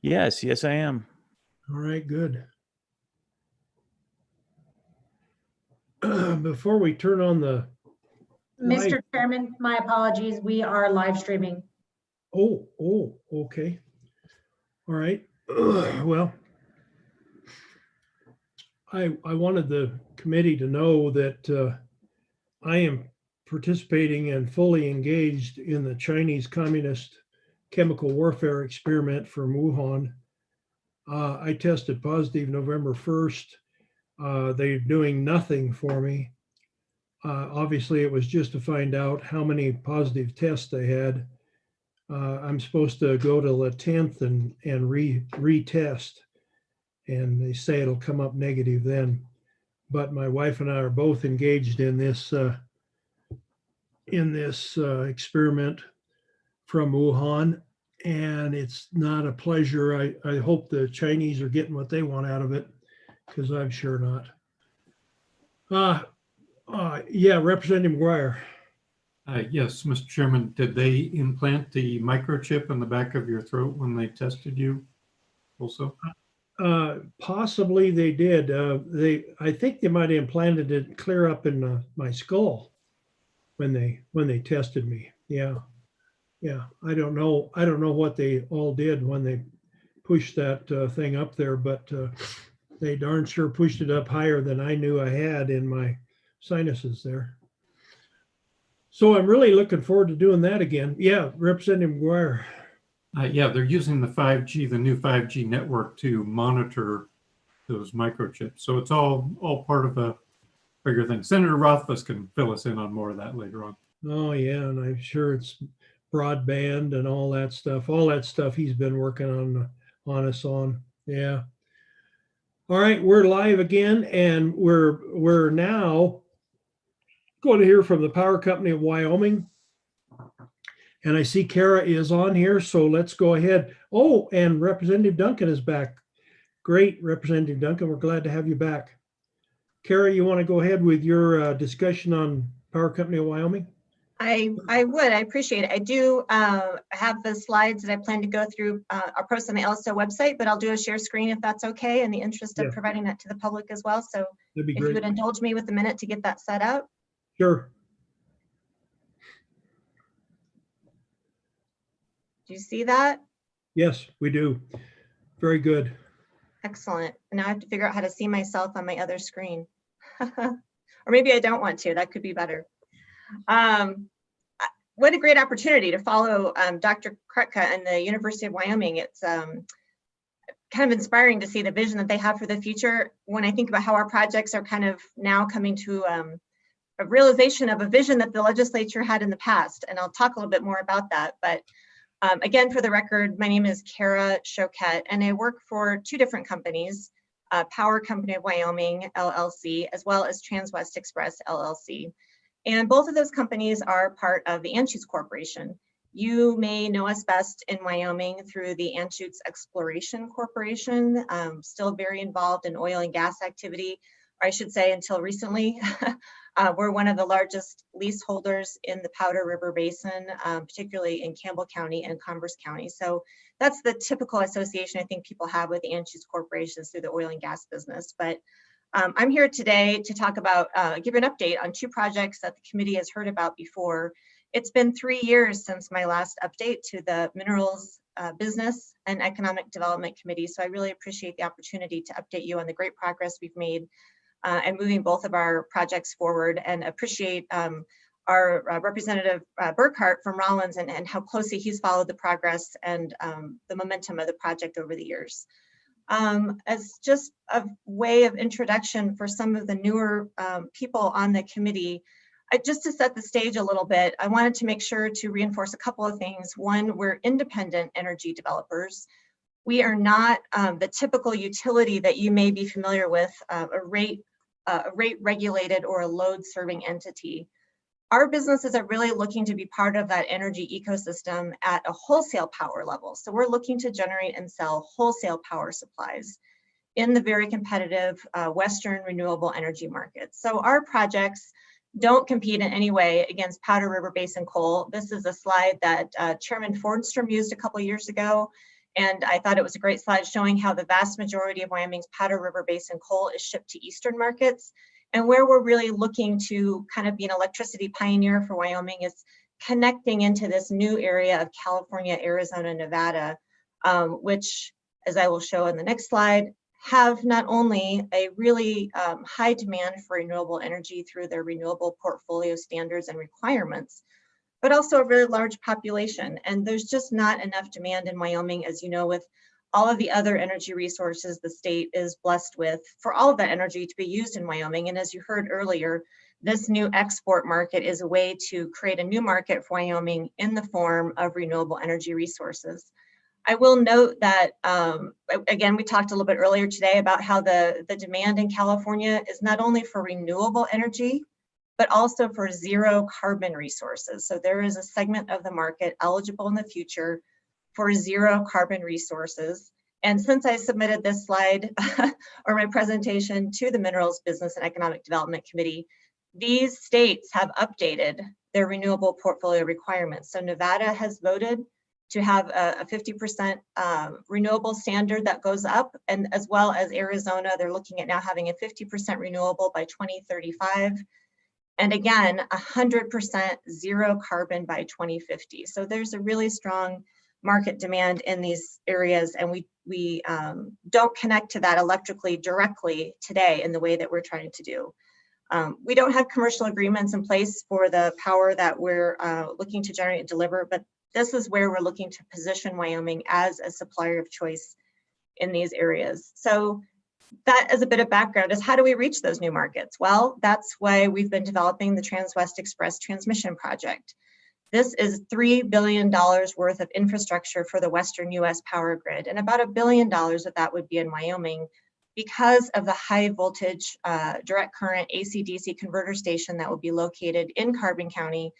Yes, yes, I am. All right, good. Before we turn on the live. Mr. Chairman, my apologies. We are live streaming. Oh, okay. All right. Well, I wanted the committee to know that I am participating and fully engaged in the Chinese Communist chemical warfare experiment from Wuhan. I tested positive November 1st. They're doing nothing for me. Obviously, it was just to find out how many positive tests they had. I'm supposed to go to the 10th and retest, and they say it'll come up negative then. But my wife and I are both engaged in this experiment from Wuhan, and it's not a pleasure. I hope the Chinese are getting what they want out of it, because I'm sure not. Yeah, Representative McGuire. Yes, Mr. Chairman, did they implant the microchip in the back of your throat when they tested you also? Possibly they did. I think they might have implanted it clear up in my skull when they tested me. Yeah. I don't know what they all did when they pushed that thing up there, but they darn sure pushed it up higher than I knew I had in my sinuses there. So I'm really looking forward to doing that again. Yeah, Representative McGuire. Yeah, they're using the 5G, the new 5G network to monitor those microchips. So it's all part of a bigger thing. Senator Rothfuss can fill us in on more of that later on. Oh yeah, and I'm sure it's broadband and all that stuff. All that stuff he's been working on us on. Yeah. All right, we're live again, and we're now going to hear from the Power Company of Wyoming. And I see Kara is on here, so let's go ahead. Oh, and Representative Duncan is back. Great, Representative Duncan, we're glad to have you back. Kara, you want to go ahead with your discussion on Power Company of Wyoming? I would. I appreciate it. I do have the slides that I plan to go through. I'll post on the LSO website, but I'll do a share screen if that's okay, in the interest of providing that to the public as well. So that'd be if great. you would indulge me with a minute to get that set up. Sure. Do you see that? Yes, we do. Very good. Excellent. And now I have to figure out how to see myself on my other screen. Or maybe I don't want to. That could be better. What a great opportunity to follow Dr. Kretka and the University of Wyoming. It's kind of inspiring to see the vision that they have for the future. When I think about how our projects are kind of now coming to a realization of a vision that the legislature had in the past, and I'll talk a little bit more about that. But again, for the record, my name is Kara Choquette, and I work for two different companies, Power Company of Wyoming, LLC, as well as Transwest Express, LLC. And both of those companies are part of the Anschutz Corporation. You may know us best in Wyoming through the Anschutz Exploration Corporation, still very involved in oil and gas activity, or I should say until recently. We're one of the largest leaseholders in the Powder River Basin, particularly in Campbell County and Converse County. So that's the typical association I think people have with the Anschutz corporations through the oil and gas business. But I'm here today to talk about, give an update on two projects that the committee has heard about before. It's been 3 years since my last update to the Minerals Business and Economic Development Committee. So I really appreciate the opportunity to update you on the great progress we've made and moving both of our projects forward, and appreciate our Representative Burkhart from Rollins and how closely he's followed the progress and the momentum of the project over the years. As just a way of introduction for some of the newer people on the committee, just to set the stage a little bit, I wanted to make sure to reinforce a couple of things. One, we're independent energy developers. We are not the typical utility that you may be familiar with, a rate regulated or a load serving entity. Our businesses are really looking to be part of that energy ecosystem at a wholesale power level. So we're looking to generate and sell wholesale power supplies in the very competitive Western renewable energy markets. So our projects don't compete in any way against Powder River Basin coal. This is a slide that Chairman Fordstrom used a couple years ago. And I thought it was a great slide showing how the vast majority of Wyoming's Powder River Basin coal is shipped to eastern markets. And where we're really looking to kind of be an electricity pioneer for Wyoming is connecting into this new area of California, Arizona, Nevada, which, as I will show in the next slide, have not only a really high demand for renewable energy through their renewable portfolio standards and requirements, but also a very large population. And there's just not enough demand in Wyoming, as you know, with all of the other energy resources the state is blessed with, for all of that energy to be used in Wyoming. And as you heard earlier, this new export market is a way to create a new market for Wyoming in the form of renewable energy resources. I will note that, again, we talked a little bit earlier today about how the demand in California is not only for renewable energy, but also for zero carbon resources. So there is a segment of the market eligible in the future for zero carbon resources. And since I submitted this slide or my presentation to the Minerals Business and Economic Development Committee, these states have updated their renewable portfolio requirements. So Nevada has voted to have a 50% renewable standard that goes up, and as well as Arizona, they're looking at now having a 50% renewable by 2035. And again, 100% zero carbon by 2050. So there's a really strong market demand in these areas, and we don't connect to that electrically directly today in the way that we're trying to do. We don't have commercial agreements in place for the power that we're looking to generate and deliver, but this is where we're looking to position Wyoming as a supplier of choice in these areas. So that as a bit of background is how do we reach those new markets? Well, that's why we've been developing the Transwest Express Transmission Project. This is $3 billion worth of infrastructure for the Western US power grid, and about $1 billion of that would be in Wyoming because of the high voltage direct current AC-DC converter station that will be located in Carbon County,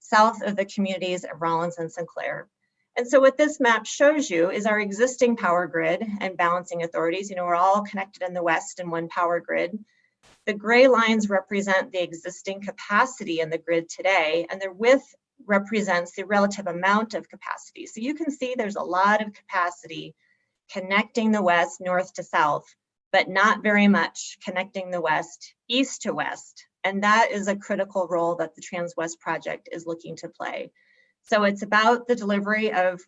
south of the communities of Rawlins and Sinclair. And so what this map shows you is our existing power grid and balancing authorities. You know, we're all connected in the West in one power grid. The gray lines represent the existing capacity in the grid today, and the width represents the relative amount of capacity. So you can see there's a lot of capacity connecting the West north to south, but not very much connecting the West east to west. And that is a critical role that the Transwest project is looking to play. So it's about the delivery of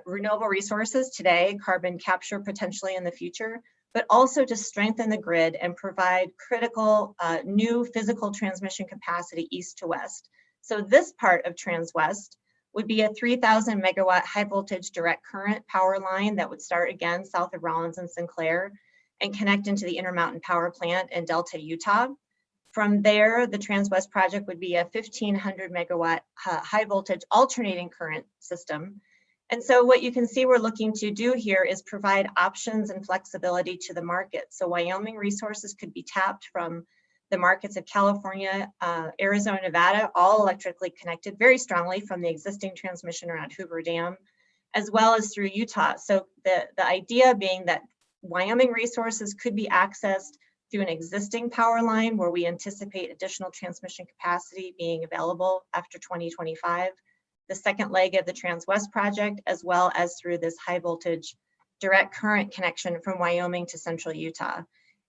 renewable resources today, carbon capture potentially in the future, but also to strengthen the grid and provide critical new physical transmission capacity east to west. So this part of Transwest would be a 3,000 megawatt high voltage direct current power line that would start again south of Rawlins and Sinclair and connect into the Intermountain Power Plant in Delta, Utah. From there, the Transwest project would be a 1,500 megawatt high voltage alternating current system. And so what you can see we're looking to do here is provide options and flexibility to the market. So Wyoming resources could be tapped from the markets of California, Arizona, Nevada, all electrically connected very strongly from the existing transmission around Hoover Dam, as well as through Utah. So the idea being that Wyoming resources could be accessed through an existing power line where we anticipate additional transmission capacity being available after 2025, the second leg of the Transwest project, as well as through this high voltage direct current connection from Wyoming to central Utah.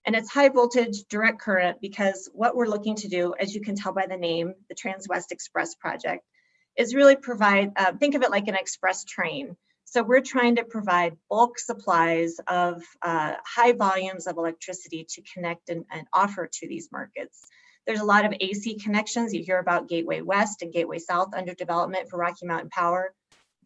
And it's high voltage direct current because what we're looking to do, as you can tell by the name, the Transwest Express project, is really provide, think of it like an express train. So we're trying to provide bulk supplies of high volumes of electricity to connect and offer to these markets. There's a lot of AC connections. You hear about Gateway West and Gateway South under development for Rocky Mountain Power.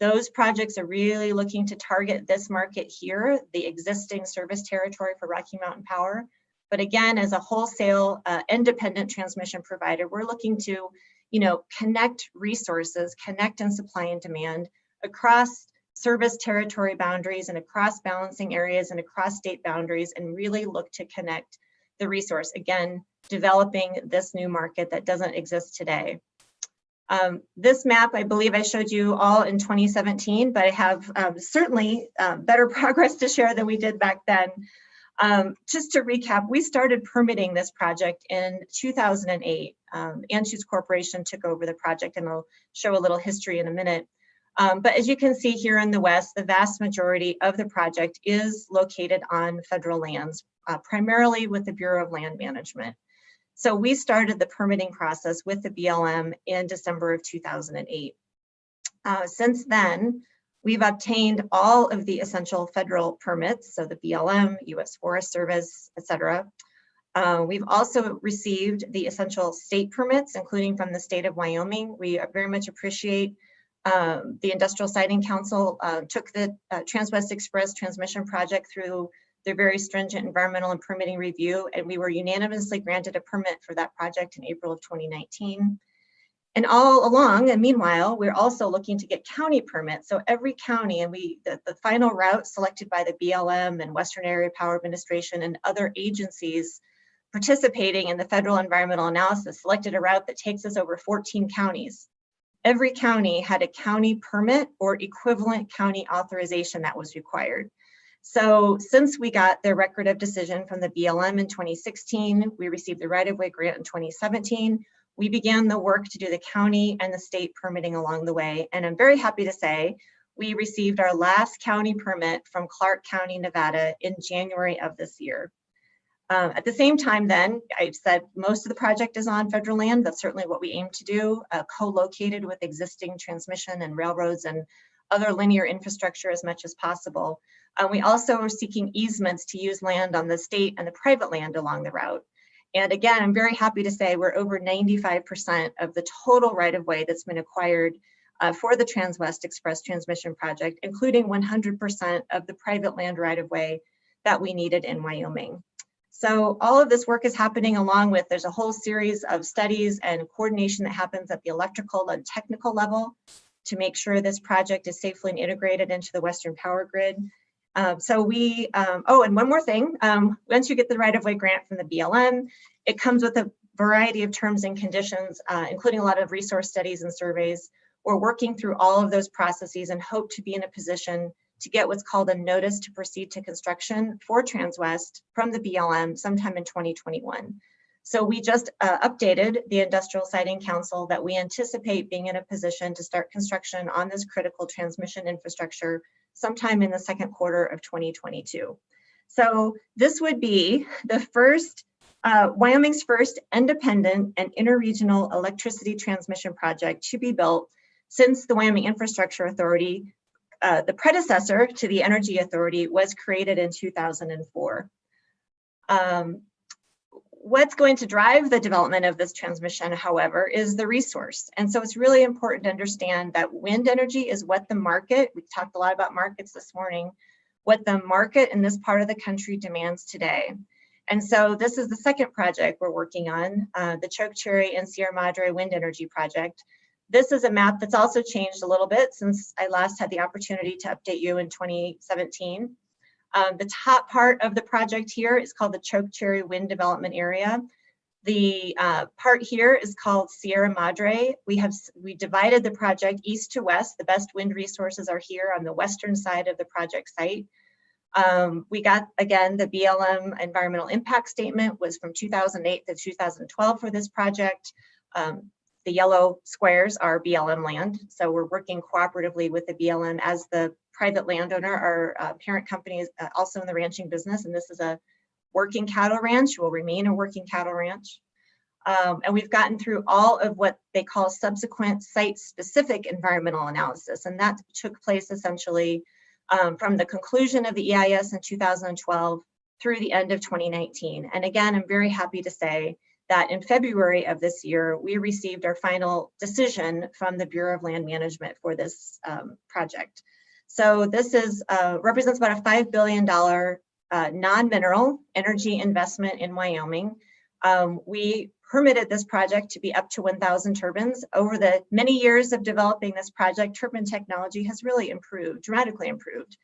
Those projects are really looking to target this market here, the existing service territory for Rocky Mountain Power. But again, as a wholesale independent transmission provider, we're looking to, connect resources, connect and supply and demand across service territory boundaries and across balancing areas and across state boundaries, and really look to connect the resource. Again, developing this new market that doesn't exist today. This map, I believe I showed you all in 2017, but I have certainly better progress to share than we did back then. Just to recap, we started permitting this project in 2008. Anschutz Corporation took over the project, and I'll show a little history in a minute. But as you can see here in the West, the vast majority of the project is located on federal lands, primarily with the Bureau of Land Management. So we started the permitting process with the BLM in December of 2008. Since then, we've obtained all of the essential federal permits, so the BLM, US Forest Service, et cetera. We've also received the essential state permits, including from the state of Wyoming. We very much appreciate the Industrial Siting Council took the Transwest Express transmission project through their very stringent environmental and permitting review, and we were unanimously granted a permit for that project in April of 2019. And all along, and meanwhile, we're also looking to get county permits. So every county, and the final route selected by the BLM and Western Area Power Administration and other agencies participating in the federal environmental analysis selected a route that takes us over 14 counties. Every county had a county permit or equivalent county authorization that was required. So since we got the record of decision from the BLM in 2016, we received the right-of-way grant in 2017, we began the work to do the county and the state permitting along the way. And I'm very happy to say we received our last county permit from Clark County, Nevada in January of this year. At the same time then, I've said most of the project is on federal land. That's certainly what we aim to do, co-located with existing transmission and railroads and other linear infrastructure as much as possible. We also are seeking easements to use land on the state and the private land along the route. And again, I'm very happy to say we're over 95% of the total right-of-way that's been acquired for the Transwest Express transmission project, including 100% of the private land right-of-way that we needed in Wyoming. So all of this work is happening along with, there's a whole series of studies and coordination that happens at the electrical and technical level to make sure this project is safely integrated into the Western power grid. Oh, and one more thing, once you get the right-of-way grant from the BLM, it comes with a variety of terms and conditions, including a lot of resource studies and surveys. We're working through all of those processes and hope to be in a position to get what's called a notice to proceed to construction for Transwest from the BLM sometime in 2021. So we just updated the Industrial Siting Council that we anticipate being in a position to start construction on this critical transmission infrastructure sometime in the second quarter of 2022. So this would be the first, Wyoming's first independent and interregional electricity transmission project to be built since the Wyoming Infrastructure Authority, the predecessor to the Energy Authority, was created in 2004. What's going to drive the development of this transmission, however, is the resource. And so it's really important to understand that wind energy is what the market, we talked a lot about markets this morning, what the market in this part of the country demands today. And so this is the second project we're working on, the Chokecherry and Sierra Madre Wind Energy Project. This is a map that's also changed a little bit since I last had the opportunity to update you in 2017. The top part of the project here is called the Chokecherry Wind Development Area. The part here is called Sierra Madre. We divided the project east to west. The best wind resources are here on the western side of the project site. We got, again, the BLM environmental impact statement was from 2008 to 2012 for this project. The yellow squares are BLM land. So we're working cooperatively with the BLM as the private landowner. Our parent company is also in the ranching business, and this is a working cattle ranch, will remain a working cattle ranch. And we've gotten through all of what they call subsequent site-specific environmental analysis, and that took place essentially from the conclusion of the EIS in 2012 through the end of 2019. And again, I'm very happy to say that in February of this year, we received our final decision from the Bureau of Land Management for this project. So this is represents about a $5 billion non-mineral energy investment in Wyoming. We permitted this project to be up to 1,000 turbines. Over the many years of developing this project, turbine technology has really improved, dramatically improved,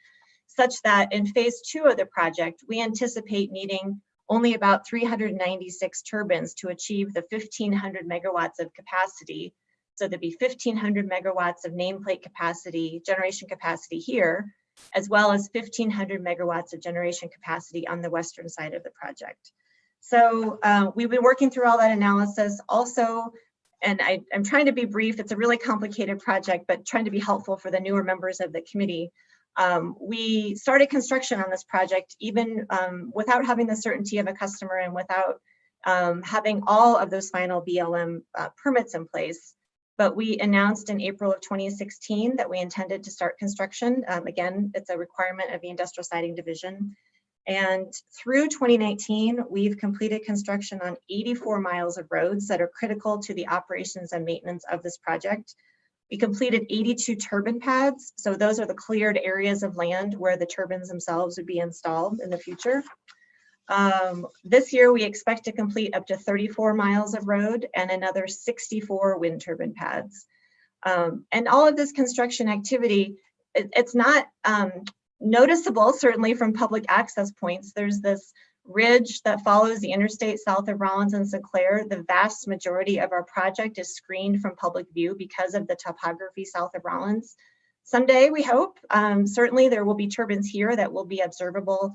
such that in phase 2 of the project, we anticipate needing only about 396 turbines to achieve the 1,500 megawatts of capacity. So there'd be 1,500 megawatts of nameplate capacity, generation capacity here, as well as 1,500 megawatts of generation capacity on the western side of the project. So we've been working through all that analysis. Also, and I'm trying to be brief. It's a really complicated project, but trying to be helpful for the newer members of the committee. We started construction on this project even without having the certainty of a customer and without having all of those final BLM permits in place. But we announced in April of 2016 that we intended to start construction. Again, it's a requirement of the Industrial Siting Division. And through 2019, we've completed construction on 84 miles of roads that are critical to the operations and maintenance of this project. We completed 82 turbine pads. So those are the cleared areas of land where the turbines themselves would be installed in the future. This year, we expect to complete up to 34 miles of road and another 64 wind turbine pads. And all of this construction activity, it's not noticeable, certainly from public access points. There's this ridge that follows the interstate south of Rollins and Sinclair. The vast majority of our project is screened from public view because of the topography south of Rollins. Someday, we hope, certainly there will be turbines here that will be observable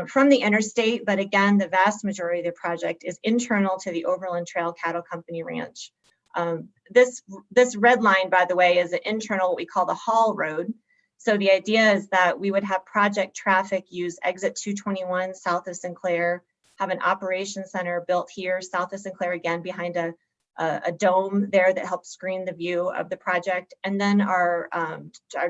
from the interstate, but again, the vast majority of the project is internal to the Overland Trail Cattle Company Ranch. This red line, by the way, is an internal, what we call the haul road. So the idea is that we would have project traffic use exit 221 south of Sinclair, have an operations center built here south of Sinclair, again behind a dome there that helps screen the view of the project. And then our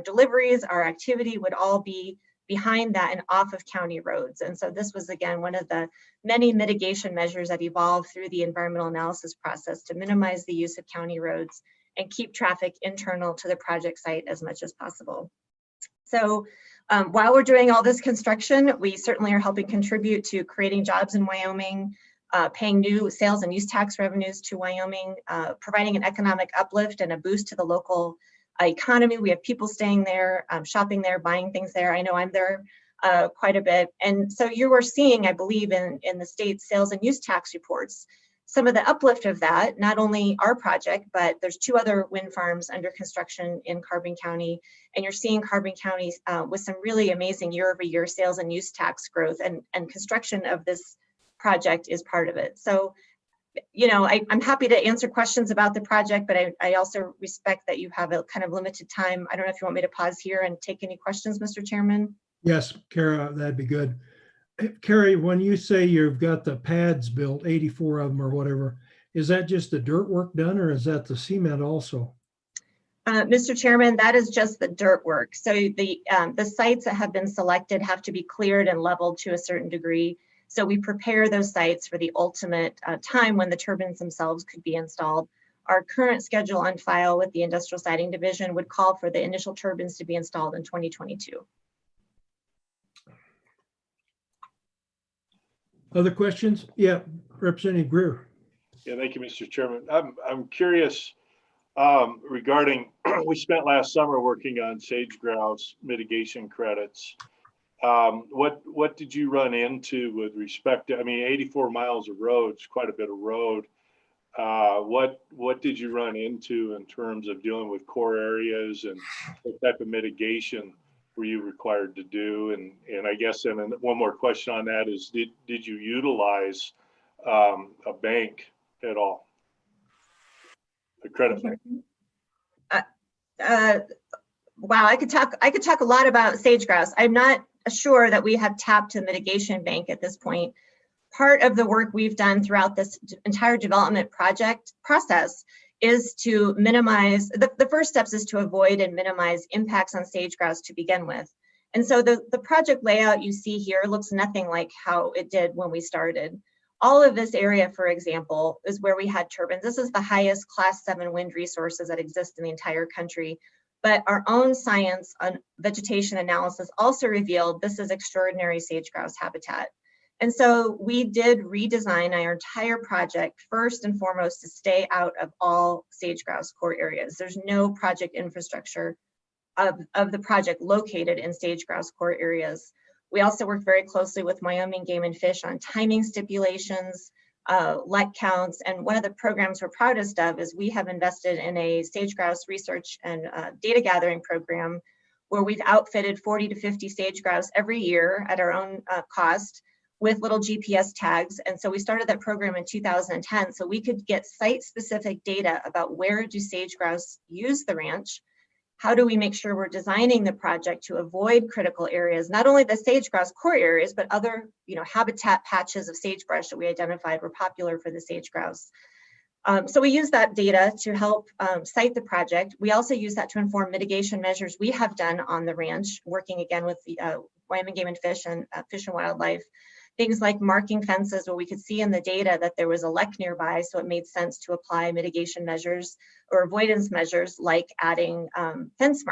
deliveries, our activity would all be behind that and off of county roads. And so this was, again, one of the many mitigation measures that evolved through the environmental analysis process to minimize the use of county roads and keep traffic internal to the project site as much as possible. So while we're doing all this construction, we certainly are helping contribute to creating jobs in Wyoming, paying new sales and use tax revenues to Wyoming, providing an economic uplift and a boost to the local economy. We have people staying there, shopping there, buying things there. I know I'm there quite a bit. And so you were seeing, I believe, in the state's sales and use tax reports, some of the uplift of that, not only our project, but there's 2 other wind farms under construction in Carbon County. And you're seeing Carbon County with some really amazing year-over-year sales and use tax growth, and construction of this project is part of it. So, you know, I'm happy to answer questions about the project, but I also respect that you have a kind of limited time. I don't know if you want me to pause here and take any questions, Mr. Chairman. Yes, Kara, that'd be good. Carrie, when you say you've got the pads built, 84 of them or whatever, is that just the dirt work done, or is that the cement also? Mr. Chairman, that is just the dirt work. So the sites that have been selected have to be cleared and leveled to a certain degree. So we prepare those sites for the ultimate time when the turbines themselves could be installed. Our current schedule on file with the Industrial Siting Division would call for the initial turbines to be installed in 2022. Other questions? Yeah, Representative Greer. Yeah, thank you, Mr. Chairman. I'm curious regarding, we spent last summer working on sage grouse mitigation credits. What did you run into with respect to, I mean, 84 miles of roads, quite a bit of road. What did you run into in terms of dealing with core areas, and what type of mitigation were you required to do? And I guess, and one more question on that is, did you utilize a bank at all? A credit bank? Wow, I could talk a lot about sage grouse. I'm not sure that we have tapped the mitigation bank at this point. Part of the work we've done throughout this entire development project process is to minimize, the first steps is to avoid and minimize impacts on sage grouse to begin with. And so the project layout you see here looks nothing like how it did when we started. All of this area, for example, is where we had turbines. This is the highest Class 7 wind resources that exist in the entire country. But our own science on vegetation analysis also revealed this is extraordinary sage grouse habitat. And so we did redesign our entire project first and foremost to stay out of all sage grouse core areas. There's no project infrastructure of the project located in sage grouse core areas. We also worked very closely with Wyoming Game and Fish on timing stipulations, let counts, and one of the programs we're proudest of is we have invested in a sage grouse research and data gathering program where we've outfitted 40 to 50 sage grouse every year at our own cost with little GPS tags. And so we started that program in 2010 so we could get site-specific data about where do sage grouse use the ranch. How do we make sure we're designing the project to avoid critical areas, not only the sage grouse core areas, but other, habitat patches of sagebrush that we identified were popular for the sage grouse. So we use that data to help site the project. We also use that to inform mitigation measures we have done on the ranch, working again with the Wyoming Game and Fish and Fish and Wildlife. Things like marking fences where we could see in the data that there was a lek nearby, so it made sense to apply mitigation measures or avoidance measures like adding fence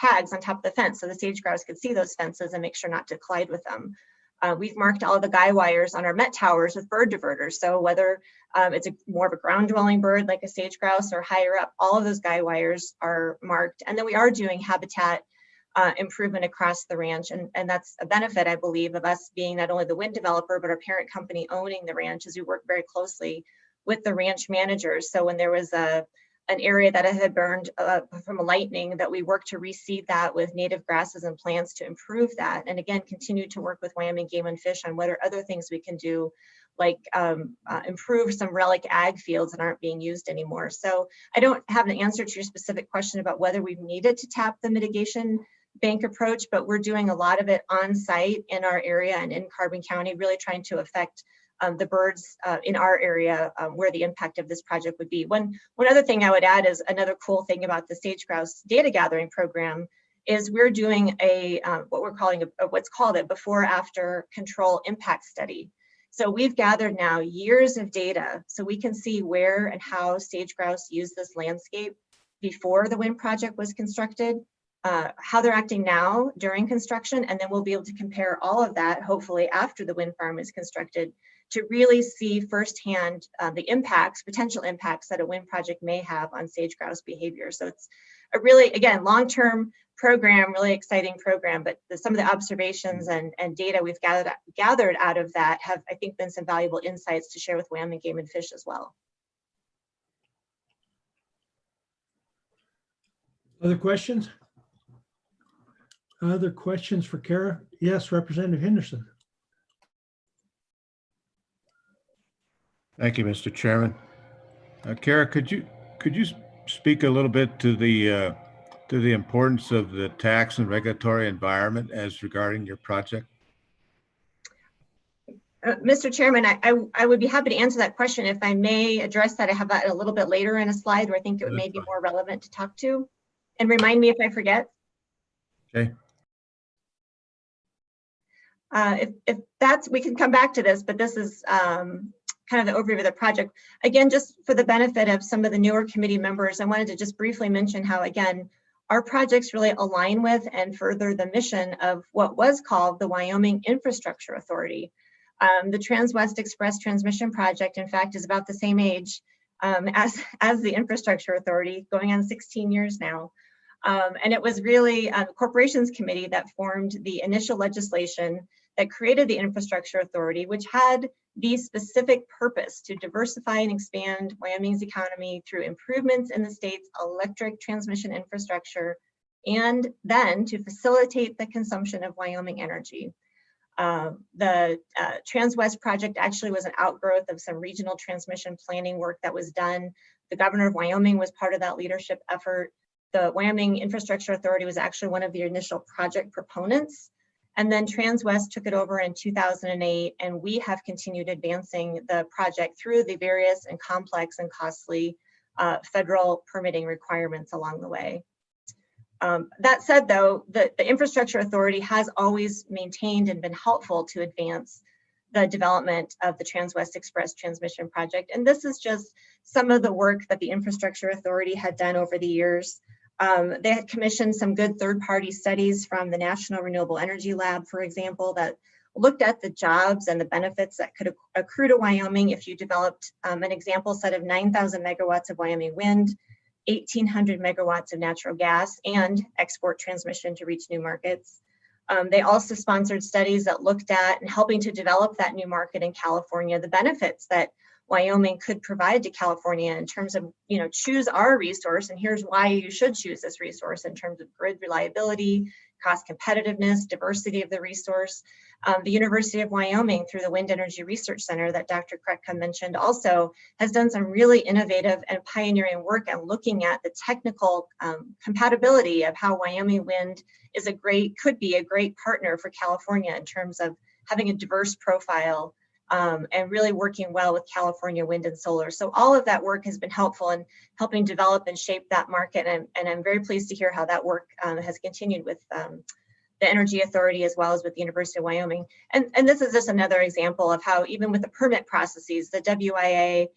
tags on top of the fence so the sage grouse could see those fences and make sure not to collide with them. We've marked all of the guy wires on our Met towers with bird diverters. So whether it's more of a ground dwelling bird like a sage grouse or higher up, all of those guy wires are marked. And then we are doing habitat improvement across the ranch. And that's a benefit, I believe, of us being not only the wind developer, but our parent company owning the ranch, as we work very closely with the ranch managers. So when there was an area that had burned from a lightning, that we worked to reseed that with native grasses and plants to improve that. And again, continue to work with Wyoming Game and Fish on what are other things we can do, like improve some relic ag fields that aren't being used anymore. So I don't have an answer to your specific question about whether we've needed to tap the mitigation bank approach, but we're doing a lot of it on site in our area and in Carbon County, really trying to affect the birds in our area where the impact of this project would be. One other thing I would add is another cool thing about the sage grouse data gathering program is we're doing what's called a before after control impact study. So we've gathered now years of data so we can see where and how sage grouse use this landscape before the wind project was constructed, how they're acting now during construction, and then we'll be able to compare all of that, hopefully after the wind farm is constructed, to really see firsthand the impacts, potential impacts that a wind project may have on sage grouse behavior. So it's a really, again, long-term program, really exciting program, but some of the observations and data we've gathered out of that have, I think, been some valuable insights to share with Wyoming Game and Fish as well. Other questions? Other questions for Kara? Yes, Representative Henderson. Thank you, Mr. Chairman. Kara, could you speak a little bit to the importance of the tax and regulatory environment as regarding your project? Mr. Chairman, I would be happy to answer that question. If I may address that, I have that a little bit later in a slide where I think it may be more relevant to talk to. And remind me if I forget. Okay. If that's, we can come back to this, but this is kind of the overview of the project. Again, just for the benefit of some of the newer committee members, I wanted to just briefly mention how, again, our projects really align with and further the mission of what was called the Wyoming Infrastructure Authority. The Transwest Express Transmission Project, in fact, is about the same age as the Infrastructure Authority, going on 16 years now. And it was really the Corporations Committee that formed the initial legislation that created the Infrastructure Authority, which had the specific purpose to diversify and expand Wyoming's economy through improvements in the state's electric transmission infrastructure, and then to facilitate the consumption of Wyoming energy. The Transwest project actually was an outgrowth of some regional transmission planning work that was done. The governor of Wyoming was part of that leadership effort. The Wyoming Infrastructure Authority was actually one of the initial project proponents. And then Transwest took it over in 2008, and we have continued advancing the project through the various and complex and costly federal permitting requirements along the way. That said, though, the Infrastructure Authority has always maintained and been helpful to advance the development of the Transwest Express Transmission Project. And this is just some of the work that the Infrastructure Authority had done over the years. They had commissioned some good third-party studies from the National Renewable Energy Lab, for example, that looked at the jobs and the benefits that could accrue to Wyoming if you developed an example set of 9,000 megawatts of Wyoming wind, 1,800 megawatts of natural gas, and export transmission to reach new markets. They also sponsored studies that looked at and helping to develop that new market in California, the benefits that Wyoming could provide to California in terms of, choose our resource, and here's why you should choose this resource in terms of grid reliability, cost competitiveness, diversity of the resource. The University of Wyoming, through the Wind Energy Research Center that Dr. Kretka mentioned, also has done some really innovative and pioneering work and looking at the technical compatibility of how Wyoming wind is could be a great partner for California in terms of having a diverse profile and really working well with California wind and solar. So all of that work has been helpful in helping develop and shape that market. And I'm very pleased to hear how that work has continued with the Energy Authority as well as with the University of Wyoming. And this is just another example of how even with the permit processes, the WIA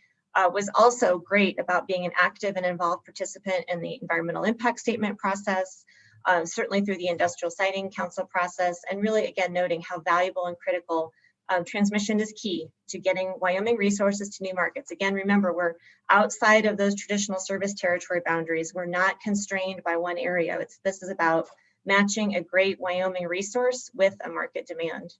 was also great about being an active and involved participant in the environmental impact statement process, certainly through the Industrial Siting Council process, and really, again, noting how valuable and critical transmission is key to getting Wyoming resources to new markets. Again, remember, we're outside of those traditional service territory boundaries. We're not constrained by one area. This is about matching a great Wyoming resource with a market demand.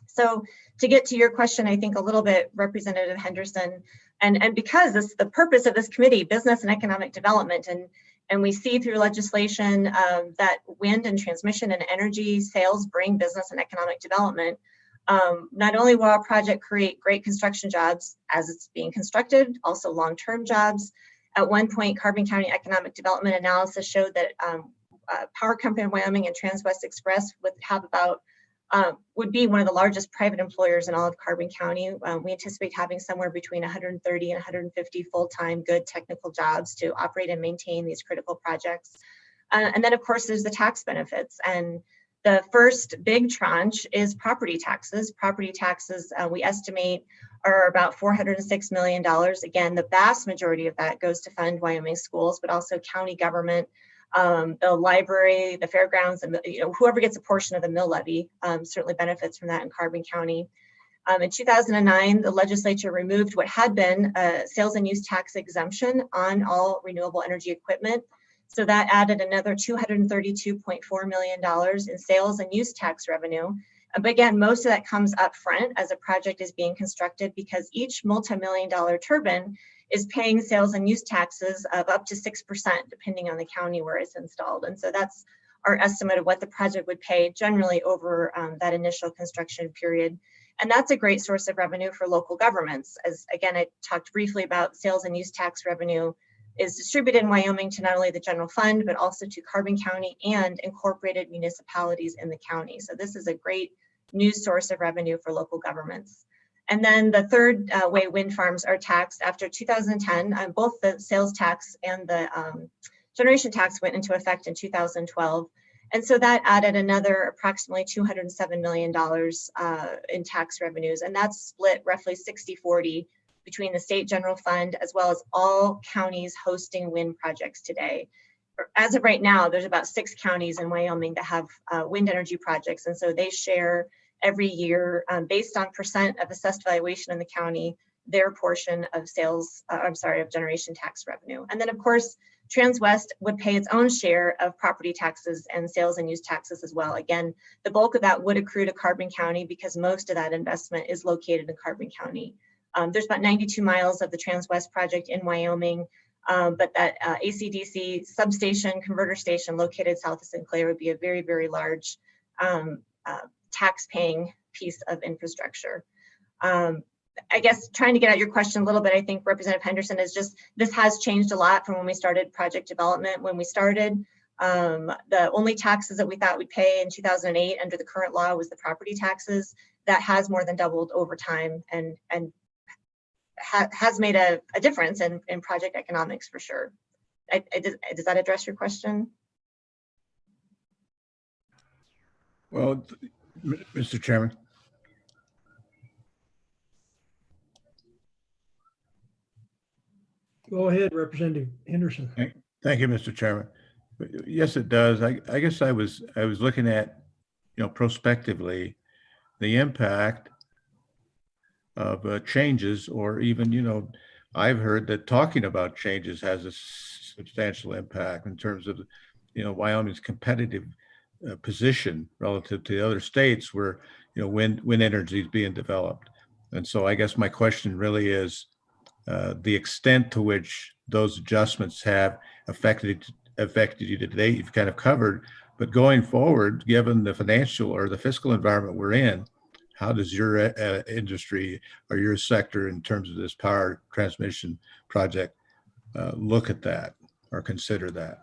So to get to your question, I think a little bit, Representative Henderson, and because the purpose of this committee, business and economic development, and we see through legislation that wind and transmission and energy sales bring business and economic development. Not only will our project create great construction jobs as it's being constructed, also long-term jobs. At one point, Carbon County Economic Development Analysis showed that Power Company of Wyoming and Transwest Express would be one of the largest private employers in all of Carbon County. We anticipate having somewhere between 130 and 150 full-time good technical jobs to operate and maintain these critical projects. And then of course there's the tax benefits, and the first big tranche is property taxes. Property taxes, we estimate, are about $406 million. Again, the vast majority of that goes to fund Wyoming schools, but also county government, the library, the fairgrounds, and whoever gets a portion of the mill levy certainly benefits from that in Carbon County. In 2009, the legislature removed what had been a sales and use tax exemption on all renewable energy equipment. So that added another $232.4 million in sales and use tax revenue. But again, most of that comes up front as a project is being constructed, because each multi-million-dollar turbine is paying sales and use taxes of up to 6%, depending on the county where it's installed. And so that's our estimate of what the project would pay generally over that initial construction period. And that's a great source of revenue for local governments. As again, I talked briefly about sales and use tax revenue is distributed in Wyoming to not only the general fund, but also to Carbon County and incorporated municipalities in the county. So this is a great new source of revenue for local governments. And then the third way wind farms are taxed after 2010, both the sales tax and the generation tax went into effect in 2012. And so that added another approximately $207 million in tax revenues. And that's split roughly 60-40 between the state general fund as well as all counties hosting wind projects today. As of right now, there's about 6 counties in Wyoming that have wind energy projects. And so they share every year based on percent of assessed valuation in the county, their portion of of generation tax revenue. And then of course, Transwest would pay its own share of property taxes and sales and use taxes as well. Again, the bulk of that would accrue to Carbon County because most of that investment is located in Carbon County. There's about 92 miles of the Transwest project in Wyoming, but that AC/DC substation, converter station located south of Sinclair would be a very, very large tax-paying piece of infrastructure. I guess trying to get at your question a little bit, I think Representative Henderson is just, this has changed a lot from when we started project development. When we started, the only taxes that we thought we'd pay in 2008 under the current law was the property taxes. That has more than doubled over time and has made a difference in project economics for sure. Does that address your question? Well, Mr. Chairman. Go ahead, Representative Henderson. Thank you, Mr. Chairman. Yes, it does. I guess I was looking at, prospectively, the impact of changes, or even, I've heard that talking about changes has a substantial impact in terms of, Wyoming's competitive position relative to the other states where, wind energy is being developed. And so I guess my question really is the extent to which those adjustments have affected you today. You've kind of covered, But going forward, given the financial or the fiscal environment we're in, how does your industry or your sector in terms of this power transmission project look at that or consider that?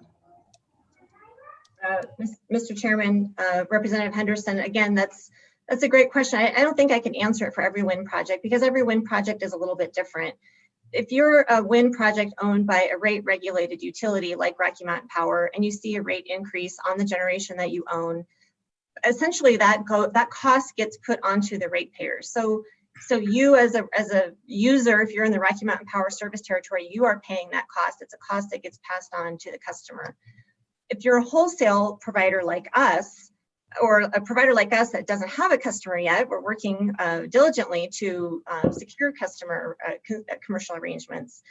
Mr. Chairman, Representative Henderson, again, that's a great question. I don't think I can answer it for every wind project because every wind project is a little bit different. If you're a wind project owned by a rate regulated utility like Rocky Mountain Power and you see a rate increase on the generation that you own, essentially that cost gets put onto the ratepayers. So you as a user, if you're in the Rocky Mountain Power service territory, you are paying that cost. It's a cost that gets passed on to the customer. If you're a wholesale provider like us, or a provider like us that doesn't have a customer yet, we're working diligently to secure customer commercial arrangements.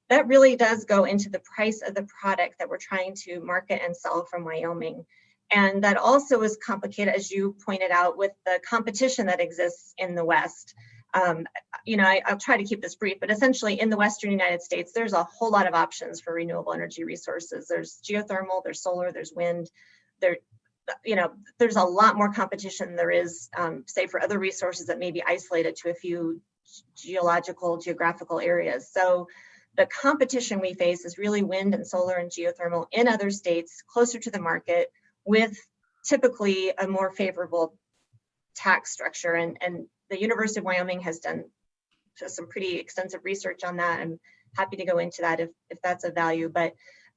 That really does go into the price of the product that we're trying to market and sell from Wyoming. And that also is complicated, as you pointed out, with the competition that exists in the West. I'll try to keep this brief, but essentially in the Western United States, there's a whole lot of options for renewable energy resources. There's geothermal, there's solar, there's wind. There's a lot more competition than there is, say, for other resources that may be isolated to a few geographical areas. So the competition we face is really wind and solar and geothermal in other states closer to the market with typically a more favorable tax structure. And the University of Wyoming has done some pretty extensive research on that. I'm happy to go into that if that's of value.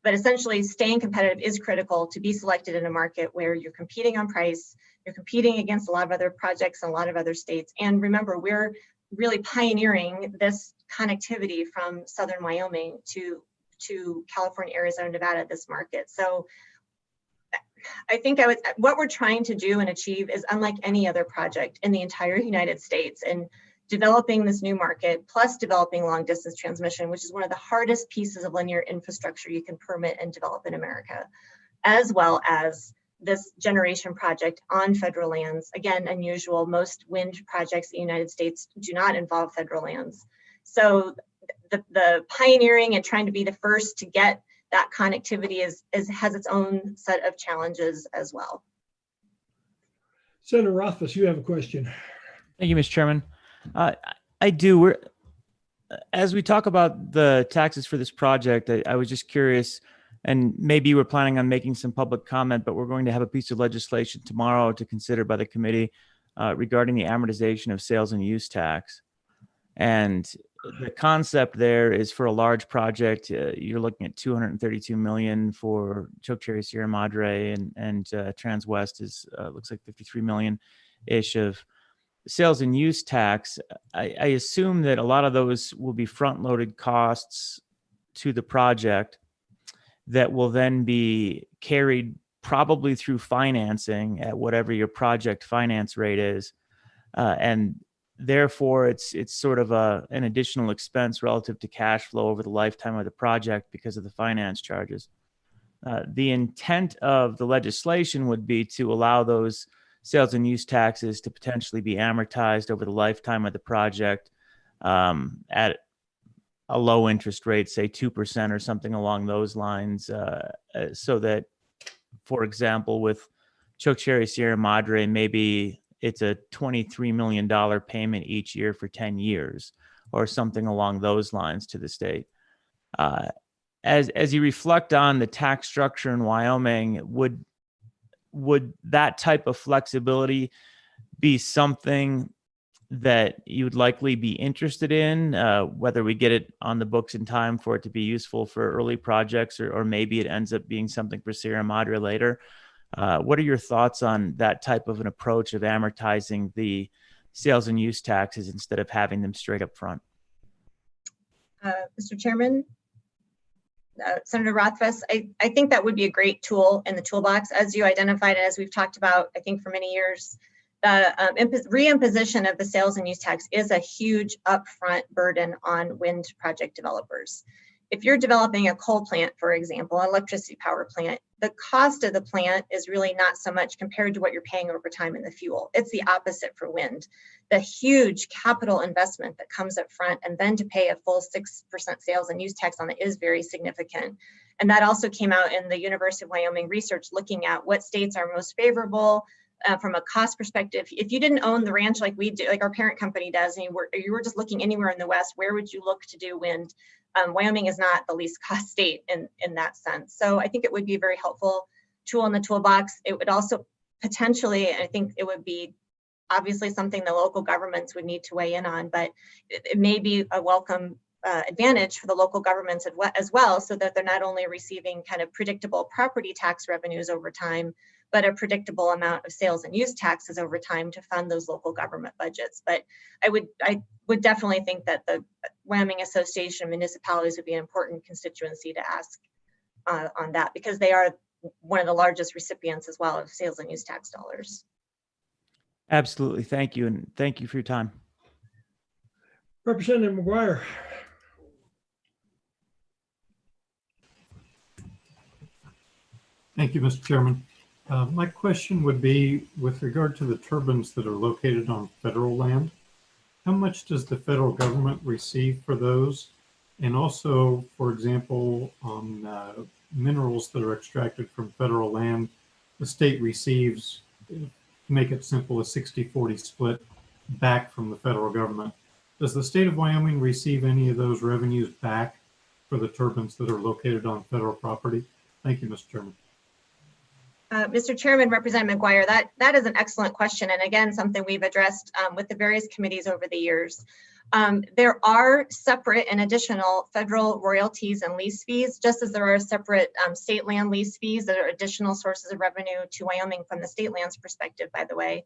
But essentially, staying competitive is critical to be selected in a market where you're competing on price, you're competing against a lot of other projects in a lot of other states. And remember, we're really pioneering this connectivity from Southern Wyoming to California, Arizona, Nevada, this market. So I think what we're trying to do and achieve is unlike any other project in the entire United States. And developing this new market, plus developing long distance transmission, which is one of the hardest pieces of linear infrastructure you can permit and develop in America, as well as this generation project on federal lands. Again, unusual. Most wind projects in the United States do not involve federal lands. So the pioneering and trying to be the first to get that connectivity has its own set of challenges as well. Senator Rothfuss, you have a question. Thank you, Mr. Chairman. I do. As we talk about the taxes for this project, I was just curious, and maybe we're planning on making some public comment, but we're going to have a piece of legislation tomorrow to consider by the committee regarding the amortization of sales and use tax. And the concept there is for a large project, you're looking at $232 million for Chokecherry Sierra Madre, and Transwest is looks like $53 million-ish of sales and use tax. I assume that a lot of those will be front-loaded costs to the project that will then be carried probably through financing at whatever your project finance rate is. And therefore, it's sort of an additional expense relative to cash flow over the lifetime of the project because of the finance charges. The intent of the legislation would be to allow those sales and use taxes to potentially be amortized over the lifetime of the project at a low interest rate, say 2% or something along those lines, so that, for example, with Chokecherry Sierra Madre, maybe it's a $23 million payment each year for 10 years or something along those lines to the state. As you reflect on the tax structure in Wyoming, would that type of flexibility be something that you would likely be interested in, whether we get it on the books in time for it to be useful for early projects, or maybe it ends up being something for Sierra Madre later? What are your thoughts on that type of an approach of amortizing the sales and use taxes instead of having them straight up front? Mr. Chairman, Senator Rothfuss, I think that would be a great tool in the toolbox, as you identified, and as we've talked about, I think, for many years. The reimposition of the sales and use tax is a huge upfront burden on wind project developers. if you're developing a coal plant, for example, an electricity power plant, the cost of the plant is really not so much compared to what you're paying over time in the fuel. It's the opposite for wind. The huge capital investment that comes up front and then to pay a full 6% sales and use tax on it is very significant. And that also came out in the University of Wyoming research looking at what states are most favorable from a cost perspective. If you didn't own the ranch like we do, like our parent company does, and you were just looking anywhere in the West, where would you look to do wind? Wyoming is not the least cost state in that sense. So I think it would be a very helpful tool in the toolbox. It would also potentially, I think it would be obviously something the local governments would need to weigh in on, but it may be a welcome advantage for the local governments as well, so that they're not only receiving kind of predictable property tax revenues over time, but a predictable amount of sales and use taxes over time to fund those local government budgets. But I would definitely think that the Wyoming Association of Municipalities would be an important constituency to ask on that, because they are one of the largest recipients as well of sales and use tax dollars. Absolutely. Thank you. And thank you for your time. Representative McGuire. Thank you, Mr. Chairman. My question would be with regard to the turbines that are located on federal land. How much does the federal government receive for those? And also, for example, on minerals that are extracted from federal land, the state receives, to make it simple, a 60-40 split back from the federal government. Does the state of Wyoming receive any of those revenues back for the turbines that are located on federal property? Thank you, Mr. Chairman. Mr. Chairman, Representative McGuire, that is an excellent question. And again, something we've addressed with the various committees over the years. There are separate and additional federal royalties and lease fees, just as there are separate state land lease fees that are additional sources of revenue to Wyoming from the state land's perspective, by the way.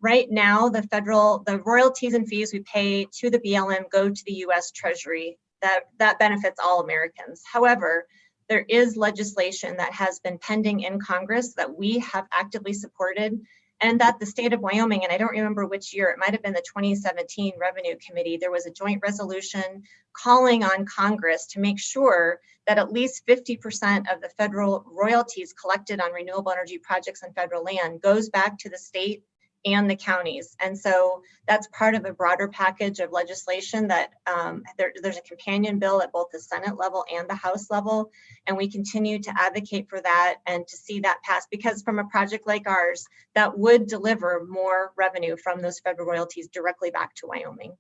Right now, the royalties and fees we pay to the BLM go to the US Treasury. That benefits all Americans. However, there is legislation that has been pending in Congress that we have actively supported, and that the state of Wyoming, and I don't remember which year, it might have been the 2017 Revenue Committee, there was a joint resolution calling on Congress to make sure that at least 50% of the federal royalties collected on renewable energy projects on federal land goes back to the state and the counties. And so that's part of a broader package of legislation that there's a companion bill at both the Senate level and the House level. And we continue to advocate for that and to see that pass, because from a project like ours, that would deliver more revenue from those federal royalties directly back to Wyoming.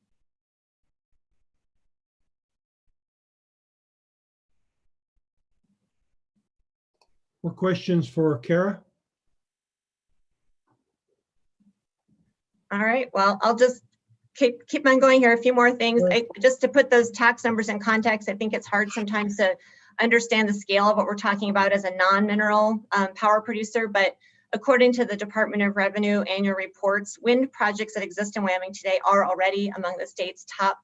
More questions for Kara? All right, well, I'll just keep on going here. A few more things. Just to put those tax numbers in context, I think it's hard sometimes to understand the scale of what we're talking about as a non-mineral power producer, but according to the Department of Revenue annual reports, wind projects that exist in Wyoming today are already among the state's top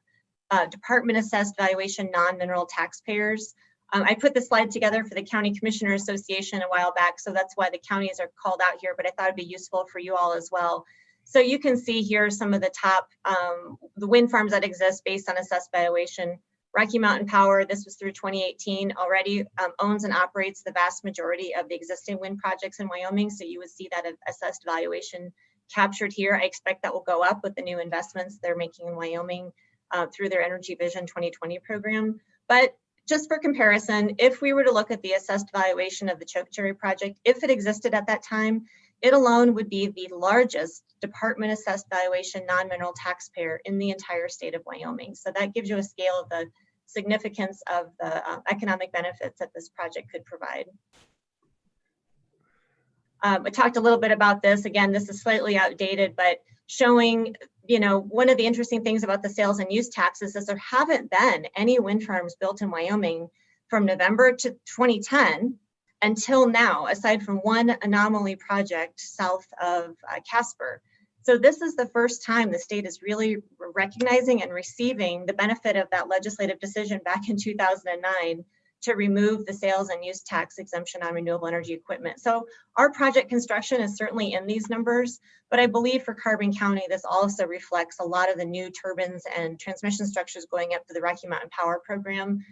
department assessed valuation non-mineral taxpayers. I put this slide together for the County Commissioner Association a while back, so that's why the counties are called out here, but I thought it'd be useful for you all as well. So you can see here some of the top, the wind farms that exist based on assessed valuation. Rocky Mountain Power, this was through 2018, already owns and operates the vast majority of the existing wind projects in Wyoming. So you would see that assessed valuation captured here. I expect that will go up with the new investments they're making in Wyoming through their Energy Vision 2020 program. But just for comparison, if we were to look at the assessed valuation of the Chokecherry project, if it existed at that time, it alone would be the largest department assessed valuation non-mineral taxpayer in the entire state of Wyoming. So that gives you a scale of the significance of the economic benefits that this project could provide. I talked a little bit about this. Again, this is slightly outdated, but showing, you know, one of the interesting things about the sales and use taxes is there haven't been any wind farms built in Wyoming from November to 2010 until now, aside from one anomaly project south of Casper. So this is the first time the state is really recognizing and receiving the benefit of that legislative decision back in 2009 to remove the sales and use tax exemption on renewable energy equipment. So our project construction is certainly in these numbers, but I believe for Carbon County, this also reflects a lot of the new turbines and transmission structures going up to the Rocky Mountain Power program.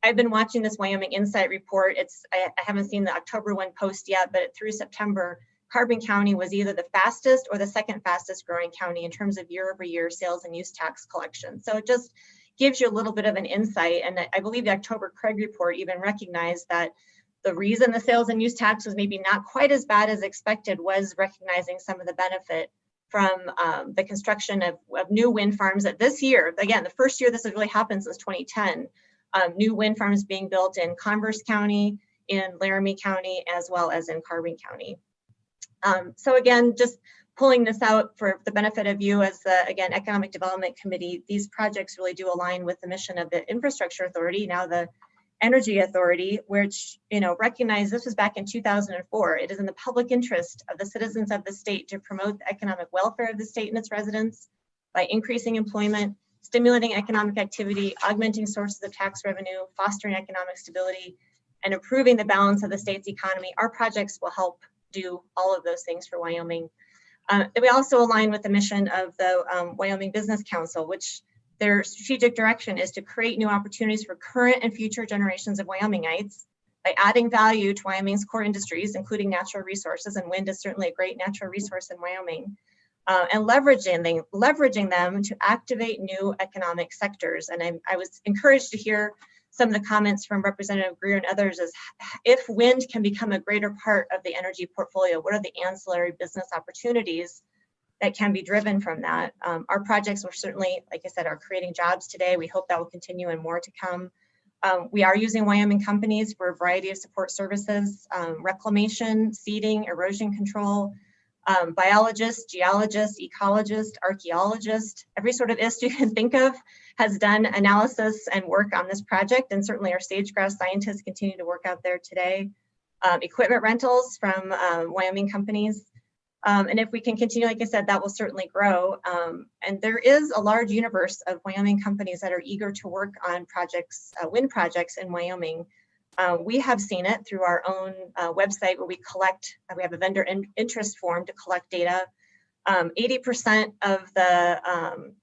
I've been watching this Wyoming Insight report. I haven't seen the October one post yet, but through September, Carbon County was either the fastest or the second fastest growing county in terms of year-over-year sales and use tax collection. So it just gives you a little bit of an insight. And I believe the October Craig report even recognized that the reason the sales and use tax was maybe not quite as bad as expected was recognizing some of the benefit from the construction of new wind farms that this year, again, the first year this has really happened since 2010, new wind farms being built in Converse County, in Laramie County, as well as in Carbon County. So again, just pulling this out for the benefit of you as the, again, Economic Development Committee, these projects really do align with the mission of the Infrastructure Authority, now the Energy Authority, which, recognized this was back in 2004. It is in the public interest of the citizens of the state to promote the economic welfare of the state and its residents by increasing employment, stimulating economic activity, augmenting sources of tax revenue, fostering economic stability, and improving the balance of the state's economy. Our projects will help do all of those things for Wyoming. We also align with the mission of the Wyoming Business Council, which their strategic direction is to create new opportunities for current and future generations of Wyomingites by adding value to Wyoming's core industries, including natural resources, and wind is certainly a great natural resource in Wyoming, and leveraging them to activate new economic sectors. And I was encouraged to hear some of the comments from Representative Greer and others is, if wind can become a greater part of the energy portfolio, what are the ancillary business opportunities that can be driven from that? Our projects are certainly, like I said, are creating jobs today. We hope that will continue and more to come. We are using Wyoming companies for a variety of support services, reclamation, seeding, erosion control, biologist, geologist, ecologist, archaeologist, every sort of IST you can think of has done analysis and work on this project. And certainly our sage-grouse scientists continue to work out there today. Equipment rentals from Wyoming companies. And if we can continue, like I said, that will certainly grow. And there is a large universe of Wyoming companies that are eager to work on projects, wind projects in Wyoming. We have seen it through our own website where we collect, we have a vendor interest form to collect data. 80% of the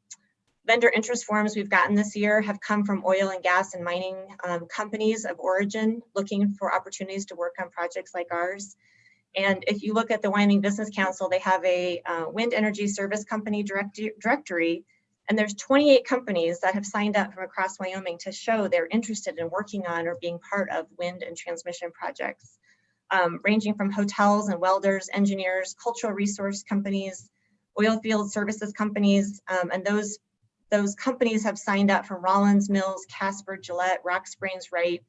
vendor interest forms we've gotten this year have come from oil and gas and mining companies of origin looking for opportunities to work on projects like ours. And if you look at the Wyoming Business Council, they have a wind energy service company directory, and there's 28 companies that have signed up from across Wyoming to show they're interested in working on or being part of wind and transmission projects, ranging from hotels and welders, engineers, cultural resource companies, oil field services companies, and those companies have signed up from Rollins, Mills, Casper, Gillette, Rock Springs, Wright,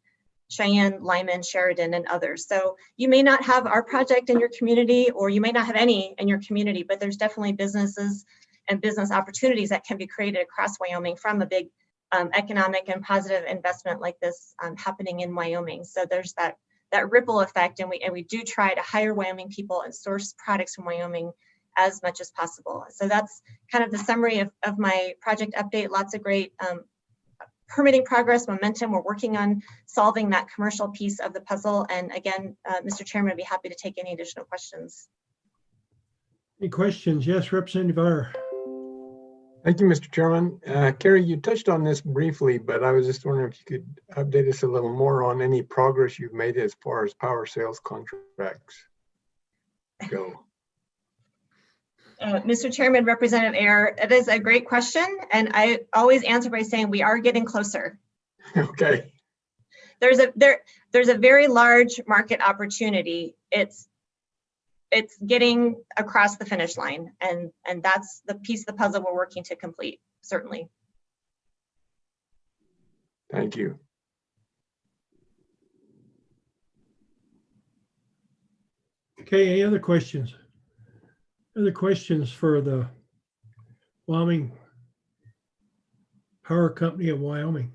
Cheyenne, Lyman, Sheridan, and others. So you may not have our project in your community, or you may not have any in your community, but there's definitely businesses and business opportunities that can be created across Wyoming from a big economic and positive investment like this happening in Wyoming. So there's that ripple effect, and we do try to hire Wyoming people and source products from Wyoming as much as possible. So that's kind of the summary of my project update. Lots of great permitting progress, momentum. We're working on solving that commercial piece of the puzzle. And again, Mr. Chairman, I'd be happy to take any additional questions. Any questions? Yes, Representative R. Thank you, Mr. Chairman. Carrie, you touched on this briefly, but I was just wondering if you could update us a little more on any progress you've made as far as power sales contracts go. Mr. Chairman, Representative Ayer, it is a great question, and I always answer by saying we are getting closer. Okay. There's a very large market opportunity. It's getting across the finish line, and that's the piece of the puzzle we're working to complete, certainly. Thank you. Okay, any other questions? Other questions for the Wyoming Power Company of Wyoming?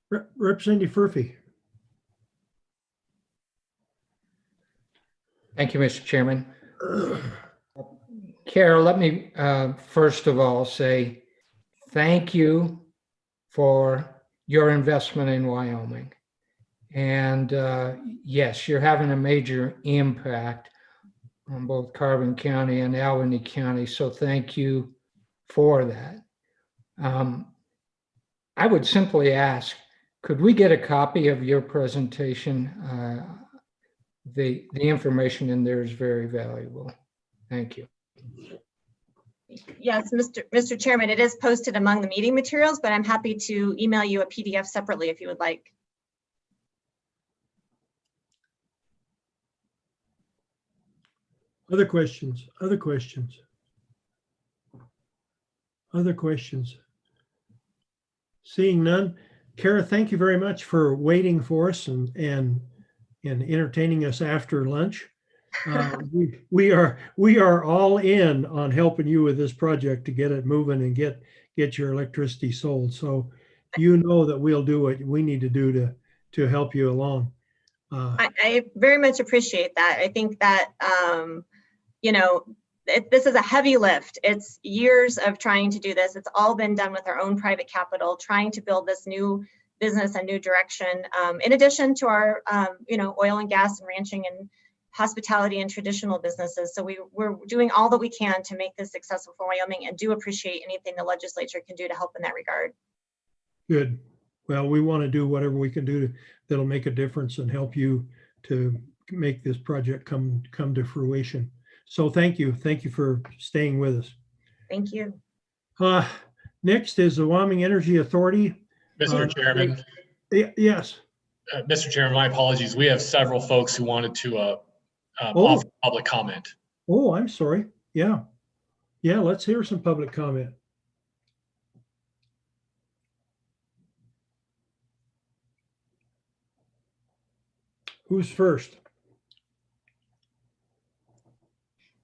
Representative Furphy. Thank you, Mr. Chairman. Carol, let me first of all say thank you for your investment in Wyoming. And yes, you're having a major impact on both Carbon County and Albany County. So thank you for that. I would simply ask, Could we get a copy of your presentation? The information in there is very valuable. Thank you. Yes, Mr. Chairman, it is posted among the meeting materials, but I'm happy to email you a PDF separately if you would like. Other questions? Other questions? Other questions? Seeing none. Kara, thank you very much for waiting for us and entertaining us after lunch. We are all in on helping you with this project to get it moving and get your electricity sold. So you know that we'll do what we need to do to help you along. I very much appreciate that. I think that you know, this is a heavy lift. It's years of trying to do this. It's all been done with our own private capital, trying to build this new business and new direction. In addition to our, you know, oil and gas and ranching and hospitality and traditional businesses. So we're doing all that we can to make this successful for Wyoming, and do appreciate anything the legislature can do to help in that regard. Good. Well, we want to do whatever we can do that'll make a difference and help you to make this project come to fruition. So thank you. Thank you for staying with us. Thank you. Next is the Wyoming Energy Authority. Mr. Chairman. Yes. Mr. Chairman, my apologies. We have several folks who wanted to offer public comment. Oh, I'm sorry. Yeah. Yeah, let's hear some public comment. Who's first?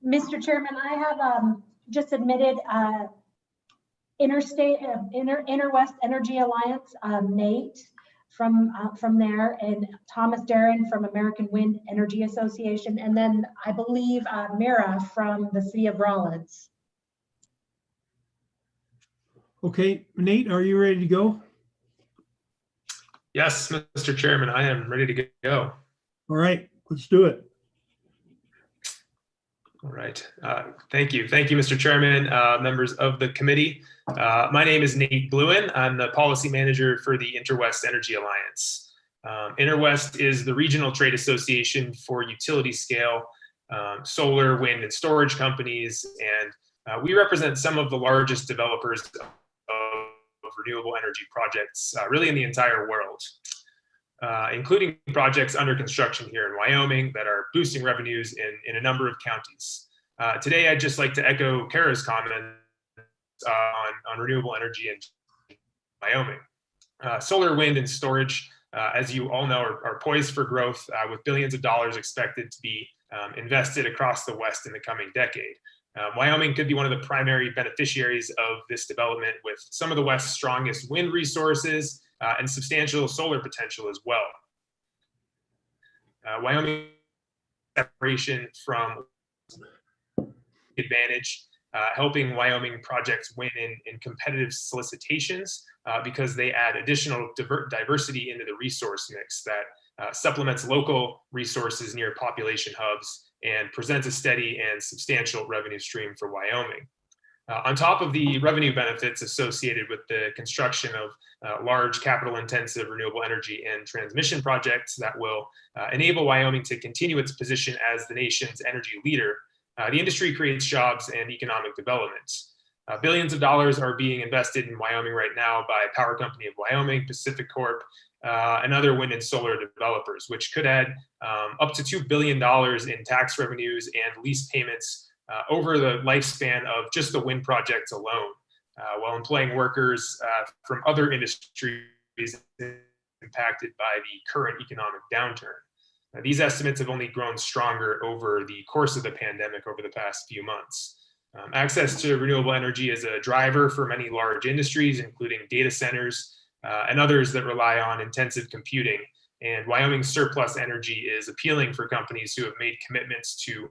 Mr. Chairman, I have just admitted Interwest Energy Alliance, Nate from there, and Thomas Darren from American Wind Energy Association, and then I believe Mira from the City of Rollins. Okay, Nate, are you ready to go? Yes, Mr. Chairman, I am ready to go. All right, let's do it. All right. Thank you. Thank you, Mr. Chairman, members of the committee. My name is Nate Bluen. I'm the policy manager for the Interwest Energy Alliance. Interwest is the regional trade association for utility scale solar, wind, and storage companies. And we represent some of the largest developers of renewable energy projects really in the entire world. Including projects under construction here in Wyoming that are boosting revenues in a number of counties. Today, I'd just like to echo Kara's comments on renewable energy in Wyoming. Solar, wind, and storage, as you all know, are poised for growth with billions of dollars expected to be invested across the West in the coming decade. Wyoming could be one of the primary beneficiaries of this development, with some of the West's strongest wind resources and substantial solar potential as well. Wyoming separation from advantage, helping Wyoming projects win in competitive solicitations because they add additional diversity into the resource mix that supplements local resources near population hubs and presents a steady and substantial revenue stream for Wyoming. On top of the revenue benefits associated with the construction of large capital-intensive renewable energy and transmission projects that will enable Wyoming to continue its position as the nation's energy leader, the industry creates jobs and economic development. Billions of dollars are being invested in Wyoming right now by Power Company of Wyoming, Pacific Corp, and other wind and solar developers, which could add up to $2 billion in tax revenues and lease payments over the lifespan of just the wind projects alone, while employing workers from other industries impacted by the current economic downturn. These estimates have only grown stronger over the course of the pandemic over the past few months. Access to renewable energy is a driver for many large industries, including data centers and others that rely on intensive computing. And Wyoming's surplus energy is appealing for companies who have made commitments to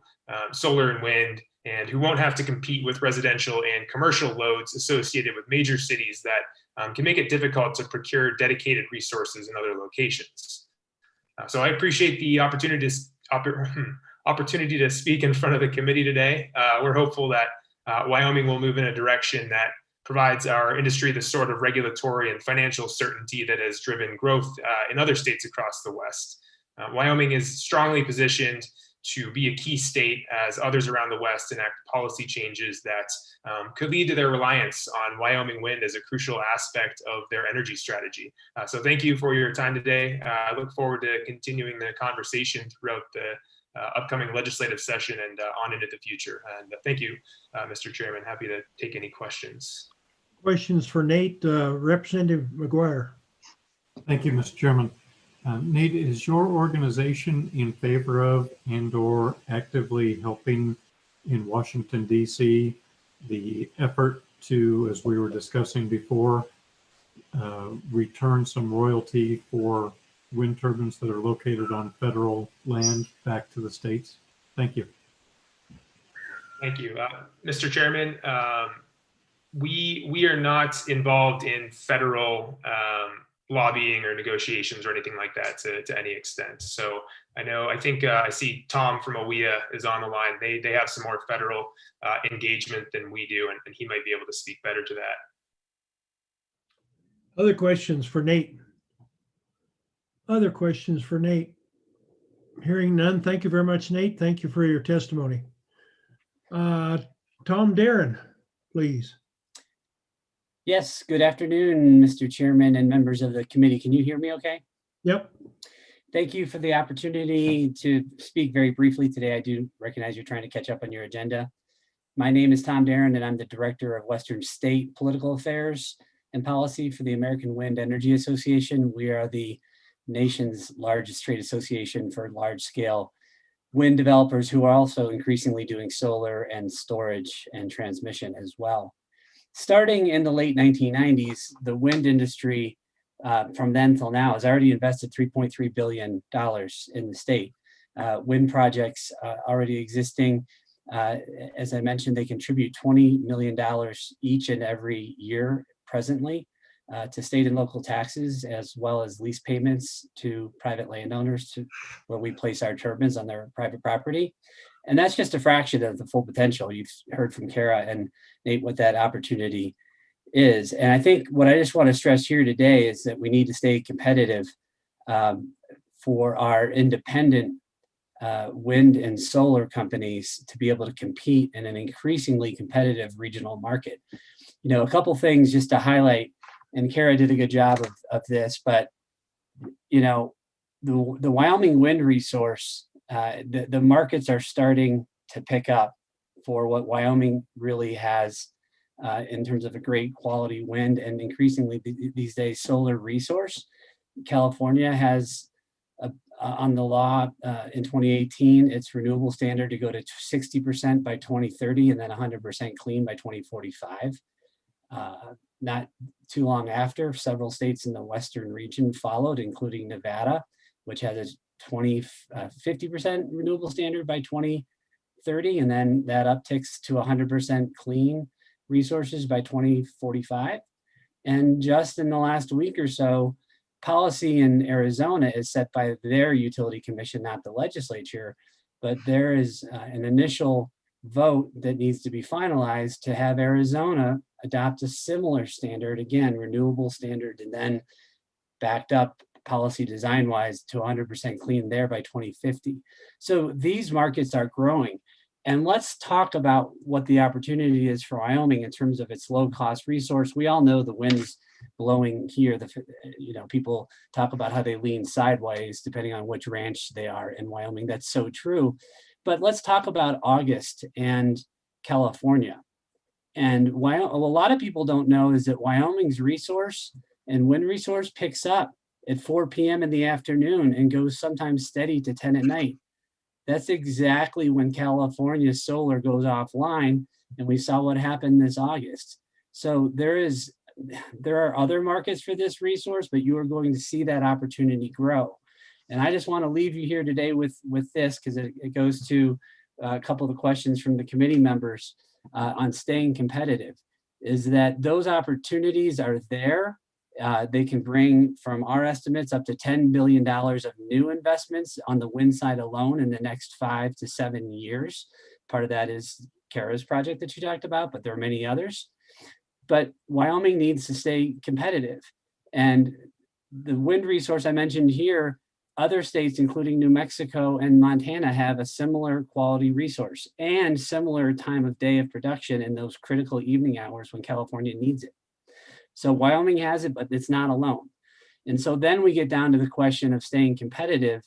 solar and wind, and who won't have to compete with residential and commercial loads associated with major cities that can make it difficult to procure dedicated resources in other locations. So I appreciate the opportunity to speak in front of the committee today. We're hopeful that Wyoming will move in a direction that provides our industry the sort of regulatory and financial certainty that has driven growth in other states across the West. Wyoming is strongly positioned to be a key state as others around the West enact policy changes that could lead to their reliance on Wyoming wind as a crucial aspect of their energy strategy. So thank you for your time today. I look forward to continuing the conversation throughout the upcoming legislative session and on into the future. And thank you, Mr. Chairman. Happy to take any questions. Questions for Nate, Representative McGuire. Thank you, Mr. Chairman. Nate, is your organization in favor of and/or actively helping in Washington, D.C., the effort to, as we were discussing before, return some royalty for wind turbines that are located on federal land back to the states? Thank you. Thank you. Mr. Chairman, we are not involved in federal lobbying or negotiations or anything like that to any extent. So I think I see Tom from OWIA is on the line. They have some more federal engagement than we do, and he might be able to speak better to that. Other questions for Nate? Other questions for Nate? Hearing none. Thank you very much, Nate. Thank you for your testimony. Tom Darren, please. Yes, good afternoon, Mr. Chairman and members of the committee. Can you hear me okay? Yep. Thank you for the opportunity to speak very briefly today. I do recognize you're trying to catch up on your agenda. My name is Tom Darren, and I'm the Director of Western State Political Affairs and Policy for the American Wind Energy Association. We are the nation's largest trade association for large-scale wind developers who are also increasingly doing solar and storage and transmission as well. Starting in the late 1990s, the wind industry from then till now has already invested $3.3 billion in the state. Wind projects already existing, as I mentioned, they contribute $20 million each and every year presently to state and local taxes, as well as lease payments to private landowners where we place our turbines on their private property. And that's just a fraction of the full potential. You've heard from Kara and Nate what that opportunity is. And I think what I just want to stress here today is that we need to stay competitive for our independent wind and solar companies to be able to compete in an increasingly competitive regional market. You know, a couple things just to highlight, and Kara did a good job of this, but you know, the Wyoming wind resource, the markets are starting to pick up for what Wyoming really has in terms of a great quality wind and increasingly these days solar resource. California has on the law in 2018, its renewable standard to go to 60% by 2030 and then 100% clean by 2045. Not too long after, several states in the Western region followed, including Nevada, which has a 50% renewable standard by 2030, and then that upticks to 100% clean resources by 2045. And just in the last week or so, policy in Arizona is set by their utility commission, not the legislature, but there is an initial vote that needs to be finalized to have Arizona adopt a similar standard, again, renewable standard, and then backed up policy design wise to 100% clean there by 2050. So these markets are growing. And let's talk about what the opportunity is for Wyoming in terms of its low cost resource. We all know the wind's blowing here. People talk about how they lean sideways depending on which ranch they are in Wyoming. That's so true. But let's talk about August and California. And a lot of people don't know is that Wyoming's resource and wind resource picks up at 4 p.m. in the afternoon and goes sometimes steady to 10 at night. That's exactly when California solar goes offline, and we saw what happened this August. So there are other markets for this resource, but you are going to see that opportunity grow. And I just want to leave you here today with this, because it goes to a couple of the questions from the committee members on staying competitive, is that those opportunities are there. They can bring, from our estimates, up to $10 billion of new investments on the wind side alone in the next 5 to 7 years. Part of that is Kara's project that you talked about, but there are many others. but Wyoming needs to stay competitive. And the wind resource I mentioned here, other states, including New Mexico and Montana, have a similar quality resource and similar time of day of production in those critical evening hours when California needs it. So Wyoming has it, but it's not alone. And so then we get down to the question of staying competitive.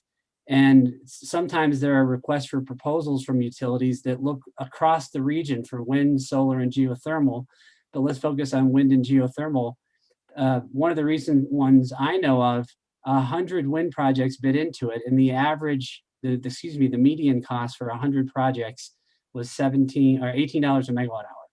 And sometimes there are requests for proposals from utilities that look across the region for wind, solar, and geothermal. But let's focus on wind and geothermal. One of the recent ones I know of, 100 wind projects bid into it, and the average, the median cost for 100 projects was $17 or $18 a megawatt hour.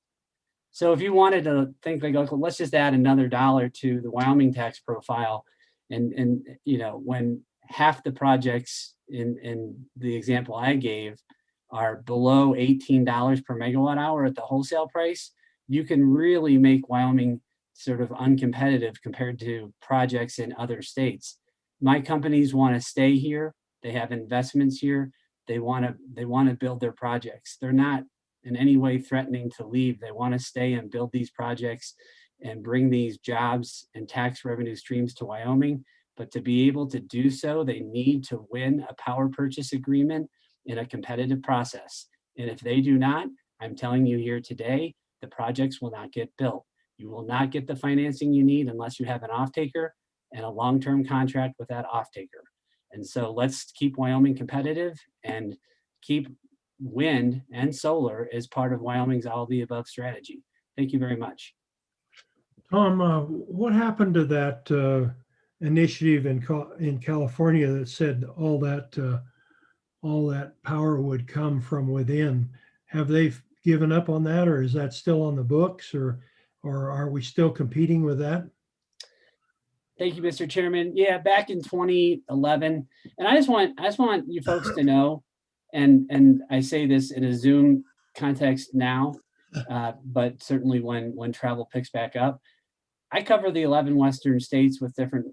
So if you wanted to think like, okay, let's just add another dollar to the Wyoming tax profile, and you know, when half the projects in the example I gave are below $18 per megawatt hour at the wholesale price, you can really make Wyoming sort of uncompetitive compared to projects in other states. My companies want to stay here. They have investments here. They want to build their projects. They're not in any way threatening to leave. They want to stay and build these projects and bring these jobs and tax revenue streams to Wyoming. But to be able to do so, they need to win a power purchase agreement in a competitive process. And if they do not, I'm telling you here today, the projects will not get built. You will not get the financing you need unless you have an off-taker and a long-term contract with that off-taker. And so let's keep Wyoming competitive and keep wind and solar as part of Wyoming's all the above strategy. Thank you very much. Tom, what happened to that initiative in California that said all that power would come from within? Have they given up on that, or is that still on the books, or are we still competing with that? Thank you, Mr. Chairman. Yeah, back in 2011, and I just want you folks to know, and I say this in a Zoom context now, but certainly when travel picks back up, I cover the 11 Western states with different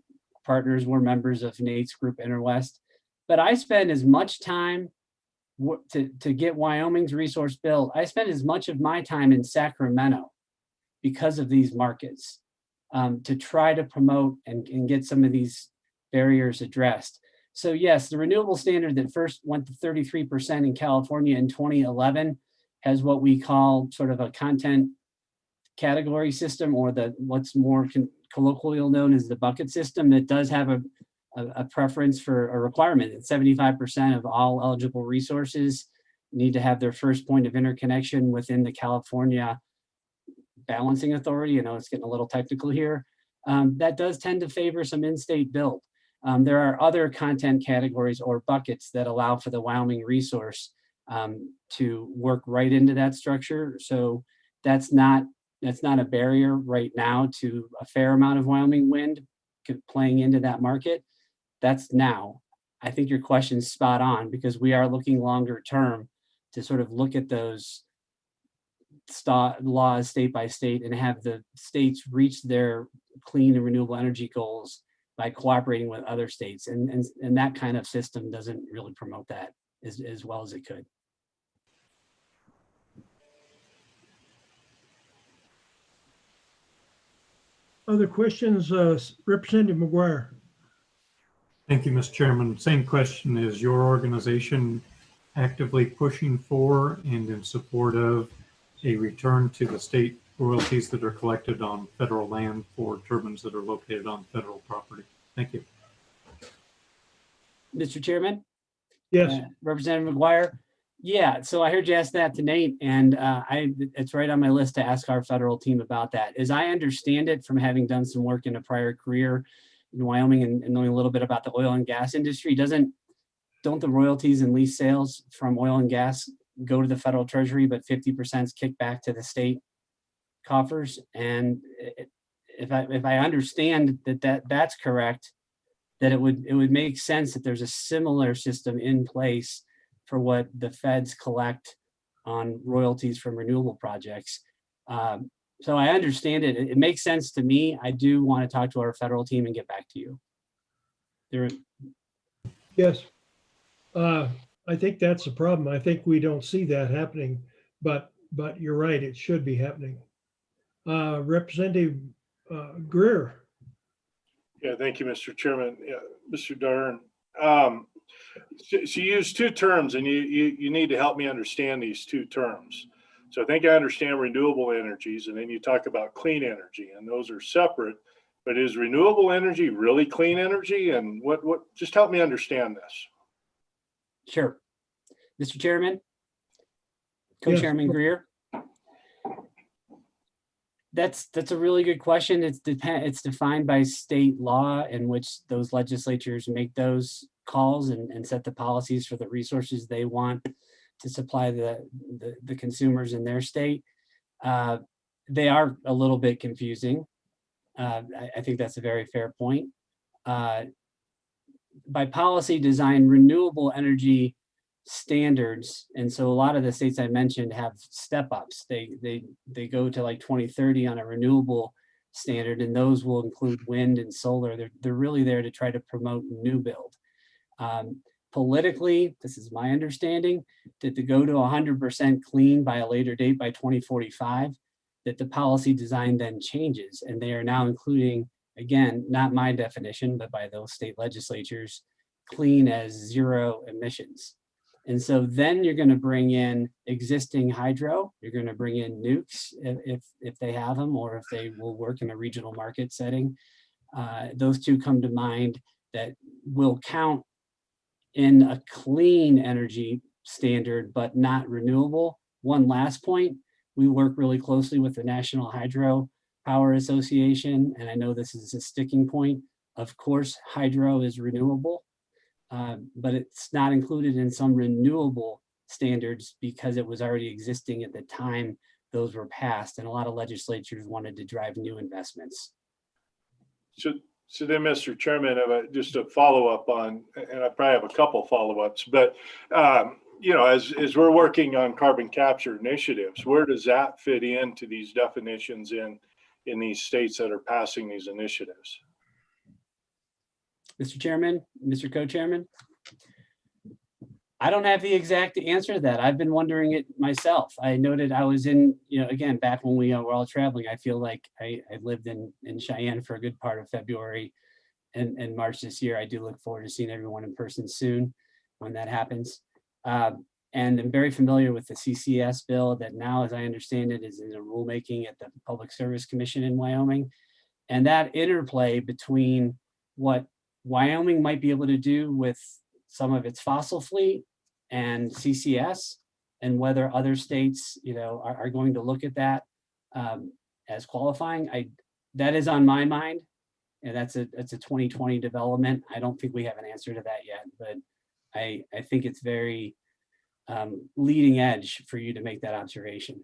partners. We're members of Nate's group Interwest, but I spend as much time to get Wyoming's resource built. I spend as much of my time in Sacramento because of these markets, to try to promote and get some of these barriers addressed. So yes, the renewable standard that first went to 33% in California in 2011 has what we call sort of a content category system, or what's more colloquially known as the bucket system, that does have a preference for a requirement that 75% of all eligible resources need to have their first point of interconnection within the California Balancing Authority. You know, it's getting a little technical here. That does tend to favor some in-state build. There are other content categories or buckets that allow for the Wyoming resource to work right into that structure. So that's not a barrier right now to a fair amount of Wyoming wind playing into that market. That's now. I think your question's spot on, because we are looking longer term to sort of look at those laws state by state and have the states reach their clean and renewable energy goals by cooperating with other states. And that kind of system doesn't really promote that as well as it could. Other questions? Representative McGuire. Thank you, Mr. Chairman. Same question. Is your organization actively pushing for and in support of a return to the state royalties that are collected on federal land for turbines that are located on federal property? Thank you. Mr. Chairman? Yes. Representative McGuire? Yeah, so I heard you ask that to Nate, and it's right on my list to ask our federal team about that. As I understand it, from having done some work in a prior career in Wyoming and knowing a little bit about the oil and gas industry, don't the royalties and lease sales from oil and gas go to the federal treasury, but 50% is kicked back to the state coffers? And if I understand that's correct, that it would make sense that there's a similar system in place for what the feds collect on royalties from renewable projects. So I understand it. It makes sense to me. I do want to talk to our federal team and get back to you. Yes. I think that's the problem. I think we don't see that happening, but you're right, it should be happening. Representative Greer. Yeah, thank you, Mr. Chairman. Yeah, Mr. Dern. She used two terms, and you need to help me understand these two terms. So I think I understand renewable energies, and then you talk about clean energy, and those are separate. But is renewable energy really clean energy? And what just help me understand this. Sure. Mr. Chairman, Yes. Co-Chairman Greer. That's a really good question. It's defined by state law in which those legislatures make those calls and set the policies for the resources they want to supply the consumers in their state. They are a little bit confusing. I think that's a very fair point. By policy design, renewable energy standards, and so a lot of the states I mentioned have step-ups. They go to like 2030 on a renewable standard, and those will include wind and solar. They're really there to try to promote new build. Politically, this is my understanding, that to go to 100% clean by a later date, by 2045, that the policy design then changes, and they are now including, again, not my definition, but by those state legislatures, clean as zero emissions. And so then you're going to bring in existing hydro, you're going to bring in nukes if they have them, or if they will work in a regional market setting. Those two come to mind that will count in a clean energy standard, but not renewable. One last point, we work really closely with the National Hydro Power Association, and I know this is a sticking point. Of course, hydro is renewable, but it's not included in some renewable standards because it was already existing at the time those were passed, and a lot of legislatures wanted to drive new investments. So then, Mr. Chairman, just a follow-up on, and I probably have a couple follow-ups, but you know, as we're working on carbon capture initiatives, where does that fit into these definitions in these states that are passing these initiatives? Mr. Chairman, Mr. Co-Chairman, I don't have the exact answer to that. I've been wondering it myself. I noted I was in, again, back when we were all traveling, I feel like I lived in Cheyenne for a good part of February and March this year. I do look forward to seeing everyone in person soon when that happens. And I'm very familiar with the CCS bill that now, as I understand it, is in a rulemaking at the Public Service Commission in Wyoming. And that interplay between what Wyoming might be able to do with some of its fossil fleet and CCS, and whether other states, are going to look at that as qualifying. That is on my mind, and that's a 2020 development. I don't think we have an answer to that yet, but I think it's very leading edge for you to make that observation.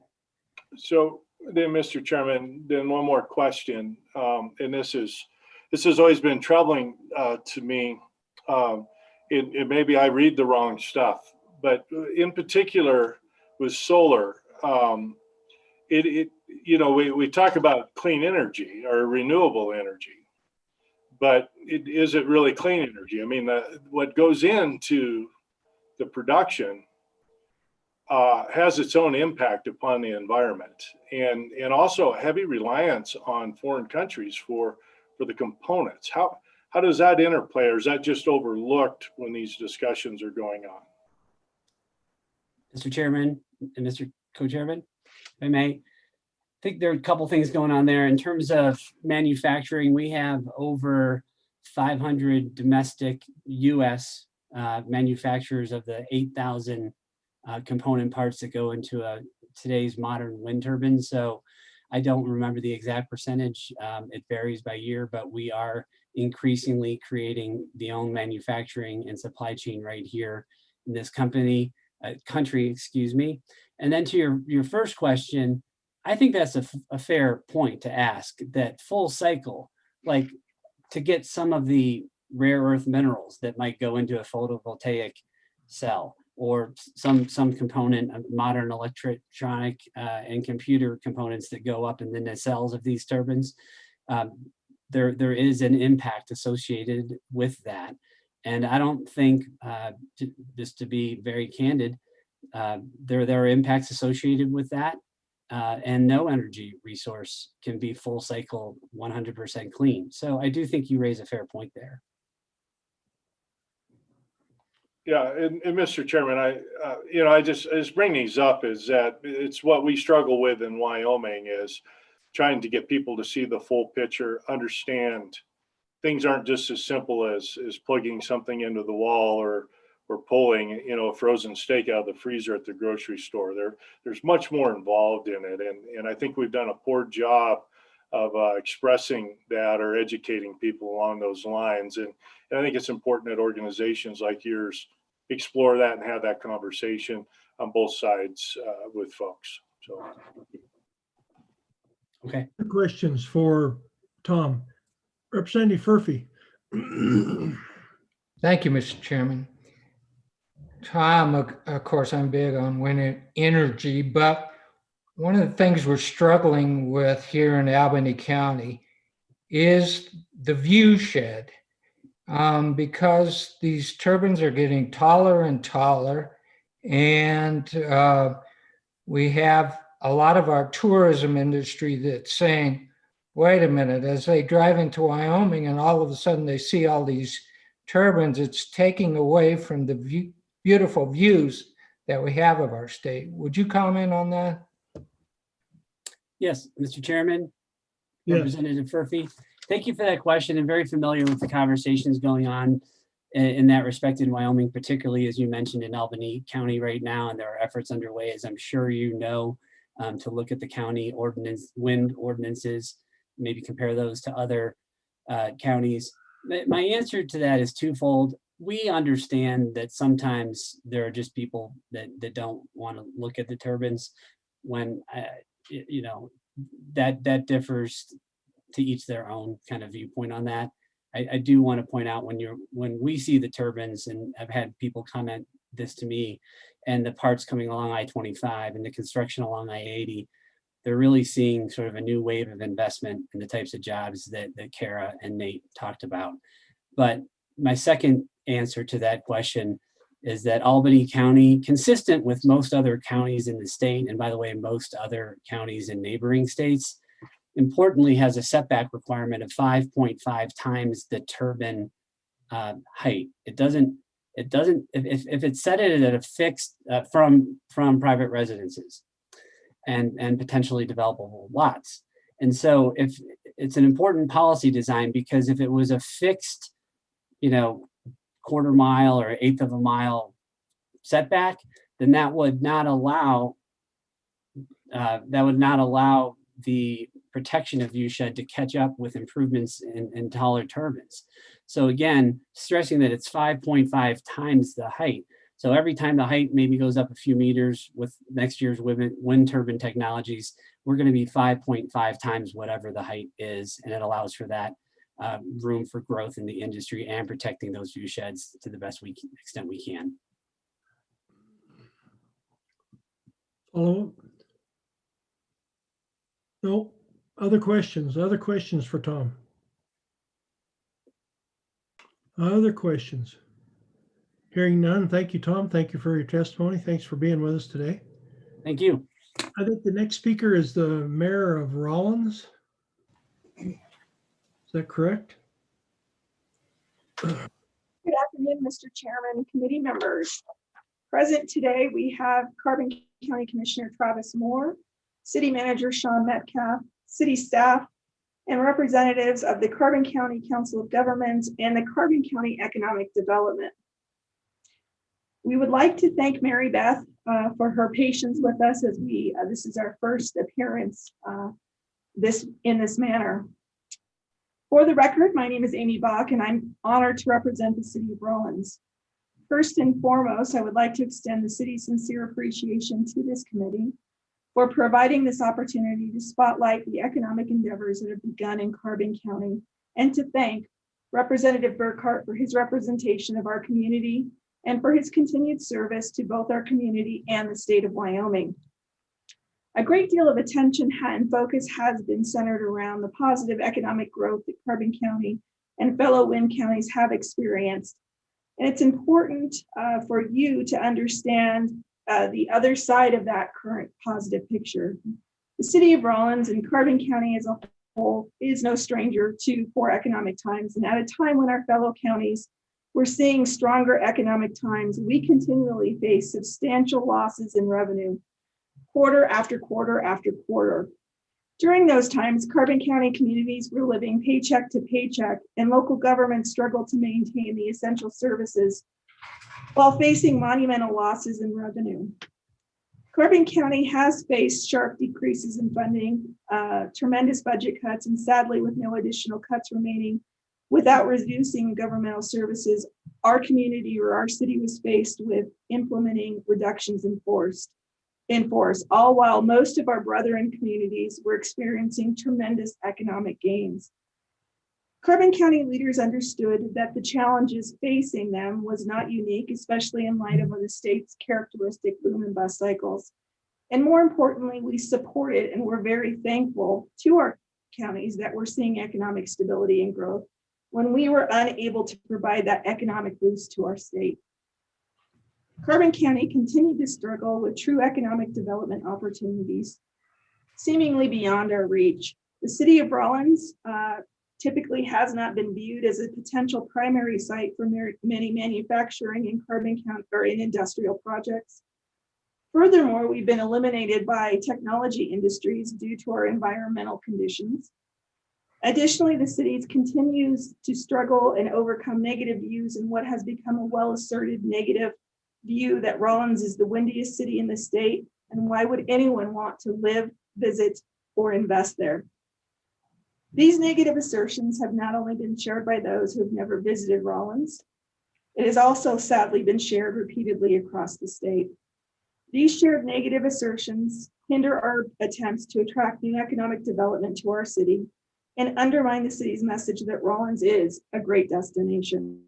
So then, Mr. Chairman, then one more question, and this has always been troubling to me. It maybe I read the wrong stuff, but in particular with solar, we talk about clean energy or renewable energy, but is it really clean energy? I mean, what goes into the production has its own impact upon the environment, and also a heavy reliance on foreign countries for the components. How does that interplay, or is that just overlooked when these discussions are going on? Mr. Chairman and Mr. Co-Chairman, if I may, I think there are a couple things going on there. In terms of manufacturing, we have over 500 domestic U.S. Manufacturers of the 8,000 component parts that go into today's modern wind turbine. So I don't remember the exact percentage. It varies by year, but we are increasingly creating the own manufacturing and supply chain right here in this country, excuse me. And then to your first question, I think that's a fair point to ask, that full cycle, like to get some of the rare earth minerals that might go into a photovoltaic cell, or some component of modern electronic and computer components that go up in the nacelles of these turbines. There is an impact associated with that. And I don't think, just to be very candid, there are impacts associated with that. and no energy resource can be full cycle 100% clean. So I do think you raise a fair point there. Yeah, and Mr. Chairman, I just bring these up is that it's what we struggle with in Wyoming is trying to get people to see the full picture, understand things aren't just as simple as plugging something into the wall or pulling, a frozen steak out of the freezer at the grocery store. There's much more involved in it, and I think we've done a poor job of expressing that or educating people along those lines. And I think it's important that organizations like yours explore that and have that conversation on both sides with folks. So, okay. Questions for Tom. Representative Furphy. Thank you, Mr. Chairman. Tom, of course, I'm big on wind energy, but one of the things we're struggling with here in Albany County is the view shed. Because these turbines are getting taller and taller, and we have a lot of our tourism industry that's saying, wait a minute, as they drive into Wyoming and all of a sudden they see all these turbines, it's taking away from the beautiful views that we have of our state. Would you comment on that? Yes, Mr. Chairman, Yes. Representative Furphy. Thank you for that question. I'm very familiar with the conversations going on in that respect in Wyoming, particularly as you mentioned in Albany County right now, and there are efforts underway, as I'm sure you know, to look at the county wind ordinances, maybe compare those to other counties. My answer to that is twofold. We understand that sometimes there are just people that don't want to look at the turbines when, that differs to each their own kind of viewpoint on that. I do want to point out when we see the turbines, and I've had people comment this to me, and the parts coming along I-25 and the construction along I-80, they're really seeing sort of a new wave of investment in the types of jobs that Kara and Nate talked about. But my second answer to that question is that Albany County, consistent with most other counties in the state, and by the way, most other counties in neighboring states, importantly has a setback requirement of 5.5 times the turbine height. It doesn't, if it's set it at a fixed from private residences and potentially developable lots. And so if it's an important policy design, because if it was a fixed, quarter mile or eighth of a mile setback, then that would not allow the protection of viewshed to catch up with improvements in taller turbines. So again, stressing that it's 5.5 times the height. So every time the height maybe goes up a few meters with next year's wind turbine technologies, we're going to be 5.5 times whatever the height is, and it allows for that room for growth in the industry and protecting those view sheds to the best extent we can. Follow up? No, other questions for Tom? Other questions? Hearing none, thank you, Tom. Thank you for your testimony. Thanks for being with us today. Thank you. I think the next speaker is the Mayor of Rawlins. Is that correct? Good afternoon, Mr. Chairman, committee members. Present today, we have Carbon County Commissioner Travis Moore, City Manager Sean Metcalf, city staff, and representatives of the Carbon County Council of Governments and the Carbon County Economic Development. We would like to thank Mary Beth for her patience with us as this is our first appearance in this manner. For the record, my name is Amy Bach, and I'm honored to represent the City of Rawlins. First and foremost, I would like to extend the city's sincere appreciation to this committee for providing this opportunity to spotlight the economic endeavors that have begun in Carbon County, and to thank Representative Burkhart for his representation of our community and for his continued service to both our community and the state of Wyoming. A great deal of attention and focus has been centered around the positive economic growth that Carbon County and fellow wind counties have experienced. And it's important for you to understand the other side of that current positive picture. The city of Rollins and Carbon County as a whole is no stranger to poor economic times. And at a time when our fellow counties were seeing stronger economic times, we continually face substantial losses in revenue, quarter after quarter after quarter. During those times, Carbon County communities were living paycheck to paycheck, and local governments struggled to maintain the essential services while facing monumental losses in revenue. Carbon County has faced sharp decreases in funding, tremendous budget cuts, and sadly, with no additional cuts remaining, without reducing governmental services, our community or our city was faced with implementing reductions in force, all while most of our brethren communities were experiencing tremendous economic gains. Carbon County leaders understood that the challenges facing them was not unique, especially in light of the state's characteristic boom and bust cycles. And more importantly, we supported and were very thankful to our counties that were seeing economic stability and growth when we were unable to provide that economic boost to our state. Carbon County continued to struggle with true economic development opportunities, seemingly beyond our reach. The city of Rollins typically has not been viewed as a potential primary site for many manufacturing in Carbon County or in industrial projects. Furthermore, we've been eliminated by technology industries due to our environmental conditions. Additionally, the city continues to struggle and overcome negative views in what has become a well-asserted negative view that Rollins is the windiest city in the state, and why would anyone want to live, visit, or invest there? These negative assertions have not only been shared by those who have never visited Rollins, it has also sadly been shared repeatedly across the state. These shared negative assertions hinder our attempts to attract new economic development to our city and undermine the city's message that Rollins is a great destination.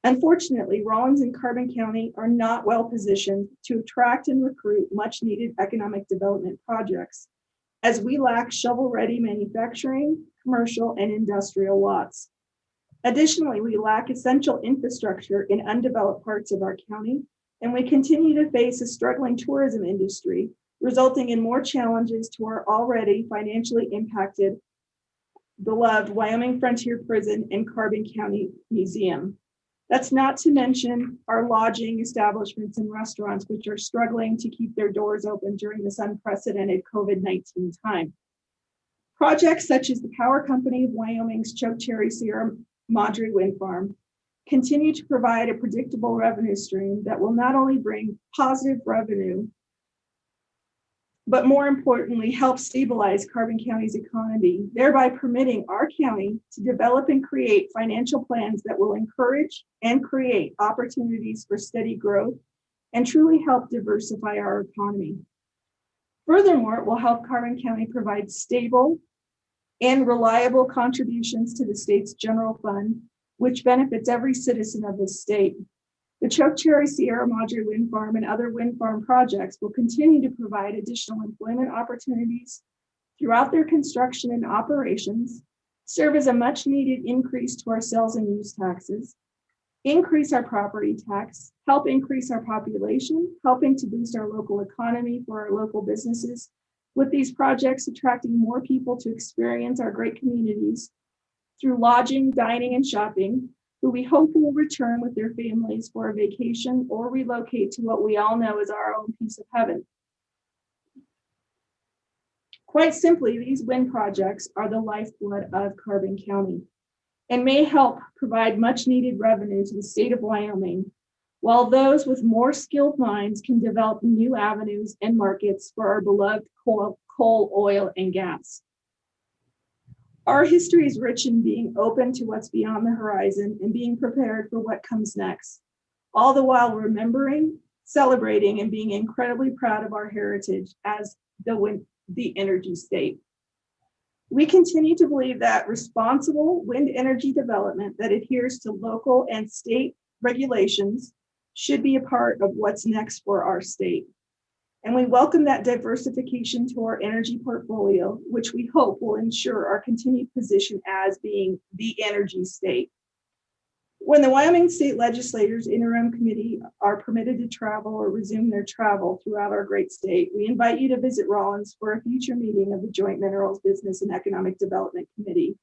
Unfortunately, Rollins and Carbon County are not well positioned to attract and recruit much needed economic development projects, as we lack shovel-ready manufacturing, commercial, and industrial lots. Additionally, we lack essential infrastructure in undeveloped parts of our county, and we continue to face a struggling tourism industry, resulting in more challenges to our already financially impacted, beloved Wyoming Frontier Prison and Carbon County Museum. That's not to mention our lodging establishments and restaurants, which are struggling to keep their doors open during this unprecedented COVID-19 time. Projects such as the Power Company of Wyoming's Chokecherry Sierra Madre Wind Farm continue to provide a predictable revenue stream that will not only bring positive revenue, but more importantly, help stabilize Carbon County's economy, thereby permitting our county to develop and create financial plans that will encourage and create opportunities for steady growth and truly help diversify our economy. Furthermore, it will help Carbon County provide stable and reliable contributions to the state's general fund, which benefits every citizen of this state. The Chokecherry Sierra Madre Wind Farm and other wind farm projects will continue to provide additional employment opportunities throughout their construction and operations, serve as a much needed increase to our sales and use taxes, increase our property tax, help increase our population, helping to boost our local economy for our local businesses, with these projects attracting more people to experience our great communities through lodging, dining, and shopping, who we hope will return with their families for a vacation or relocate to what we all know is our own piece of heaven. Quite simply, these wind projects are the lifeblood of Carbon County and may help provide much needed revenue to the state of Wyoming, while those with more skilled minds can develop new avenues and markets for our beloved coal, oil, and gas. Our history is rich in being open to what's beyond the horizon and being prepared for what comes next, all the while remembering, celebrating, and being incredibly proud of our heritage as the energy state. We continue to believe that responsible wind energy development that adheres to local and state regulations should be a part of what's next for our state. And we welcome that diversification to our energy portfolio, which we hope will ensure our continued position as being the energy state. When the Wyoming State Legislature's Interim Committee are permitted to travel or resume their travel throughout our great state, we invite you to visit Rawlins for a future meeting of the Joint Minerals Business and Economic Development Committee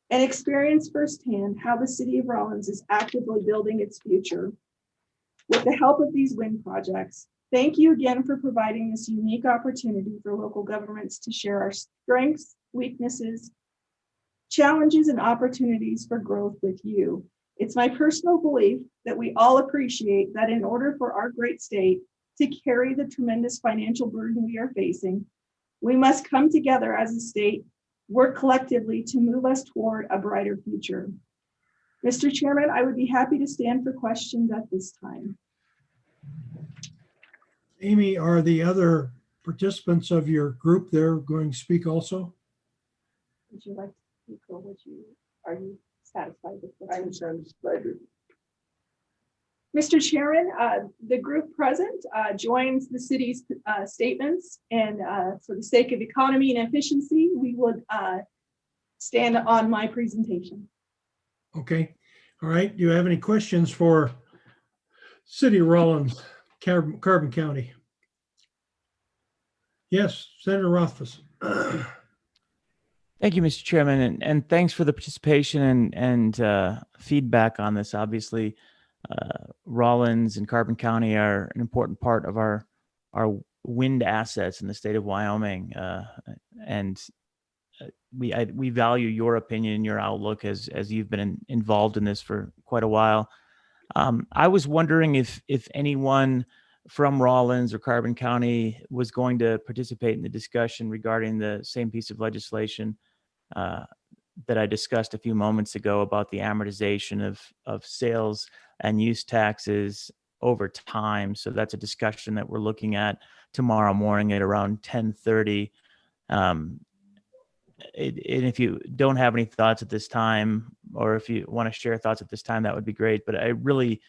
and experience firsthand how the city of Rawlins is actively building its future with the help of these wind projects. Thank you again for providing this unique opportunity for local governments to share our strengths, weaknesses, challenges, and opportunities for growth with you. It's my personal belief that we all appreciate that in order for our great state to carry the tremendous financial burden we are facing, we must come together as a state, work collectively to move us toward a brighter future. Mr. Chairman, I would be happy to stand for questions at this time. Amy, are the other participants of your group there going to speak also? Would you like to speak, or are you satisfied with what I'm satisfied with? Mr. Chairman, the group present joins the city's statements, and for the sake of economy and efficiency, we would stand on my presentation. Okay. All right. Do you have any questions for City of Rawlins, Carbon County? Yes, Senator Rothfuss. Thank you, Mr. Chairman, and thanks for the participation and feedback on this. Obviously, Rawlins and Carbon County are an important part of our wind assets in the state of Wyoming, and we value your opinion and your outlook as you've been involved in this for quite a while. I was wondering if anyone from Rawlins or Carbon County was going to participate in the discussion regarding the same piece of legislation that I discussed a few moments ago about the amortization of sales and use taxes over time. So that's a discussion that we're looking at tomorrow morning at around 10:30. And if you don't have any thoughts at this time, or if you want to share thoughts at this time, that would be great. But I really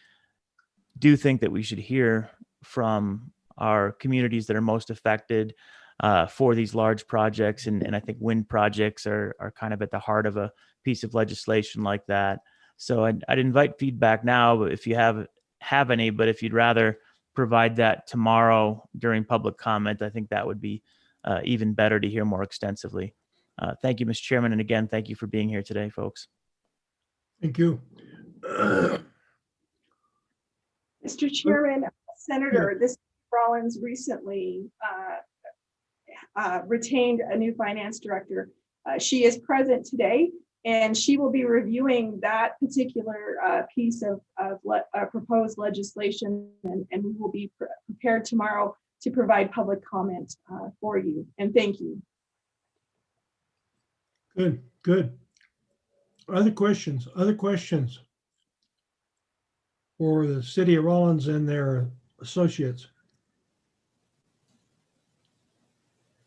do think that we should hear from our communities that are most affected for these large projects. And I think wind projects are kind of at the heart of a piece of legislation like that. So I'd invite feedback now if you have any, but if you'd rather provide that tomorrow during public comment, I think that would be even better to hear more extensively. Thank you, Mr. Chairman. And again, thank you for being here today, folks. Thank you. Mr. Chairman, Senator, this Rawlins recently retained a new finance director. She is present today, and she will be reviewing that particular piece of proposed legislation, and we will be prepared tomorrow to provide public comment for you. And thank you. Good, good. Other questions for the City of Rawlins and their associates?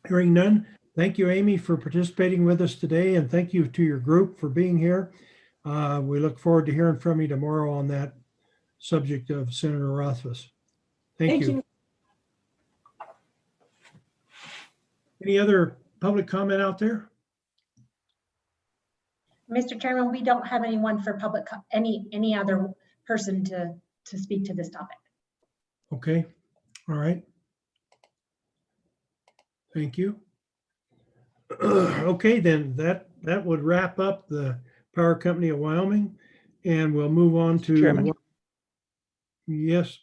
Hearing none. Thank you, Amy, for participating with us today, and thank you to your group for being here. We look forward to hearing from you tomorrow on that subject of Senator Rothfuss. Thank you. Any other public comment out there? Mr. Chairman, we don't have anyone for public, any other person to speak to this topic. Okay, all right. Thank you. Okay, then that would wrap up the Power Company of Wyoming, and we'll move on to Chairman. Yes,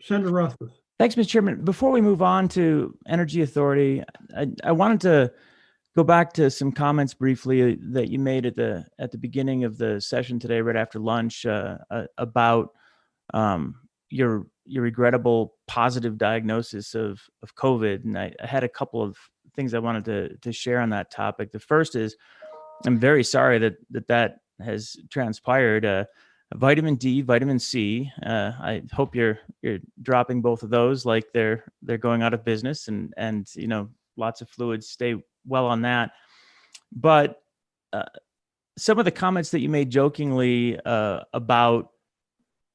Senator Rothfuss. Thanks, Mr. Chairman. Before we move on to Energy Authority, I wanted to go back to some comments briefly that you made at the beginning of the session today, right after lunch, about your regrettable positive diagnosis of COVID. And I had a couple of things I wanted to share on that topic. The first is, I'm very sorry that has transpired. Vitamin D, vitamin C. I hope you're dropping both of those, like they're going out of business, and lots of fluids. Stay well on that. But some of the comments that you made jokingly about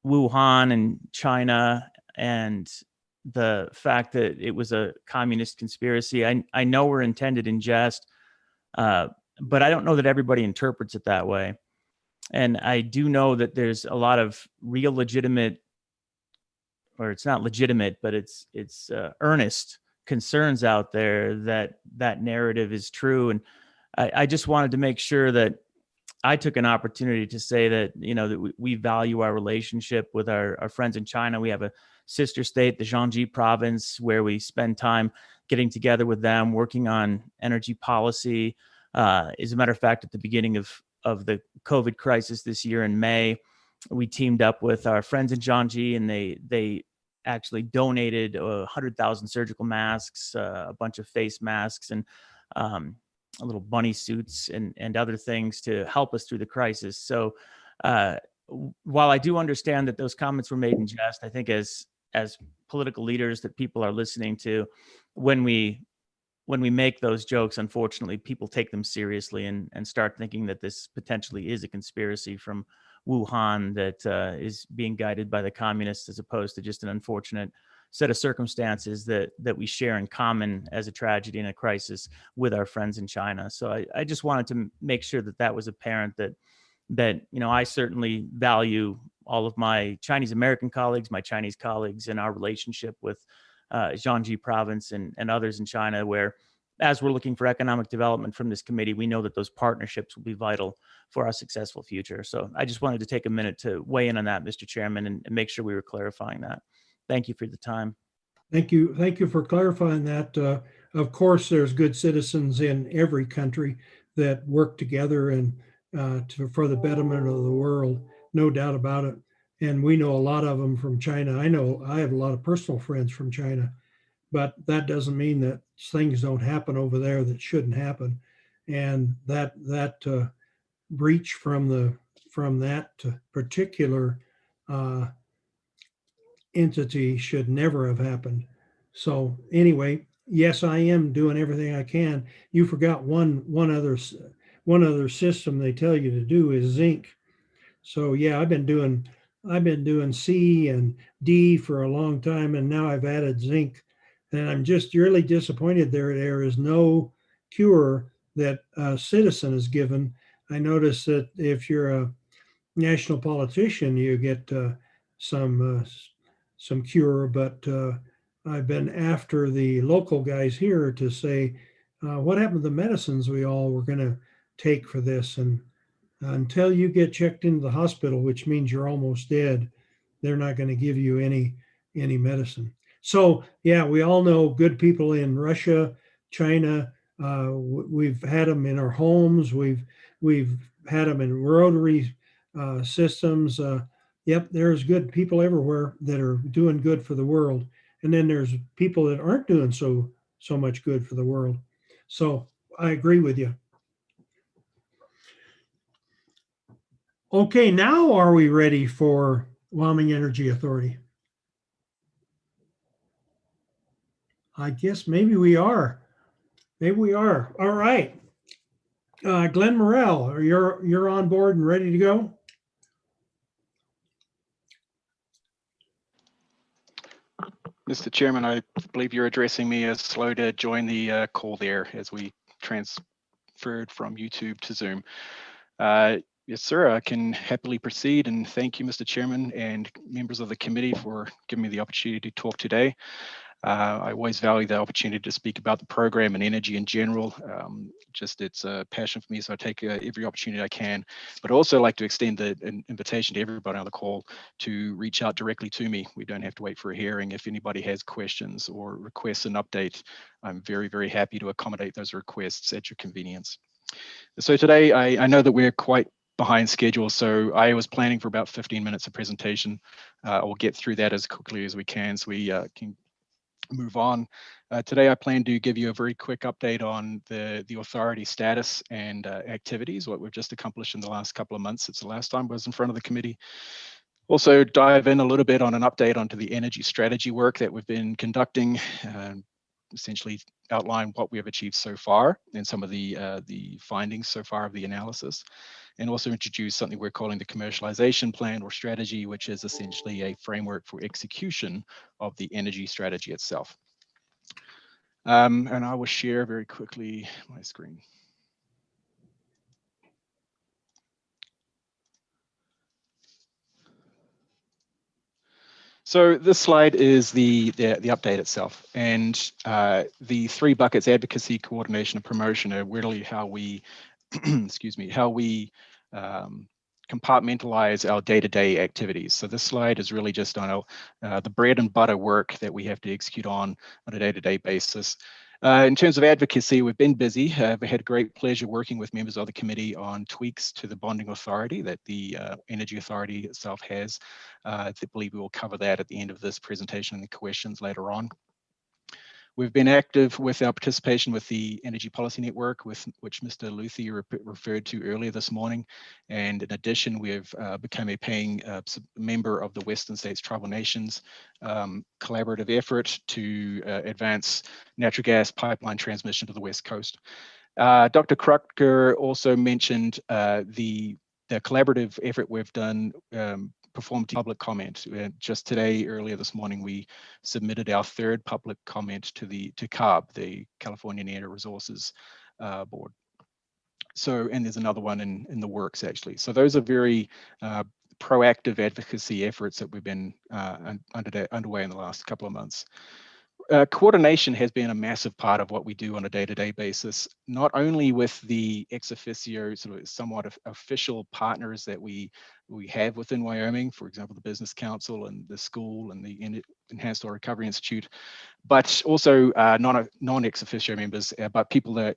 Wuhan and China and the fact that it was a communist conspiracy, I know were intended in jest, but I don't know that everybody interprets it that way. And I do know that there's a lot of real legitimate, or it's not legitimate, but it's earnest concerns out there that that narrative is true. And I just wanted to make sure that I took an opportunity to say that, that we value our relationship with our friends in China. We have a sister state, the Jiangxi province, where we spend time getting together with them, working on energy policy. As a matter of fact, at the beginning of the COVID crisis this year in May, we teamed up with our friends in Jiangxi, and they actually donated 100,000 surgical masks, a bunch of face masks, and little bunny suits and other things to help us through the crisis. So while I do understand that those comments were made in jest, I think as political leaders that people are listening to, when we make those jokes, unfortunately, people take them seriously and start thinking that this potentially is a conspiracy from Wuhan that is being guided by the communists, as opposed to just an unfortunate set of circumstances that we share in common as a tragedy and a crisis with our friends in China. So I just wanted to make sure that was apparent, that I certainly value all of my Chinese American colleagues, my Chinese colleagues, and our relationship with Jiangxi province and others in China, where as we're looking for economic development from this committee, we know that those partnerships will be vital for our successful future. So I just wanted to take a minute to weigh in on that, Mr. Chairman, and make sure we were clarifying that. Thank you for the time. Thank you. Thank you for clarifying that. Of course, there's good citizens in every country that work together and for the betterment of the world, no doubt about it. And we know a lot of them from China. I know I have a lot of personal friends from China, but that doesn't mean that things don't happen over there that shouldn't happen. And that breach from that particular entity should never have happened. So anyway, yes, I am doing everything I can. You forgot one other system they tell you to do is zinc. So yeah, I've been doing C and D for a long time, and now I've added zinc. And I'm just really disappointed there is no cure that a citizen is given. I noticed that if you're a national politician, you get some cure, but I've been after the local guys here to say, what happened to the medicines we all were going to take for this? And until you get checked into the hospital, which means you're almost dead, they're not going to give you any medicine. So yeah, we all know good people in Russia, China. We've had them in our homes. We've had them in rotary systems. Yep, there's good people everywhere that are doing good for the world, and then there's people that aren't doing so much good for the world. So I agree with you. Okay, now are we ready for Wyoming Energy Authority? I guess maybe we are. Maybe we are. All right. Glenn Morrell, you're on board and ready to go? Mr. Chairman, I believe you're addressing me as slow to join the call there as we transferred from YouTube to Zoom. Yes, sir, I can happily proceed, and thank you, Mr. Chairman, and members of the committee for giving me the opportunity to talk today. I always value the opportunity to speak about the program and energy in general. Just it's a passion for me, so I take every opportunity I can. But also like to extend an invitation to everybody on the call to reach out directly to me. We don't have to wait for a hearing. If anybody has questions or requests an update, I'm very, very happy to accommodate those requests at your convenience. So today, I know that we're quite behind schedule, so I was planning for about 15 minutes of presentation. I'll get through that as quickly as we can so we can move on. Today, I plan to give you a very quick update on the authority status and activities, what we've just accomplished in the last couple of months since the last time I was in front of the committee. Also dive in a little bit on an update onto the energy strategy work that we've been conducting, essentially outline what we have achieved so far and some of the findings so far of the analysis, and also introduce something we're calling the commercialization plan or strategy, which is essentially a framework for execution of the energy strategy itself. And I will share very quickly my screen. So this slide is the update itself, and the 3 buckets: advocacy, coordination, and promotion, are really how we, excuse me, how we compartmentalize our day-to-day activities. So this slide is really just on the bread and butter work that we have to execute on a day-to-day basis. In terms of advocacy, we've been busy. We had great pleasure working with members of the committee on tweaks to the bonding authority that the Energy Authority itself has. I believe we will cover that at the end of this presentation and the questions later on. We've been active with our participation with the Energy Policy Network, which Mr. Luthi referred to earlier this morning. And in addition, we have become a paying member of the Western States Tribal Nations collaborative effort to advance natural gas pipeline transmission to the West Coast. Dr. Krucker also mentioned the collaborative effort we've done performed public comment. Just today, earlier this morning, we submitted our 3rd public comment to CARB, the California Air Resources Board. So, and there's another one in the works actually. So those are very proactive advocacy efforts that we've been underway in the last couple of months. Coordination has been a massive part of what we do on a day-to-day basis, not only with the ex officio sort of somewhat official partners that we have within Wyoming, for example, the Business Council and the school and the Enhanced Oil Recovery Institute, but also non-ex officio members, but people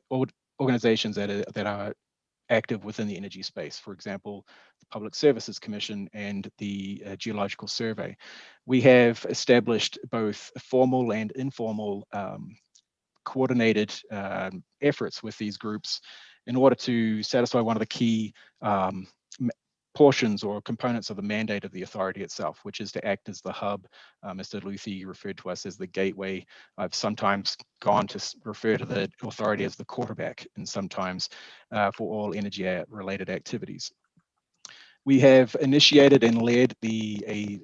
organizations that are active within the energy space, for example, the Public Services Commission and the Geological Survey. We have established both formal and informal coordinated efforts with these groups in order to satisfy one of the key portions or components of the mandate of the authority itself, which is to act as the hub. Mr. Luthi referred to us as the gateway. I've sometimes gone to refer to the authority as the quarterback, and sometimes for all energy related activities. We have initiated and led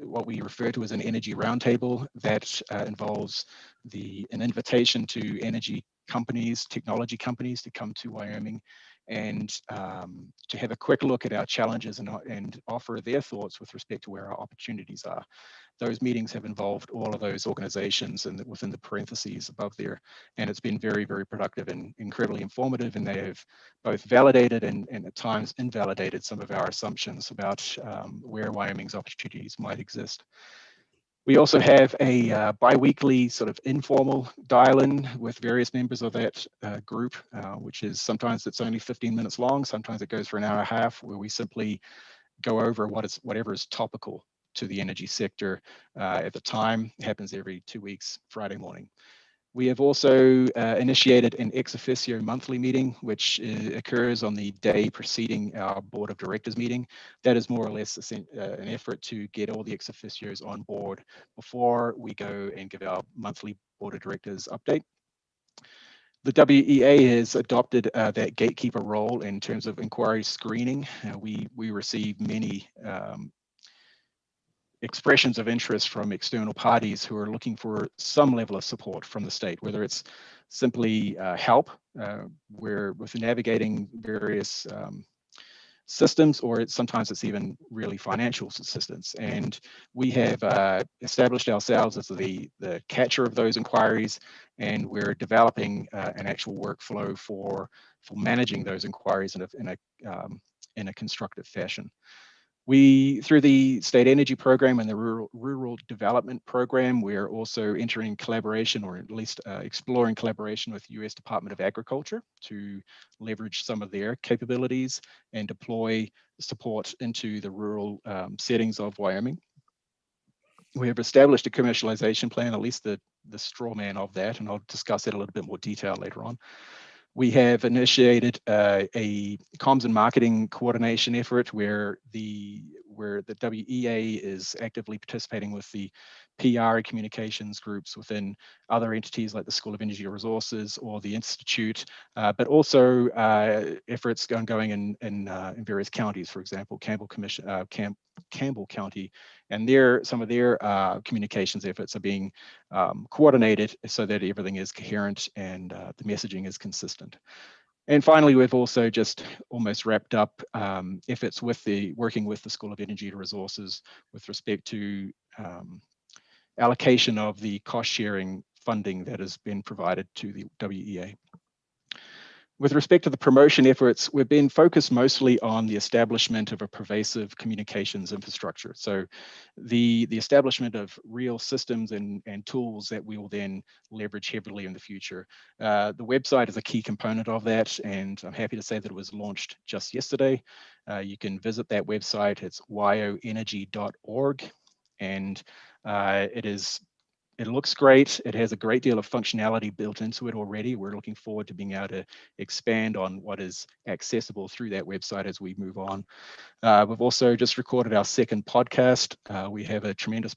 what we refer to as an energy roundtable that involves an invitation to energy companies, technology companies, to come to Wyoming and to have a quick look at our challenges and offer their thoughts with respect to where our opportunities are. Those meetings have involved all of those organizations and within the parentheses above there, and it's been very, very productive and incredibly informative, and they have both validated and at times invalidated some of our assumptions about where Wyoming's opportunities might exist. We also have a bi-weekly sort of informal dial-in with various members of that group, which is sometimes it's only 15 minutes long, sometimes it goes for an hour and a half, where we simply go over whatever is topical to the energy sector at the time. It happens every 2 weeks, Friday morning. We have also initiated an ex officio monthly meeting, which occurs on the day preceding our board of directors meeting. That is more or less an effort to get all the ex officios on board before we go and give our monthly board of directors update. The WEA has adopted that gatekeeper role in terms of inquiry screening. We receive many expressions of interest from external parties who are looking for some level of support from the state, whether it's simply help with navigating various systems, or sometimes it's even really financial assistance. And we have established ourselves as the catcher of those inquiries, and we're developing an actual workflow for managing those inquiries in a constructive fashion. Through the State Energy Program and the Rural Development Program, we're also entering collaboration, or at least exploring collaboration with the U.S. Department of Agriculture to leverage some of their capabilities and deploy support into the rural settings of Wyoming. We have established a commercialization plan, at least the straw man of that, and I'll discuss that in a little bit more detail later on. We have initiated a comms and marketing coordination effort where the WEA is actively participating with the PR communications groups within other entities like the School of Energy Resources or the Institute, but also efforts ongoing in various counties, for example, Campbell County, and some of their communications efforts are being coordinated so that everything is coherent and the messaging is consistent. And finally, we've also just almost wrapped up efforts working with the School of Energy Resources with respect to allocation of the cost sharing funding that has been provided to the WEA. With respect to the promotion efforts, we've been focused mostly on the establishment of a pervasive communications infrastructure. So the establishment of real systems and tools that we will then leverage heavily in the future. The website is a key component of that, and I'm happy to say that it was launched just yesterday. You can visit that website. It's wyoenergy.org, and it looks great. It has a great deal of functionality built into it already. We're looking forward to being able to expand on what is accessible through that website as we move on. We've also just recorded our second podcast. We have a tremendous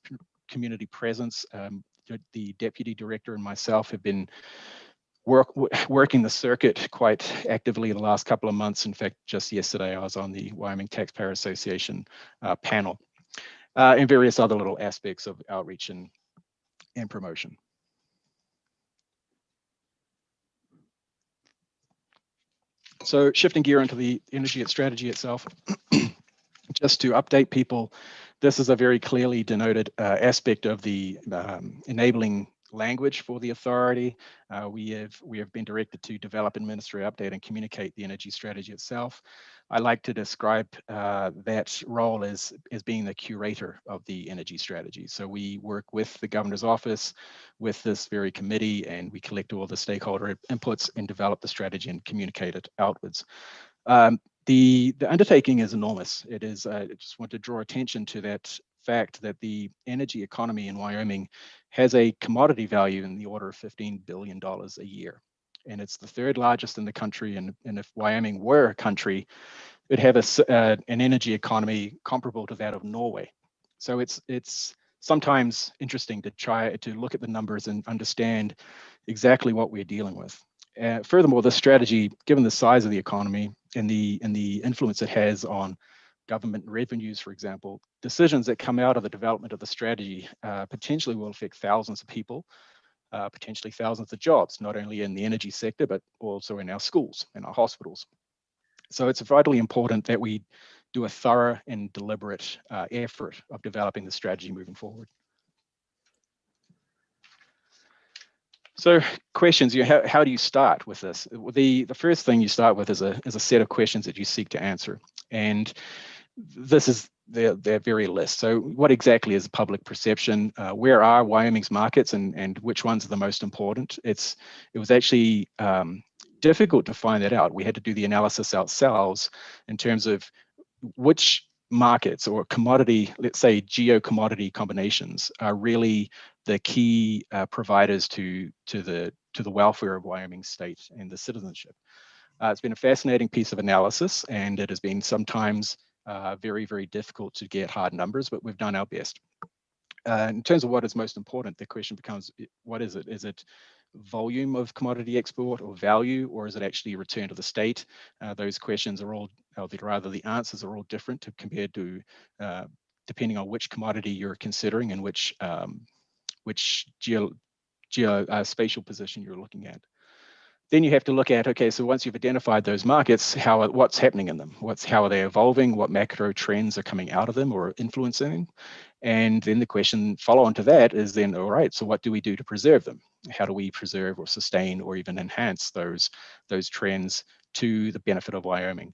community presence. The deputy director and myself have been working the circuit quite actively the last couple of months. In fact, just yesterday, I was on the Wyoming Taxpayer Association panel, and various other little aspects of outreach and promotion. So shifting gear into the energy strategy itself, just to update people, this is a very clearly denoted aspect of the enabling language for the authority. We have been directed to develop, administer, update, and communicate the energy strategy itself. I like to describe that role as being the curator of the energy strategy. So we work with the governor's office, with this very committee, and we collect all the stakeholder inputs and develop the strategy and communicate it outwards. The undertaking is enormous. It is, I just want to draw attention to that fact that the energy economy in Wyoming has a commodity value in the order of $15 billion a year. And it's the third largest in the country. And if Wyoming were a country, it'd have an energy economy comparable to that of Norway. So it's sometimes interesting to try to look at the numbers and understand exactly what we're dealing with. Furthermore, this strategy, given the size of the economy and the influence it has on government revenues, for example, decisions that come out of the development of the strategy potentially will affect thousands of people, potentially thousands of jobs, not only in the energy sector, but also in our schools and our hospitals. So it's vitally important that we do a thorough and deliberate effort of developing the strategy moving forward. So questions, how do you start with this? The first thing you start with is a set of questions that you seek to answer. And this is their very list. So what exactly is public perception? Where are Wyoming's markets and which ones are the most important? It was actually difficult to find that out. We had to do the analysis ourselves in terms of which markets or commodity, let's say geo-commodity combinations are really the key providers to the welfare of Wyoming state and the citizenship. It's been a fascinating piece of analysis, and it has been sometimes very, very difficult to get hard numbers, but we've done our best. In terms of what is most important, the question becomes, what is it? Is it volume of commodity export or value, or is it actually return to the state? Those questions are all, or rather the answers are all different compared to, depending on which commodity you're considering and which spatial position you're looking at. Then you have to look at, okay, so once you've identified those markets, what's happening in them? How are they evolving? What macro trends are coming out of them or influencing them? And then the question follow on to that is then, all right, so what do we do to preserve them? How do we preserve or sustain or even enhance those trends to the benefit of Wyoming?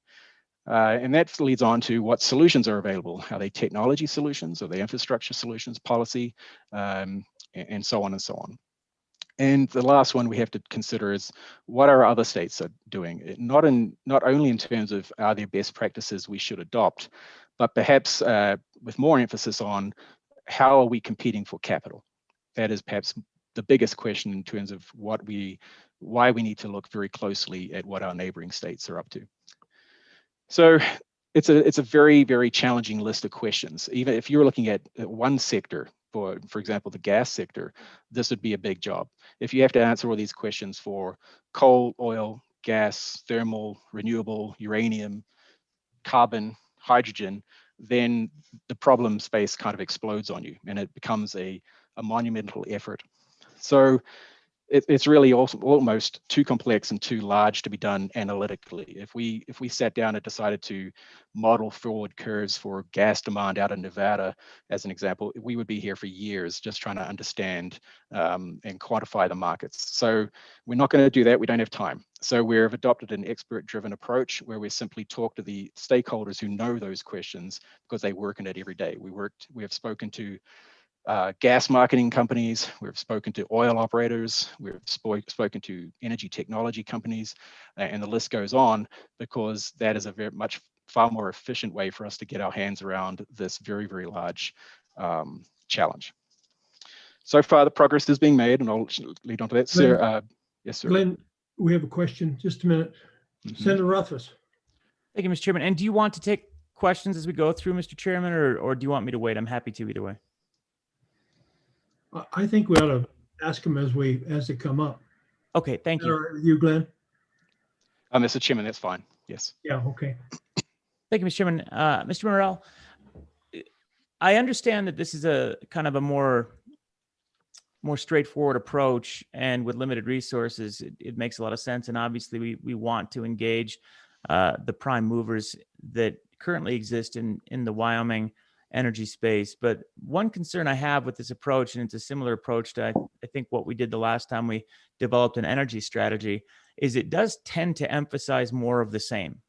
And that leads on to what solutions are available. Are they technology solutions? Are they infrastructure solutions, policy, and so on and so on. And the last one we have to consider is what are other states are doing? Not only in terms of are there best practices we should adopt, but perhaps with more emphasis on how are we competing for capital? That is perhaps the biggest question in terms of why we need to look very closely at what our neighboring states are up to. So it's a very, very challenging list of questions. Even if you're looking at one sector, for example, the gas sector, this would be a big job. If you have to answer all these questions for coal, oil, gas, thermal, renewable, uranium, carbon, hydrogen, then the problem space kind of explodes on you and it becomes a monumental effort. So it's really also almost too complex and too large to be done analytically. If we sat down and decided to model forward curves for gas demand out of Nevada, as an example, we would be here for years just trying to understand and quantify the markets. So we're not going to do that. We don't have time. So we've adopted an expert-driven approach where we simply talk to the stakeholders who know those questions because they work in it every day. We have spoken to gas marketing companies, we've spoken to oil operators, we've spoken to energy technology companies, and the list goes on, because that is a far more efficient way for us to get our hands around this very, very large challenge. So far, the progress is being made, and I'll lead on to that. Sir, yes, sir. Glenn, we have a question. Just a minute. Senator Rothfuss. Thank you, Mr. Chairman. And do you want to take questions as we go through, Mr. Chairman, or do you want me to wait? I'm happy to either way. I think we ought to ask them as they come up. Okay, thank you. All right with you, Glenn? Mr. Chairman, that's fine. Yes. Yeah, okay. Thank you, Mr. Chairman. Mr. Morrell, I understand that this is a kind of a more straightforward approach, and with limited resources, it makes a lot of sense. And obviously, we want to engage the prime movers that currently exist in the Wyoming energy space. But one concern I have with this approach, and it's a similar approach to I think what we did the last time we developed an energy strategy, is it does tend to emphasize more of the same,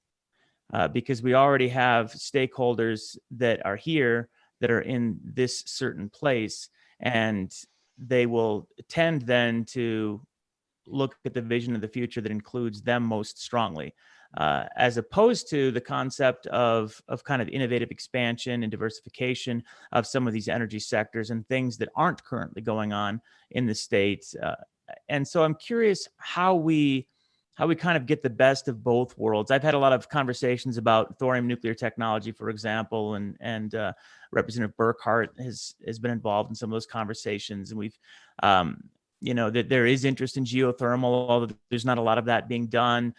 because we already have stakeholders that are here that are in this certain place, and they will tend then to look at the vision of the future that includes them most strongly. As opposed to the concept of kind of innovative expansion and diversification of some of these energy sectors and things that aren't currently going on in the States. And so I'm curious how we kind of get the best of both worlds. I've had a lot of conversations about thorium nuclear technology, for example, and Representative Burkhart has been involved in some of those conversations. And we've, that there is interest in geothermal, although there's not a lot of that being done.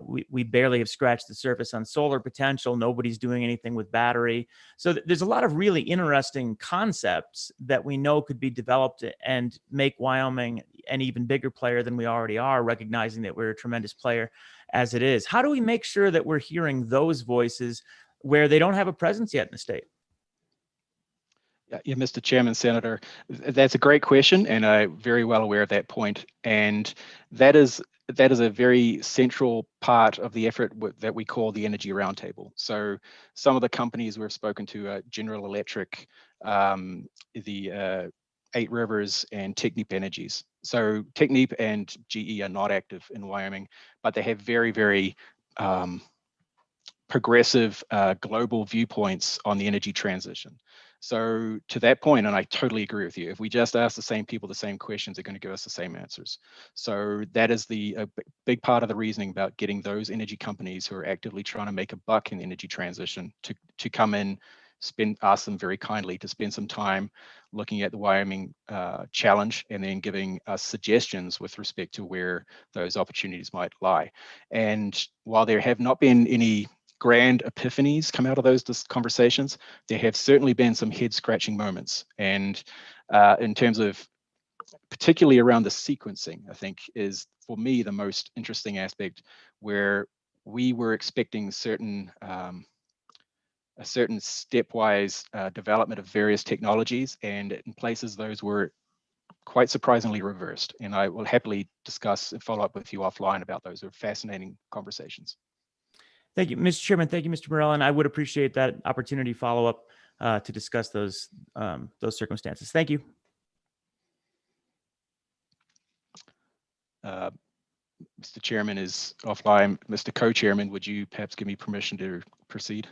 We barely have scratched the surface on solar potential. Nobody's doing anything with battery. So there's a lot of really interesting concepts that we know could be developed and make Wyoming an even bigger player than we already are, recognizing that we're a tremendous player as it is. How do we make sure that we're hearing those voices where they don't have a presence yet in the state? Yeah, Mr. Chairman, Senator, that's a great question, and I'm very well aware of that point. And that is a very central part of the effort that we call the Energy Roundtable. So some of the companies we've spoken to, General Electric, the Eight Rivers, and Technip Energies. So Technip and GE are not active in Wyoming, but they have very, very progressive global viewpoints on the energy transition. So to that point, and I totally agree with you, if we just ask the same people the same questions, they're going to give us the same answers. So that is a big part of the reasoning about getting those energy companies who are actively trying to make a buck in the energy transition to come in, ask them very kindly to spend some time looking at the Wyoming challenge, and then giving us suggestions with respect to where those opportunities might lie. And while there have not been any grand epiphanies come out of those conversations, there have certainly been some head-scratching moments. And in terms of, particularly around the sequencing, I think is, for me, the most interesting aspect, where we were expecting a certain stepwise development of various technologies, and in places those were quite surprisingly reversed. And I will happily discuss and follow up with you offline about those. They're fascinating conversations. Thank you, Mr. Chairman. Thank you, Mr. Morrell. And I would appreciate that opportunity to follow up to discuss those circumstances. Thank you. Mr. Chairman is offline. Mr. Co-Chairman, would you perhaps give me permission to proceed?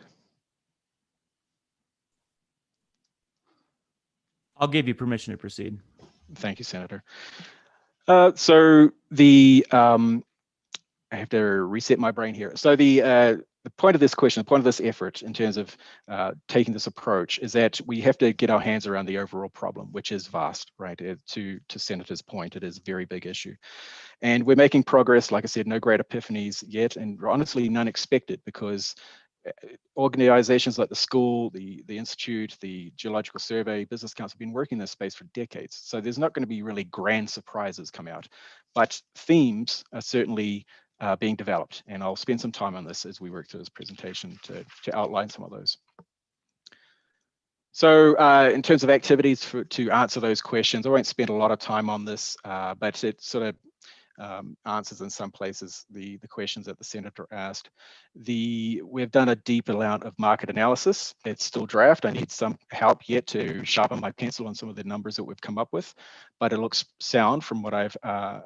I'll give you permission to proceed. Thank you, Senator. So I have to reset my brain here. So the point of this question, the point of this effort in terms of taking this approach, is that we have to get our hands around the overall problem, which is vast, right? To Senator's point, it is a very big issue. And we're making progress. Like I said, no great epiphanies yet, and honestly, none expected, because organizations like the school, the institute, the Geological Survey, Business Council have been working in this space for decades. So there's not going to be really grand surprises come out, but themes are certainly being developed. And I'll spend some time on this as we work through this presentation to outline some of those. So in terms of activities to answer those questions, I won't spend a lot of time on this, but it sort of answers in some places the questions that the senator asked. We've done a deep amount of market analysis. It's still draft. I need some help yet to sharpen my pencil on some of the numbers that we've come up with, but it looks sound from what I've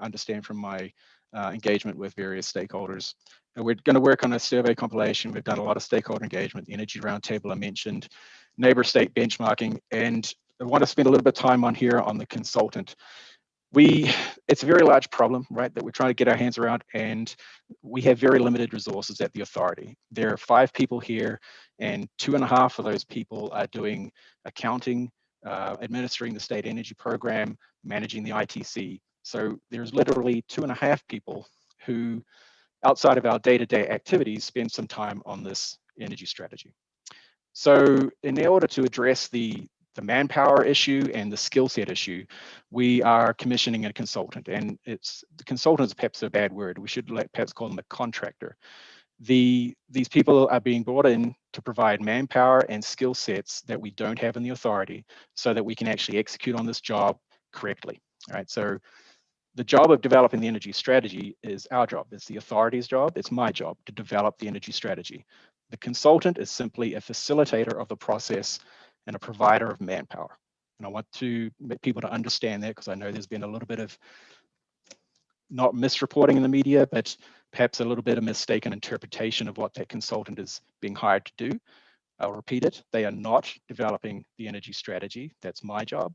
understand from my engagement with various stakeholders. And we're going to work on a survey compilation. We've done a lot of stakeholder engagement, the Energy Roundtable I mentioned, neighbor state benchmarking, and I want to spend a little bit of time on here on the consultant. It's a very large problem, right, that we're trying to get our hands around, and we have very limited resources at the authority. There are 5 people here, and 2.5 of those people are doing accounting, administering the state energy program, managing the ITC. So there's literally 2.5 people who, outside of our day-to-day activities, spend some time on this energy strategy. So in order to address the manpower issue and the skill set issue, we are commissioning a consultant, and the consultant is perhaps a bad word. We should perhaps call them a contractor. These people are being brought in to provide manpower and skill sets that we don't have in the authority so that we can actually execute on this job correctly. All right, so the job of developing the energy strategy is our job. It's the authority's job. It's my job to develop the energy strategy. The consultant is simply a facilitator of the process and a provider of manpower. And I want to make people to understand that, because I know there's been a little bit of not misreporting in the media, but perhaps a little bit of mistaken interpretation of what that consultant is being hired to do. I'll repeat it. They are not developing the energy strategy. That's my job.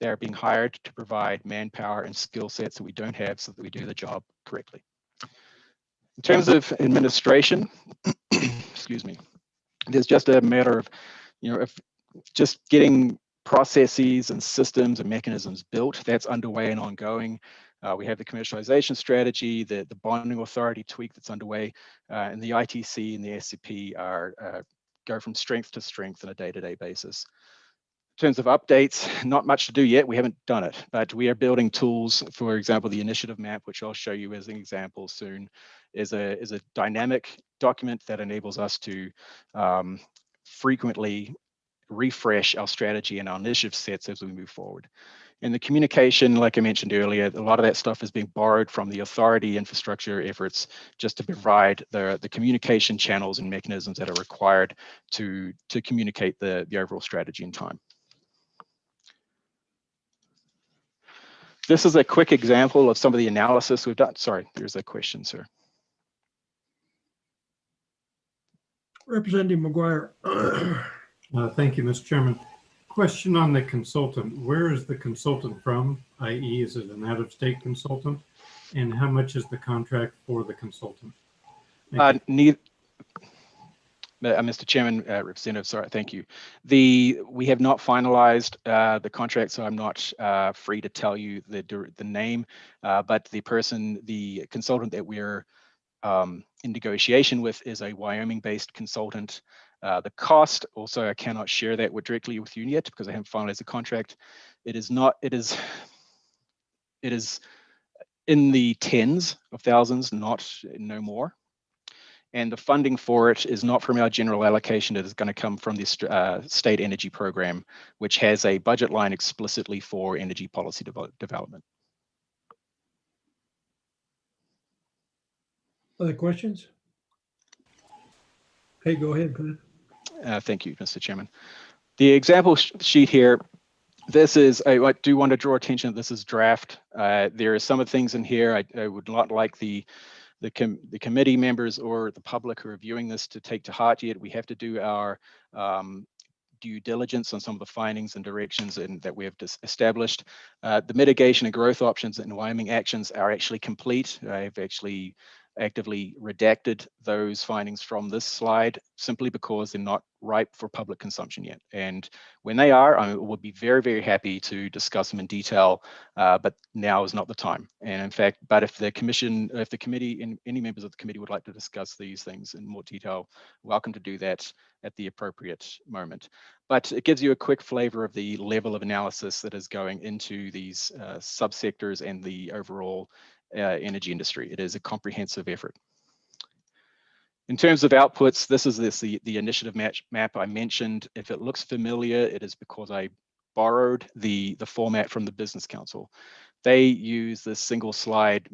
They are being hired to provide manpower and skill sets that we don't have so that we do the job correctly. In terms of administration, excuse me, there's just a matter of, if just getting processes and systems and mechanisms built. That's underway and ongoing. We have the commercialization strategy, the bonding authority tweak that's underway, and the ITC and the SCP go from strength to strength on a day-to-day basis. In terms of updates, not much to do yet. We haven't done it, but we are building tools. For example, the initiative map, which I'll show you as an example soon, is a dynamic document that enables us to frequently refresh our strategy and our initiative sets as we move forward. And the communication, like I mentioned earlier, a lot of that stuff is being borrowed from the authority infrastructure efforts just to provide the communication channels and mechanisms that are required to communicate the overall strategy in time. This is a quick example of some of the analysis we've done. Sorry, there's a question, sir. Representative McGuire. Thank you, Mr. Chairman. Question on the consultant. Where is the consultant from? i.e., is it an out-of-state consultant? And how much is the contract for the consultant? Mr. Chairman, Representative, sorry, thank you. We have not finalized the contract, so I'm not free to tell you the name, but the consultant that we're in negotiation with is a Wyoming-based consultant. The cost, also, I cannot share that directly with you yet because I haven't finalized the contract. It is in the tens of thousands, no more. And the funding for it is not from our general allocation. It is going to come from this state energy program, which has a budget line explicitly for energy policy development. Other questions? Hey, go ahead. Thank you, Mr. Chairman. The example sheet here, I do want to draw attention, this is draft. There are some of the things in here I would not like the committee members or the public who are viewing this to take to heart yet. We have to do our due diligence on some of the findings and directions that we have established. The mitigation and growth options and Wyoming actions are actually complete. I've actually actively redacted those findings from this slide simply because they're not ripe for public consumption yet. And when they are, I would be very, very happy to discuss them in detail, but now is not the time. And in fact, but if the committee and any members of the committee would like to discuss these things in more detail, welcome to do that at the appropriate moment. But it gives you a quick flavor of the level of analysis that is going into these subsectors and the overall energy industry. It is a comprehensive effort. In terms of outputs, this is the initiative map I mentioned. If it looks familiar, it is because I borrowed the format from the Business Council. They use this single slide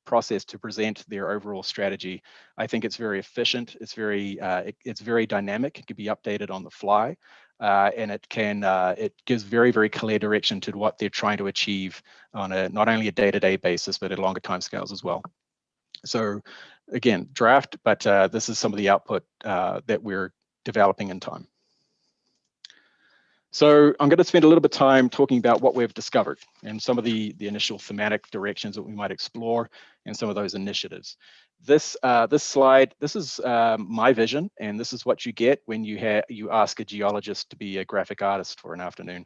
process to present their overall strategy. I think it's very efficient. It's very dynamic. It can be updated on the fly, and it gives very, very clear direction to what they're trying to achieve on not only a day-to-day basis, but at longer timescales as well. So again, draft, but this is some of the output that we're developing in time. So I'm going to spend a little bit of time talking about what we've discovered and some of the initial thematic directions that we might explore and some of those initiatives. This slide, this is my vision, and this is what you get when you ask a geologist to be a graphic artist for an afternoon.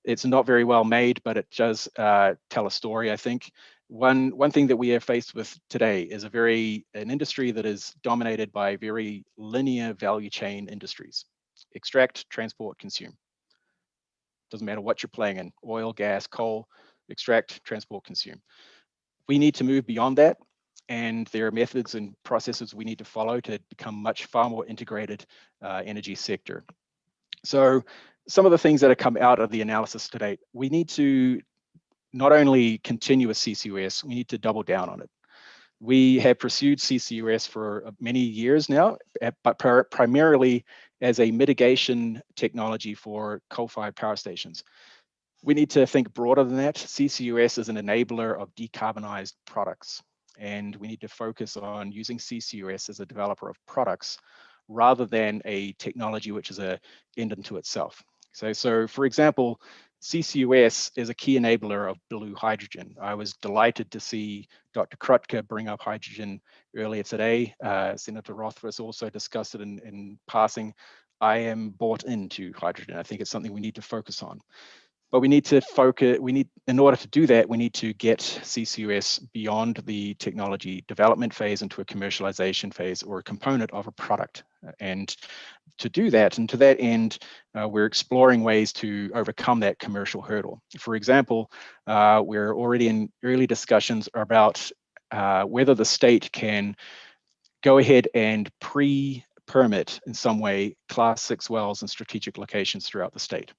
It's not very well made, but it does tell a story, I think. One thing that we are faced with today is an industry that is dominated by very linear value chain industries. Extract, transport, consume. Doesn't matter what you're playing in, oil, gas, coal, extract, transport, consume. We need to move beyond that, and there are methods and processes we need to follow to become far more integrated energy sector. So some of the things that have come out of the analysis to date, we need to not only continue with CCUS, we need to double down on it. We have pursued CCUS for many years now, but primarily as a mitigation technology for coal-fired power stations. We need to think broader than that. CCUS is an enabler of decarbonized products, and we need to focus on using CCUS as a developer of products rather than a technology which is an end unto itself. So for example, CCUS is a key enabler of blue hydrogen. I was delighted to see Dr. Krutka bring up hydrogen earlier today. Senator Rothfuss also discussed it in passing. I am bought into hydrogen. I think it's something we need to focus on. But we need to focus, in order to do that, we need to get CCUS beyond the technology development phase into a commercialization phase or a component of a product. And to do that, and to that end, we're exploring ways to overcome that commercial hurdle. For example, we're already in early discussions about whether the state can go ahead and pre-permit in some way Class 6 wells in strategic locations throughout the state.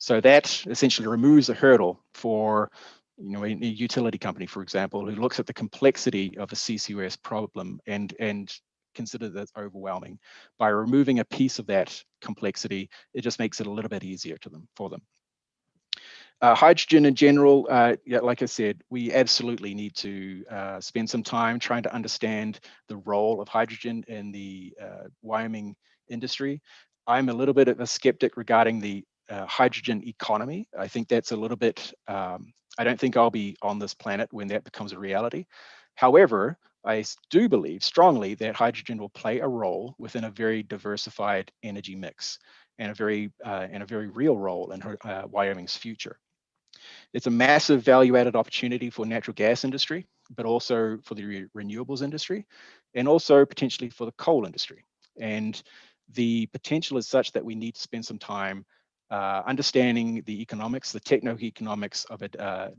So that essentially removes a hurdle for a utility company, for example, who looks at the complexity of a CCUS problem and consider that overwhelming. By removing a piece of that complexity, it just makes it a little bit easier for them. Hydrogen in general, yeah, like I said, we absolutely need to spend some time trying to understand the role of hydrogen in the Wyoming industry. I'm a little bit of a skeptic regarding the hydrogen economy. I think that's a little bit, I don't think I'll be on this planet when that becomes a reality. However, I do believe strongly that hydrogen will play a role within a very diversified energy mix and a very real role in Wyoming's future. It's a massive value-added opportunity for natural gas industry, but also for the renewables industry, and also potentially for the coal industry. And the potential is such that we need to spend some time understanding the economics, the techno-economics of an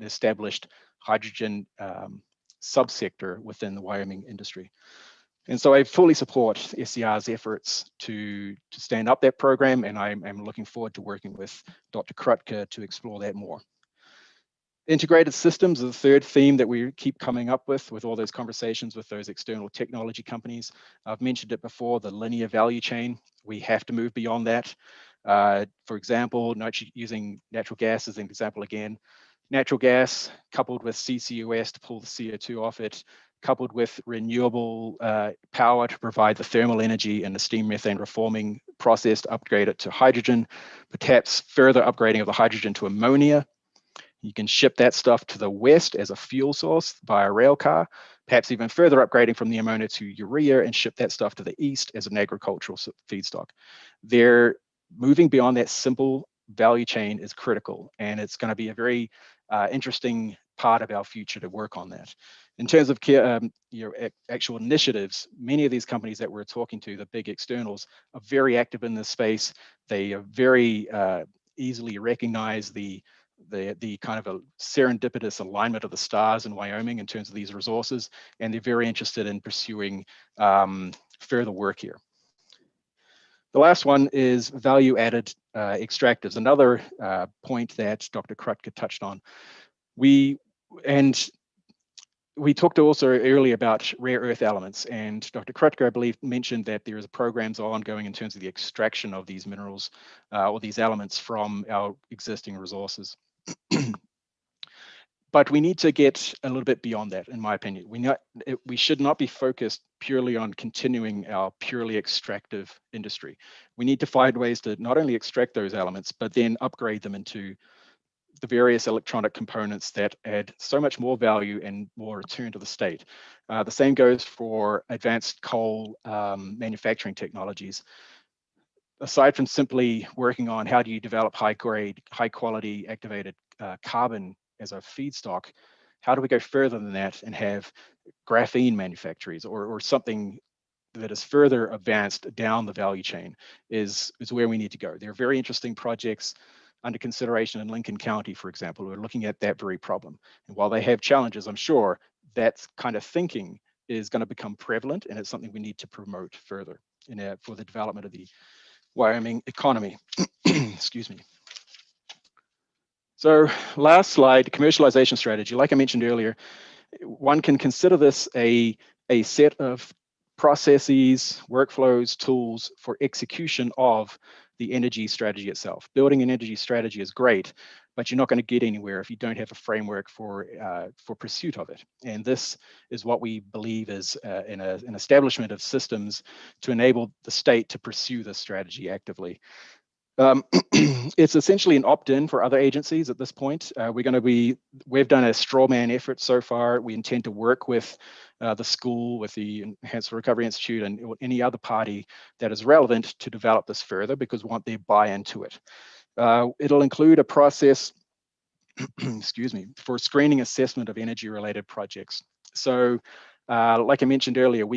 established hydrogen subsector within the Wyoming industry. And so I fully support SCR's efforts to stand up that program, and I'm looking forward to working with Dr. Krutka to explore that more. Integrated systems is the third theme that we keep coming up with all those conversations with those external technology companies. I've mentioned it before, the linear value chain. We have to move beyond that. For example, using natural gas as an example again, natural gas coupled with CCUS to pull the CO2 off it, coupled with renewable power to provide the thermal energy and the steam methane reforming process to upgrade it to hydrogen, perhaps further upgrading of the hydrogen to ammonia, You can ship that stuff to the west as a fuel source via rail car, perhaps even further upgrading from the ammonia to urea and ship that stuff to the east as an agricultural feedstock. They're moving beyond that simple value chain is critical, and it's going to be a very interesting part of our future to work on that. In terms of actual initiatives, many of these companies that we're talking to, the big externals, are very active in this space. They are very easily recognize the kind of a serendipitous alignment of the stars in Wyoming in terms of these resources, and they're very interested in pursuing further work here. The last one is value-added extractives, another point that Dr. Krutka touched on. We talked also earlier about rare earth elements, and Dr. Krutka, I believe, mentioned that there is programs ongoing in terms of the extraction of these minerals or these elements from our existing resources. But we need to get a little bit beyond that, in my opinion. We should not be focused purely on continuing our purely extractive industry. We need to find ways to not only extract those elements, but then upgrade them into the various electronic components that add so much more value and more return to the state. The same goes for advanced coal manufacturing technologies. Aside from simply working on how do you develop high grade, high quality activated carbon as a feedstock, how do we go further than that and have graphene manufacturers or something that is further advanced down the value chain is where we need to go. There are very interesting projects under consideration in Lincoln County, for example, who are looking at that very problem. And while they have challenges, I'm sure that kind of thinking is going to become prevalent, and it's something we need to promote further for the development of the Wyoming economy. Excuse me. So last slide, commercialization strategy. Like I mentioned earlier, one can consider this a set of processes, workflows, tools for execution of the energy strategy itself. Building an energy strategy is great, but you're not going to get anywhere if you don't have a framework for pursuit of it. And this is what we believe is an establishment of systems to enable the state to pursue this strategy actively. It's essentially an opt-in for other agencies at this point. We've done a straw man effort so far. We intend to work with the school, with the Enhanced Recovery Institute, and any other party that is relevant to develop this further, because we want their buy-in to it. It'll include a process, excuse me, for screening assessment of energy-related projects. So, like I mentioned earlier,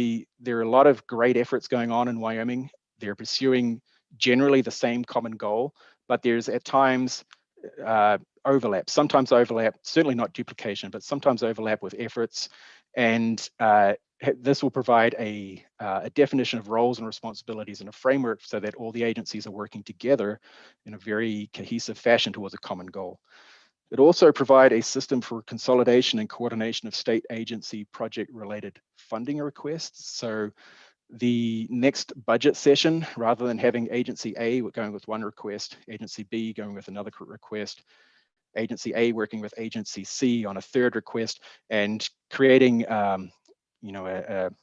there are a lot of great efforts going on in Wyoming. They're pursuing generally the same common goal, but there's at times overlap, sometimes overlap, certainly not duplication, but sometimes overlap with efforts. And this will provide a definition of roles and responsibilities and a framework so that all the agencies are working together in a very cohesive fashion towards a common goal. It also provide a system for consolidation and coordination of state agency project related funding requests. So the next budget session, rather than having agency A going with one request, agency B going with another request, agency A working with agency C on a third request, and creating a little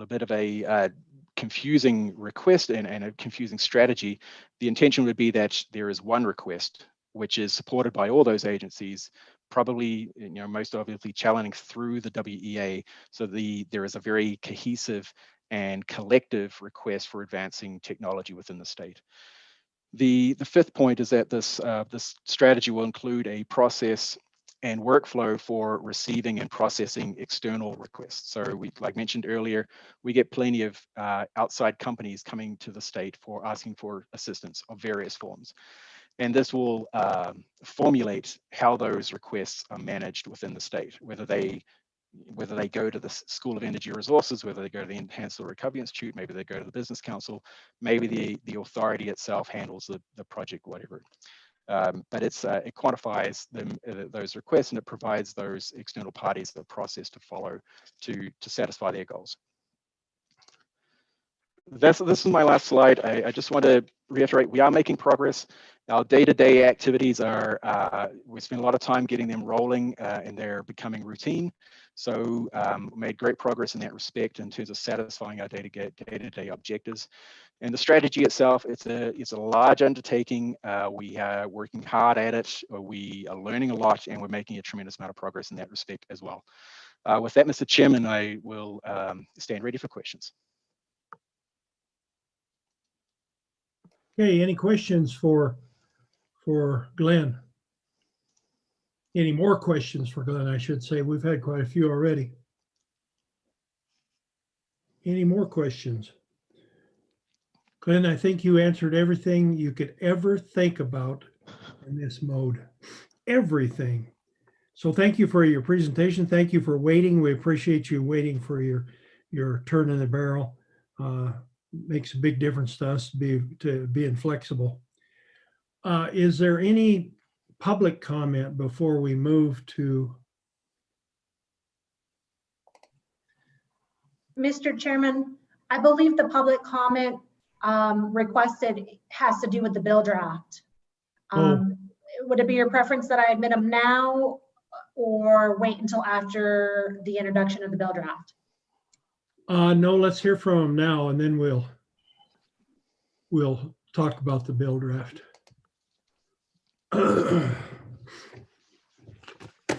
bit of a confusing request and a confusing strategy. The intention would be that there is one request which is supported by all those agencies, probably most obviously channeling through the WEA, so there is a very cohesive and collective request for advancing technology within the state. The fifth point is that this strategy will include a process and workflow for receiving and processing external requests. So like mentioned earlier, we get plenty of outside companies coming to the state for asking for assistance of various forms. And this will formulate how those requests are managed within the state, whether they go to the School of Energy Resources, whether they go to the Enhanced Recovery Institute, maybe they go to the Business Council, maybe the authority itself handles the project, whatever. But it quantifies those requests, and it provides those external parties the process to follow to satisfy their goals. This is my last slide. I just want to reiterate, we are making progress. Our day-to-day activities are, we spend a lot of time getting them rolling and they're becoming routine. So made great progress in that respect in terms of satisfying our day-to-day objectives. And the strategy itself, it's a large undertaking. We are working hard at it. We are learning a lot, and we're making a tremendous amount of progress in that respect as well. With that, Mr. Chairman, I will stand ready for questions. Okay, any questions for Glenn? Any more questions for Glenn, I should say. We've had quite a few already. Any more questions? Glenn, I think you answered everything you could ever think about in this mode. Everything. So thank you for your presentation. Thank you for waiting. We appreciate you waiting for your turn in the barrel. Makes a big difference to us to being flexible. Is there any public comment before we move to? Mr. Chairman, I believe the public comment requested has to do with the bill draft. Would it be your preference that I admit them now or wait until after the introduction of the bill draft? No, let's hear from them now, and then we'll talk about the bill draft.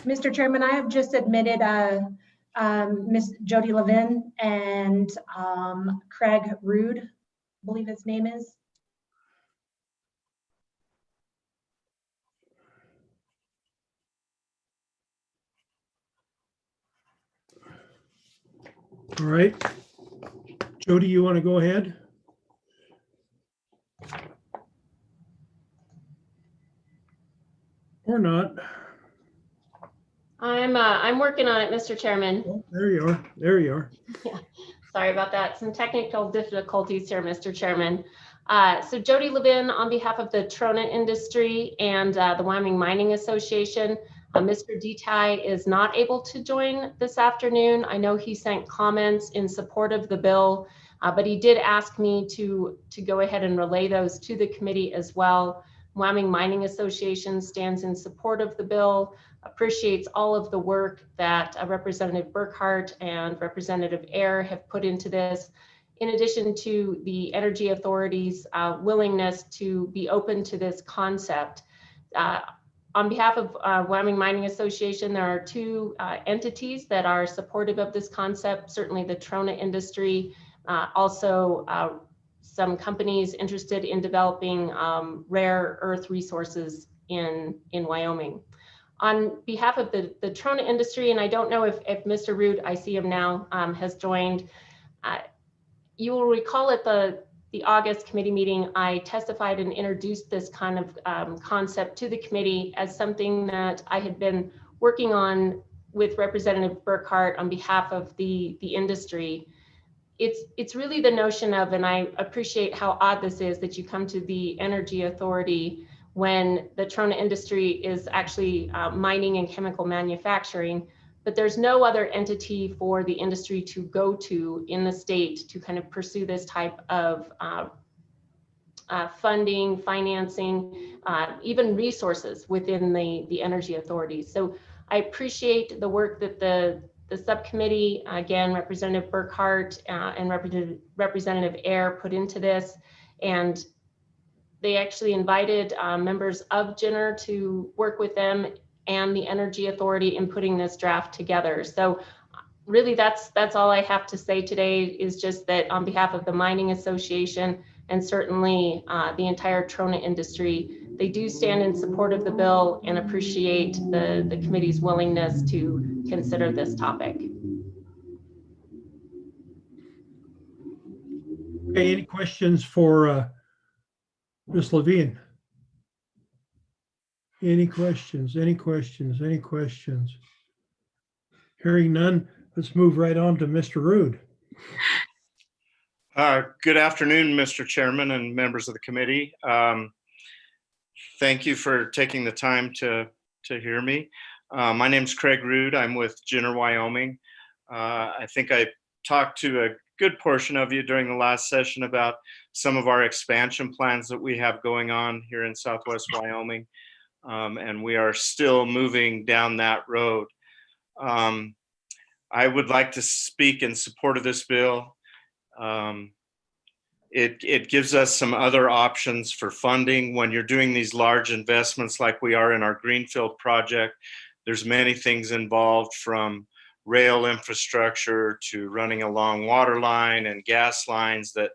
Mr. Chairman, I have just admitted Ms. Jody Levin and Craig Rude, I believe his name is. All right. Jody, you want to go ahead? Or not? I'm working on it, Mr. Chairman. Oh, there you are. There you are. Yeah, sorry about that. Some technical difficulties here, Mr. Chairman. So Jody Levin on behalf of the Trona industry and the Wyoming Mining Association. Mr. Detai is not able to join this afternoon. I know he sent comments in support of the bill, but he did ask me to go ahead and relay those to the committee as well. Wyoming Mining Association stands in support of the bill, appreciates all of the work that Representative Burkhart and Representative Ayer have put into this, in addition to the Energy Authority's willingness to be open to this concept. On behalf of Wyoming Mining Association, there are two entities that are supportive of this concept, certainly the Trona industry, also some companies interested in developing rare earth resources in Wyoming. On behalf of the Trona industry, and I don't know if Mr. Root, I see him now, has joined, you will recall at the August committee meeting, I testified and introduced this kind of concept to the committee as something that I had been working on with Representative Burkhart on behalf of the industry. It's really the notion of, and I appreciate how odd this is, that you come to the Energy Authority when the Trona industry is actually mining and chemical manufacturing, but there's no other entity for the industry to go to in the state to kind of pursue this type of funding, financing, even resources within the Energy Authority. So I appreciate the work that the subcommittee, again, Representative Burkhart and Representative Ayer put into this. And they actually invited members of GENER to work with them and the Energy Authority in putting this draft together. So really that's all I have to say today, is just that on behalf of the Mining Association and certainly the entire Trona industry, they do stand in support of the bill and appreciate the committee's willingness to consider this topic. Okay, any questions for Ms. Levine? Any questions? Any questions? Any questions? Hearing none, let's move right on to Mr. Rood. Good afternoon, Mr. Chairman and members of the committee. Thank you for taking the time to hear me. My name is Craig Rood. I'm with GENER Wyoming. I think I talked to a good portion of you during the last session about some of our expansion plans that we have going on here in Southwest Wyoming. And we are still moving down that road. I would like to speak in support of this bill. It gives us some other options for funding when you're doing these large investments like we are in our Greenfield project. There's many things involved, from rail infrastructure to running a long water line and gas lines that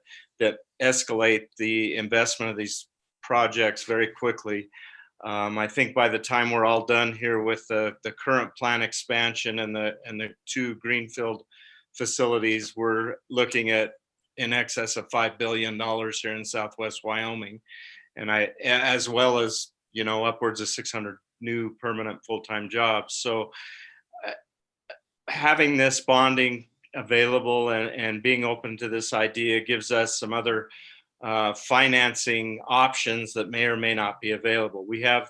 escalate the investment of these projects very quickly. I think by the time we're all done here with the current plant expansion and the 2 Greenfield facilities, we're looking at in excess of $5 billion here in Southwest Wyoming, and as well as, you know, upwards of 600 new permanent full-time jobs. So having this bonding available and being open to this idea gives us some other financing options that may or may not be available. We have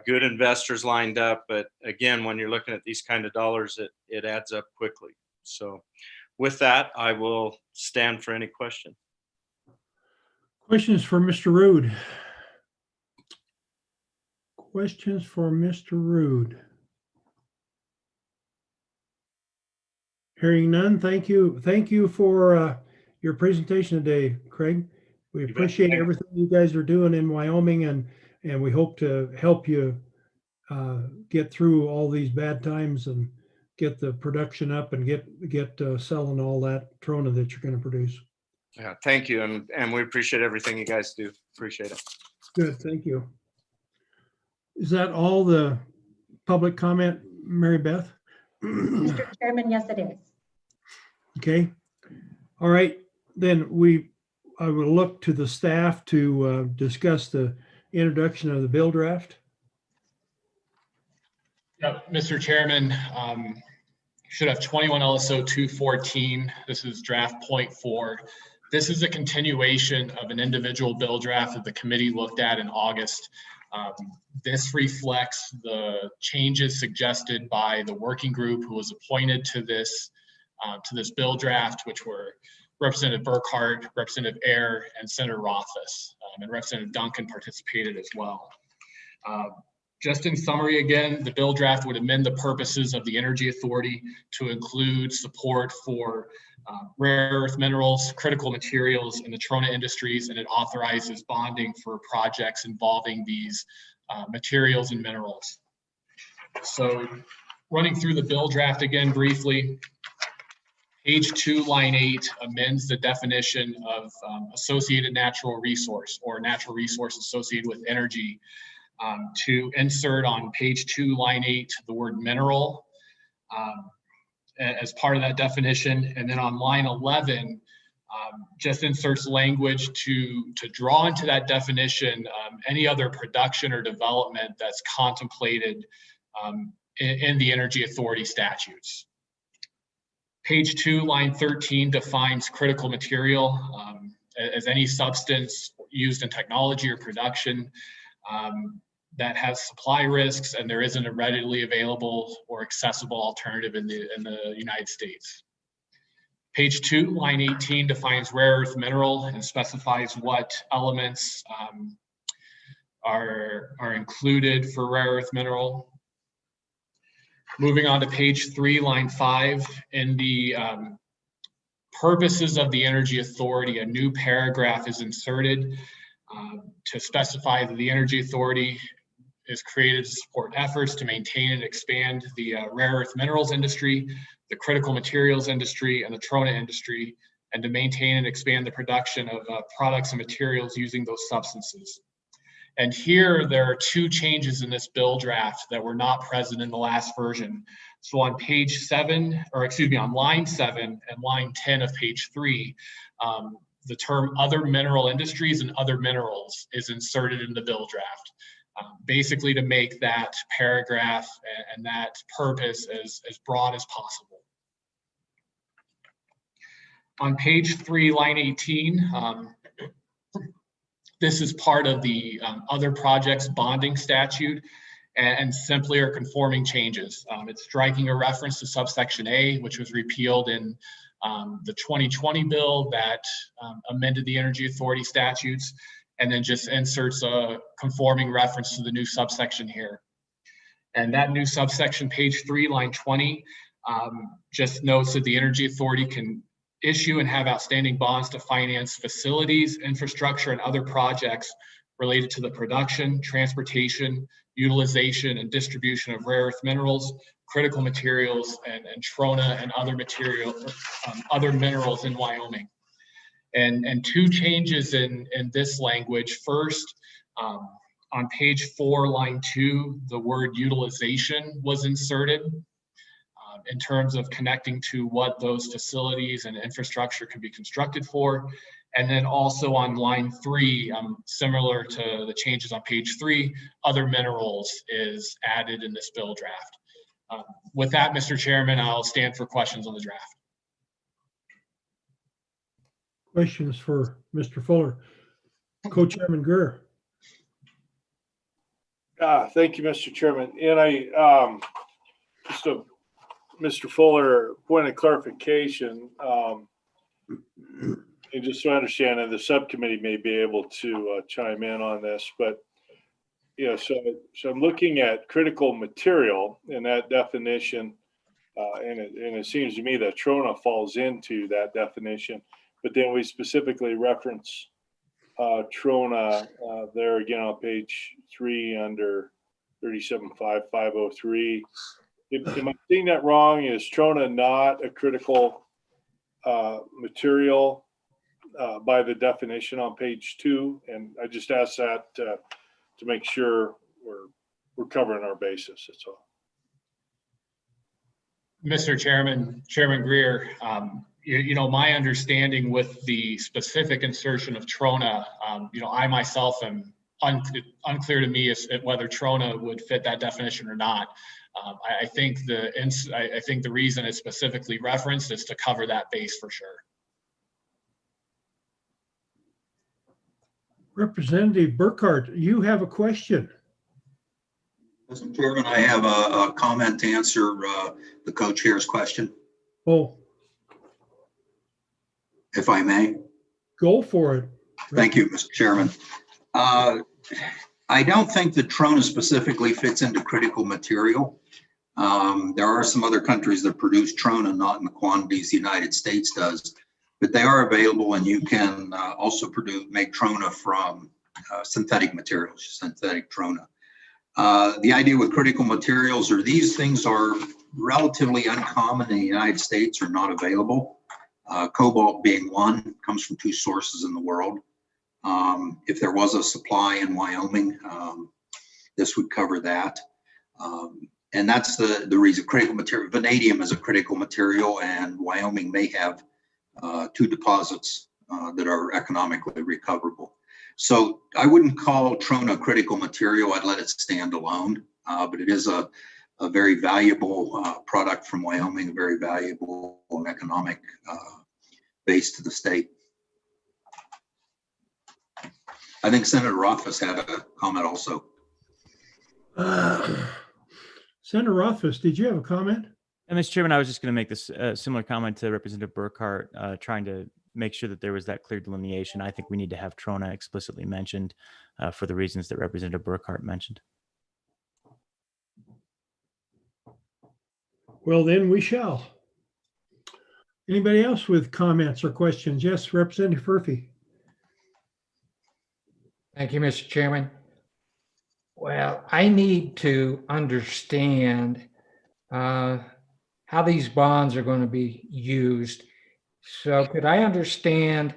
good investors lined up, but again, when you're looking at these kind of dollars, it adds up quickly. So with that, I will stand for any question. Questions for Mr. Rude? Questions for Mr. Rude? Hearing none, thank you. Thank you for your presentation today, Craig. We appreciate everything you guys are doing in Wyoming, and we hope to help you get through all these bad times and get the production up and get selling all that Trona that you're going to produce. Yeah, thank you, and we appreciate everything you guys do. Appreciate it. Good, thank you. Is that all the public comment, Mary Beth? Mr. Chairman, yes, it is. Okay. All right, then I will look to the staff to discuss the introduction of the bill draft. Mr. Chairman, should have 21 LSO 214. This is draft 0.4. This is a continuation of an individual bill draft that the committee looked at in August. This reflects the changes suggested by the working group who was appointed to this bill draft, which were Representative Burkhart, Representative Ayer, and Senator Rothfuss, and Representative Duncan participated as well. Just in summary, again, the bill draft would amend the purposes of the Energy Authority to include support for rare earth minerals, critical materials, and the Trona industries, and it authorizes bonding for projects involving these materials and minerals. So running through the bill draft again briefly, page 2, line 8 amends the definition of associated natural resource or natural resource associated with energy to insert on page 2, line 8, the word mineral as part of that definition. And then on line 11, just inserts language to draw into that definition any other production or development that's contemplated in the Energy Authority statutes. Page 2, line 13 defines critical material as any substance used in technology or production that has supply risks and there isn't a readily available or accessible alternative in the United States. Page 2, line 18 defines rare earth mineral and specifies what elements are included for rare earth mineral. Moving on to page 3, line 5, in the purposes of the Energy Authority, a new paragraph is inserted to specify that the Energy Authority is created to support efforts to maintain and expand the rare earth minerals industry, the critical materials industry, and the Trona industry, and to maintain and expand the production of products and materials using those substances. And here there are 2 changes in this bill draft that were not present in the last version. So on page 7, or excuse me, on line 7 and line 10 of page 3, the term other mineral industries and other minerals is inserted in the bill draft, basically to make that paragraph and that purpose as broad as possible. On page 3, line 18, this is part of the other projects bonding statute and simply are conforming changes. It's striking a reference to subsection A, which was repealed in the 2020 bill that amended the Energy Authority statutes, and then just inserts a conforming reference to the new subsection here. And that new subsection, page 3, line 20, Just notes that the Energy Authority can issue and have outstanding bonds to finance facilities, infrastructure, and other projects related to the production, transportation, utilization, and distribution of rare earth minerals, critical materials, and trona and other other minerals in Wyoming. And two changes in this language. First, on page 4, line 2, the word utilization was inserted in terms of connecting to what those facilities and infrastructure can be constructed for. And then also on line 3, similar to the changes on page 3, other minerals is added in this bill draft. With that, Mr. Chairman, I'll stand for questions on the draft. Questions for Mr. Fuller? Co-Chairman Greer. Thank you, Mr. Chairman. And just a Mr. Fuller, point of clarification. And just so I understand, and the subcommittee may be able to chime in on this, but so I'm looking at critical material in that definition, and it seems to me that trona falls into that definition. But then we specifically reference trona there again on page 3 under 37.5503. Am I seeing that wrong? Is trona not a critical material by the definition on page 2? And I just asked that to make sure we're covering our bases. That's all. Mr. Chairman, Chairman Greer, my understanding with the specific insertion of trona, I myself am unclear to me as whether trona would fit that definition or not. I think the reason it's specifically referenced is to cover that base for sure. Representative Burkhart, you have a question. Mr. Chairman, I have a comment to answer the co-chair's question. Oh. If I may. Go for it. Thank you, Mr. Chairman. I don't think that trona specifically fits into critical material. There are some other countries that produce trona, not in the quantities the United States does, but they are available, and you can also make trona from synthetic materials, synthetic trona. The idea with critical materials are these things are relatively uncommon in the United States, or not available. Cobalt being one, comes from 2 sources in the world. If there was a supply in Wyoming, this would cover that. And that's the reason. Critical material, vanadium is a critical material, and Wyoming may have 2 deposits that are economically recoverable. So I wouldn't call trona critical material. I'd let it stand alone, but it is a very valuable product from Wyoming, a very valuable economic base to the state. I think Senator Rothfuss had a comment also. Senator Rothfuss, did you have a comment? And Mr. Chairman, I was just going to make this similar comment to Representative Burkhart, trying to make sure that there was that clear delineation. I think we need to have trona explicitly mentioned for the reasons that Representative Burkhart mentioned. Well, then we shall. Anybody else with comments or questions? Yes, Representative Furphy. Thank you, Mr. Chairman. Well, I need to understand how these bonds are going to be used. So could I understand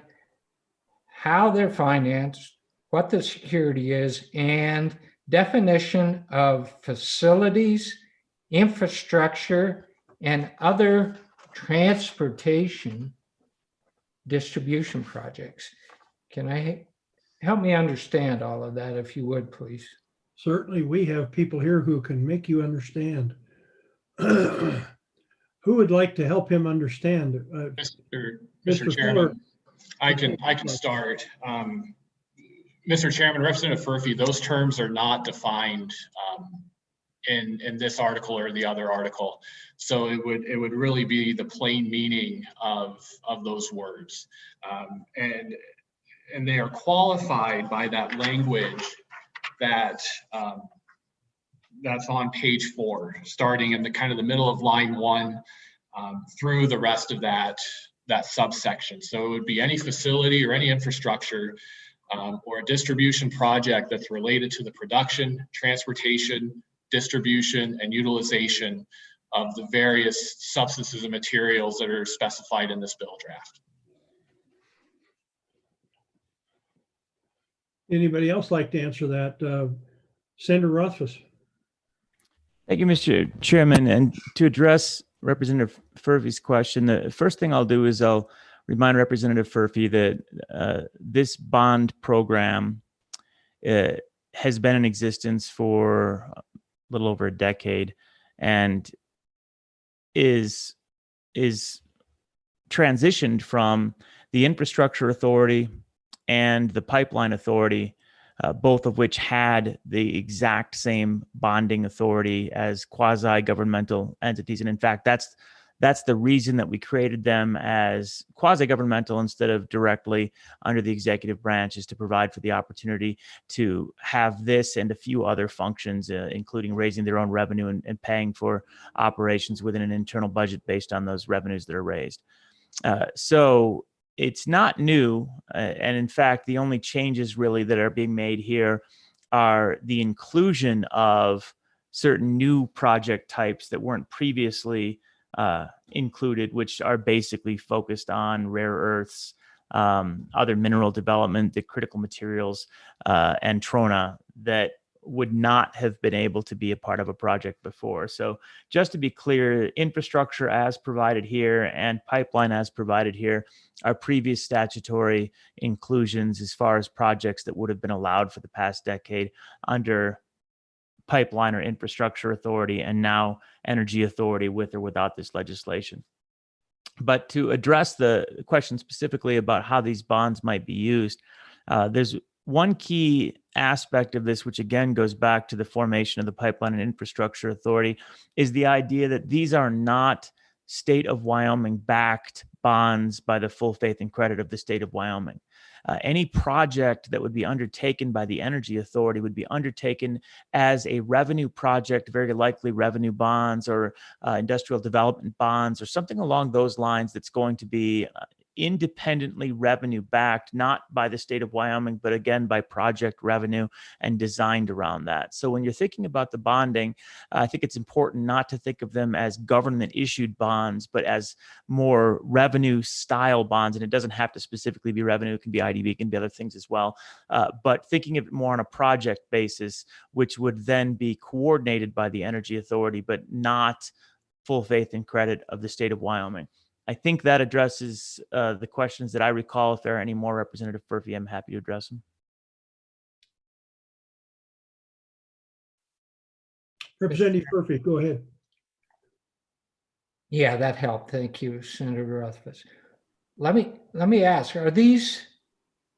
how they're financed, what the security is, and definition of facilities, infrastructure, and other transportation distribution projects? Can I help me understand all of that, if you would, please? Certainly, we have people here who can make you understand. Who would like to help him understand? Mr. Chairman, I can start. Mr. Chairman, Representative Furphy, those terms are not defined in this article or the other article. So it would really be the plain meaning of those words. And they are qualified by that language that that's on page 4, starting in the kind of the middle of line 1 through the rest of that subsection. So it would be any facility or any infrastructure or a distribution project that's related to the production, transportation, distribution, and utilization of the various substances and materials that are specified in this bill draft. Anybody else like to answer that? Senator Rothfuss. Thank you, Mr. Chairman. And to address Representative Furphy's question, the first thing I'll do is I'll remind Representative Furphy that this bond program has been in existence for a little over a decade and is transitioned from the Infrastructure Authority and the Pipeline Authority, both of which had the exact same bonding authority as quasi-governmental entities. And in fact, that's the reason that we created them as quasi-governmental instead of directly under the executive branch, is to provide for the opportunity to have this and a few other functions, including raising their own revenue and paying for operations within an internal budget based on those revenues that are raised. So it's not new. And in fact, the only changes really that are being made here are the inclusion of certain new project types that weren't previously included, which are basically focused on rare earths, other mineral development, the critical materials, and trona that would not have been able to be a part of a project before. So just to be clear, infrastructure as provided here and pipeline as provided here are previous statutory inclusions as far as projects that would have been allowed for the past decade under pipeline or infrastructure authority, and now energy authority with or without this legislation. But to address the question specifically about how these bonds might be used, there's one key aspect of this, which again goes back to the formation of the Pipeline and Infrastructure Authority, is the idea that these are not state of Wyoming backed bonds by the full faith and credit of the state of Wyoming. Any project that would be undertaken by the Energy Authority would be undertaken as a revenue project, very likely revenue bonds or industrial development bonds or something along those lines that's going to be independently revenue backed, not by the state of Wyoming, but again, by project revenue and designed around that. So when you're thinking about the bonding, I think it's important not to think of them as government issued bonds, but as more revenue style bonds. And it doesn't have to specifically be revenue. It can be IDB, it can be other things as well. But thinking of it more on a project basis, which would then be coordinated by the Energy Authority, but not full faith and credit of the state of Wyoming. I think that addresses the questions that I recall. If there are any more, Representative Furphy, I'm happy to address them. Representative Furphy, go ahead. Yeah, that helped. Thank you, Senator Rothfuss. Let me ask, are these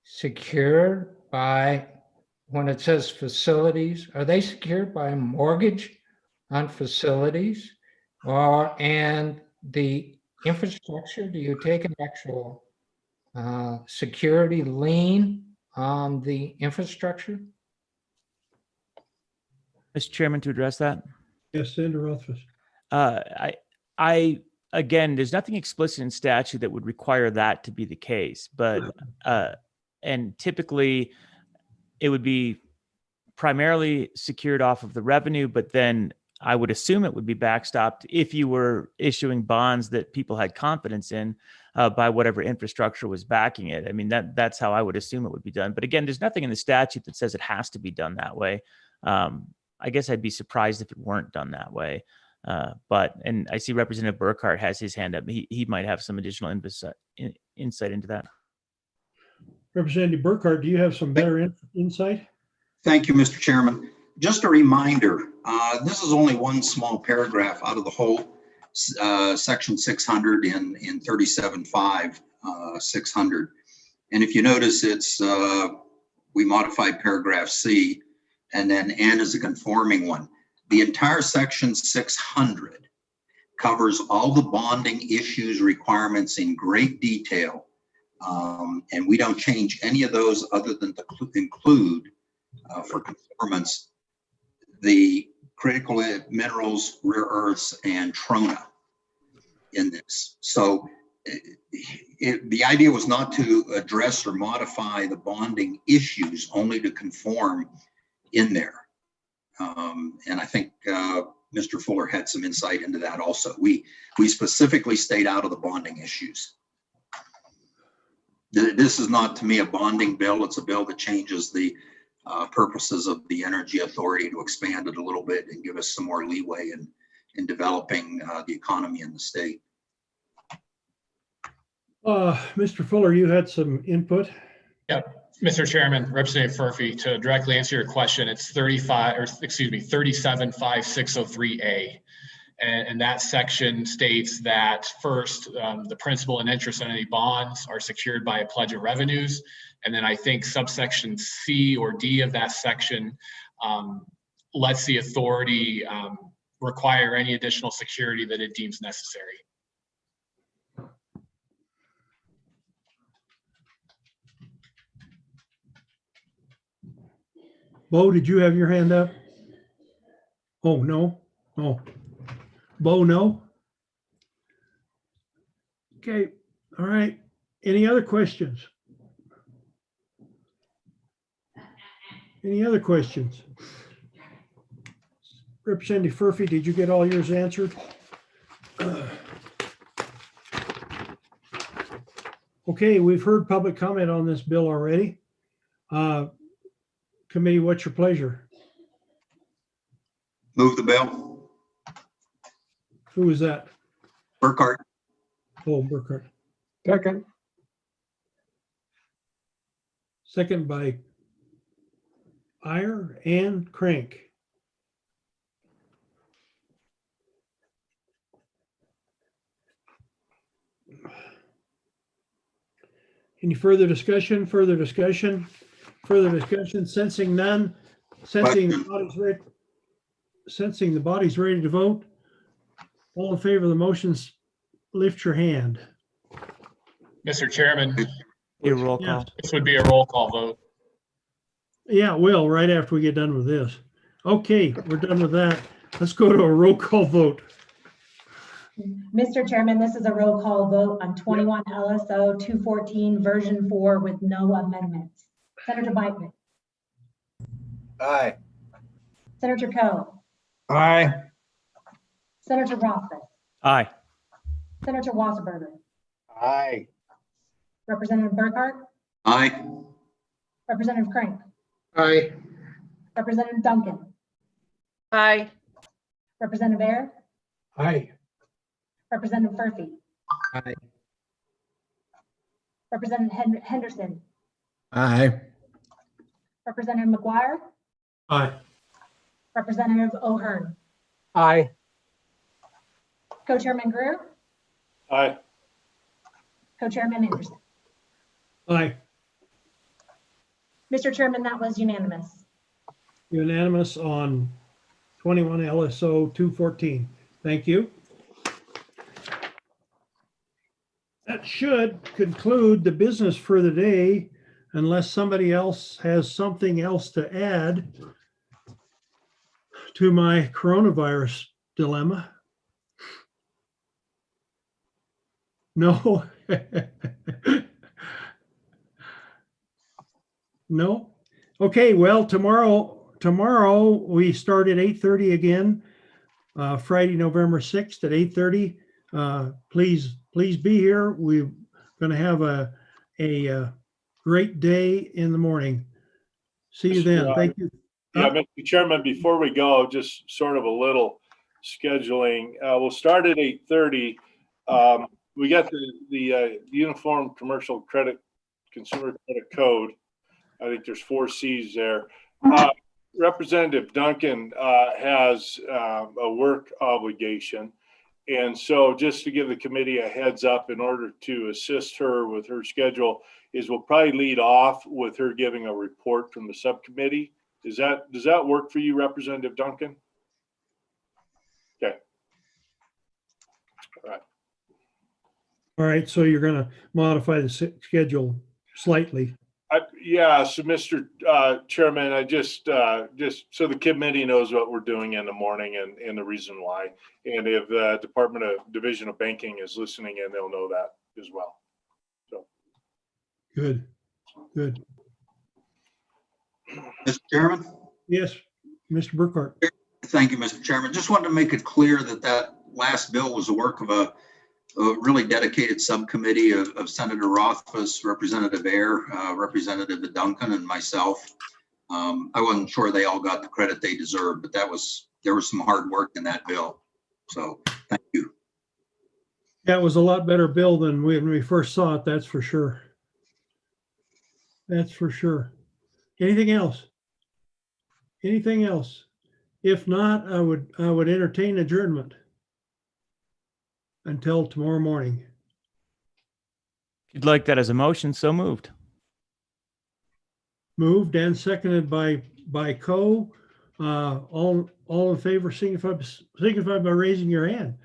secured by, when it says facilities, are they secured by a mortgage on facilities, and the infrastructure? Do you take an actual security lien on the infrastructure? Mr. Chairman, to address that? Yes, Senator Rothfuss. I again, there's nothing explicit in statute that would require that to be the case, but and typically it would be primarily secured off of the revenue, but then I would assume it would be backstopped if you were issuing bonds that people had confidence in by whatever infrastructure was backing it. I mean, that's how I would assume it would be done. But again, there's nothing in the statute that says it has to be done that way. I guess I'd be surprised if it weren't done that way. And I see Representative Burkhart has his hand up. He might have some additional insight into that. Representative Burkhart, do you have some better insight? Thank you, Mr. Chairman. Just a reminder, this is only one small paragraph out of the whole section 600 in 37.5 600. And if you notice, it's we modified paragraph C, and then N is a conforming one. The entire section 600 covers all the bonding issues requirements in great detail. And we don't change any of those other than to include for conformance the critical minerals, rare earths, and trona in this. So the idea was not to address or modify the bonding issues, only to conform in there. And I think Mr. Fuller had some insight into that also. We specifically stayed out of the bonding issues. This is not, to me, a bonding bill. It's a bill that changes the purposes of the Energy Authority to expand it a little bit and give us some more leeway in developing the economy in the state. Mr. Fuller, you had some input. Yep, Mr. Chairman, Representative Furphy, to directly answer your question, it's 375603A. And that section states that first, the principal and interest on any bonds are secured by a pledge of revenues. And then I think subsection C or D of that section lets the authority require any additional security that it deems necessary. Bo, did you have your hand up? Oh, no. Oh, Bo, no. Okay. All right. Any other questions? Any other questions? Representative Furphy, did you get all yours answered? Okay, we've heard public comment on this bill already. Committee, what's your pleasure? Move the bill. Who is that? Burkhart. Oh, Burkhart. Second. Second by Iyer and Crank. Any further discussion? Further discussion? Further discussion? Sensing none. Sensing the body's ready to vote. All in favor of the motions, lift your hand. Mr. Chairman, A roll call. Yes. this would be a roll call vote. Yeah, will right after we get done with this. Okay, we're done with that. Let's go to a roll call vote. Mr. Chairman, this is a roll call vote on 21 LSO 214 version 4 with no amendments. Senator Biden. Aye. Senator Coe. Aye. Senator Rothfuss. Aye. Senator Wasserberger. Aye. Representative Burkhart. Aye. Representative Crank. Aye. Representative Duncan. Aye. Representative Ayer. Aye. Representative Furphy. Aye. Representative Henderson. Aye. Representative McGuire. Aye. Representative O'Hearn. Aye. Co-Chairman Greer. Aye. Co-Chairman Anderson. Aye. Mr. Chairman, that was unanimous. Unanimous on 21 LSO 214. Thank you. That should conclude the business for the day, unless somebody else has something else to add to my coronavirus dilemma. No. No. Okay, well, tomorrow we start at 8:30 again, Friday, November 6th at 8:30. Please be here. We're going to have a great day in the morning. See you then. Thank you. Yeah, Mr. Chairman, before we go, just sort of a little scheduling. We'll start at 8:30. We got the Uniform Commercial Credit Consumer Credit Code. I think there's 4 C's there. Representative Duncan has a work obligation. And so just to give the committee a heads up in order to assist her with her schedule is we'll probably lead off with her giving a report from the subcommittee. Does that work for you, Representative Duncan? Okay. All right. All right, so you're going to modify the schedule slightly. Yeah, so Mr. Chairman, I just so the committee knows what we're doing in the morning and the reason why. And if the Division of Banking is listening in, they'll know that as well. So. Good, good. Mr. Chairman? Yes, Mr. Burkhart. Thank you, Mr. Chairman. Just wanted to make it clear that that last bill was the work of a really dedicated subcommittee of Senator Rothfuss, Representative Ayer, Representative Duncan, and myself. I wasn't sure they all got the credit they deserve, but there was some hard work in that bill. So thank you. That was a lot better bill than when we first saw it, that's for sure. That's for sure. Anything else? Anything else? If not, I would entertain adjournment until tomorrow morning. If you'd like that as a motion, so moved. Moved and seconded by Co. All in favor, signify by raising your hand.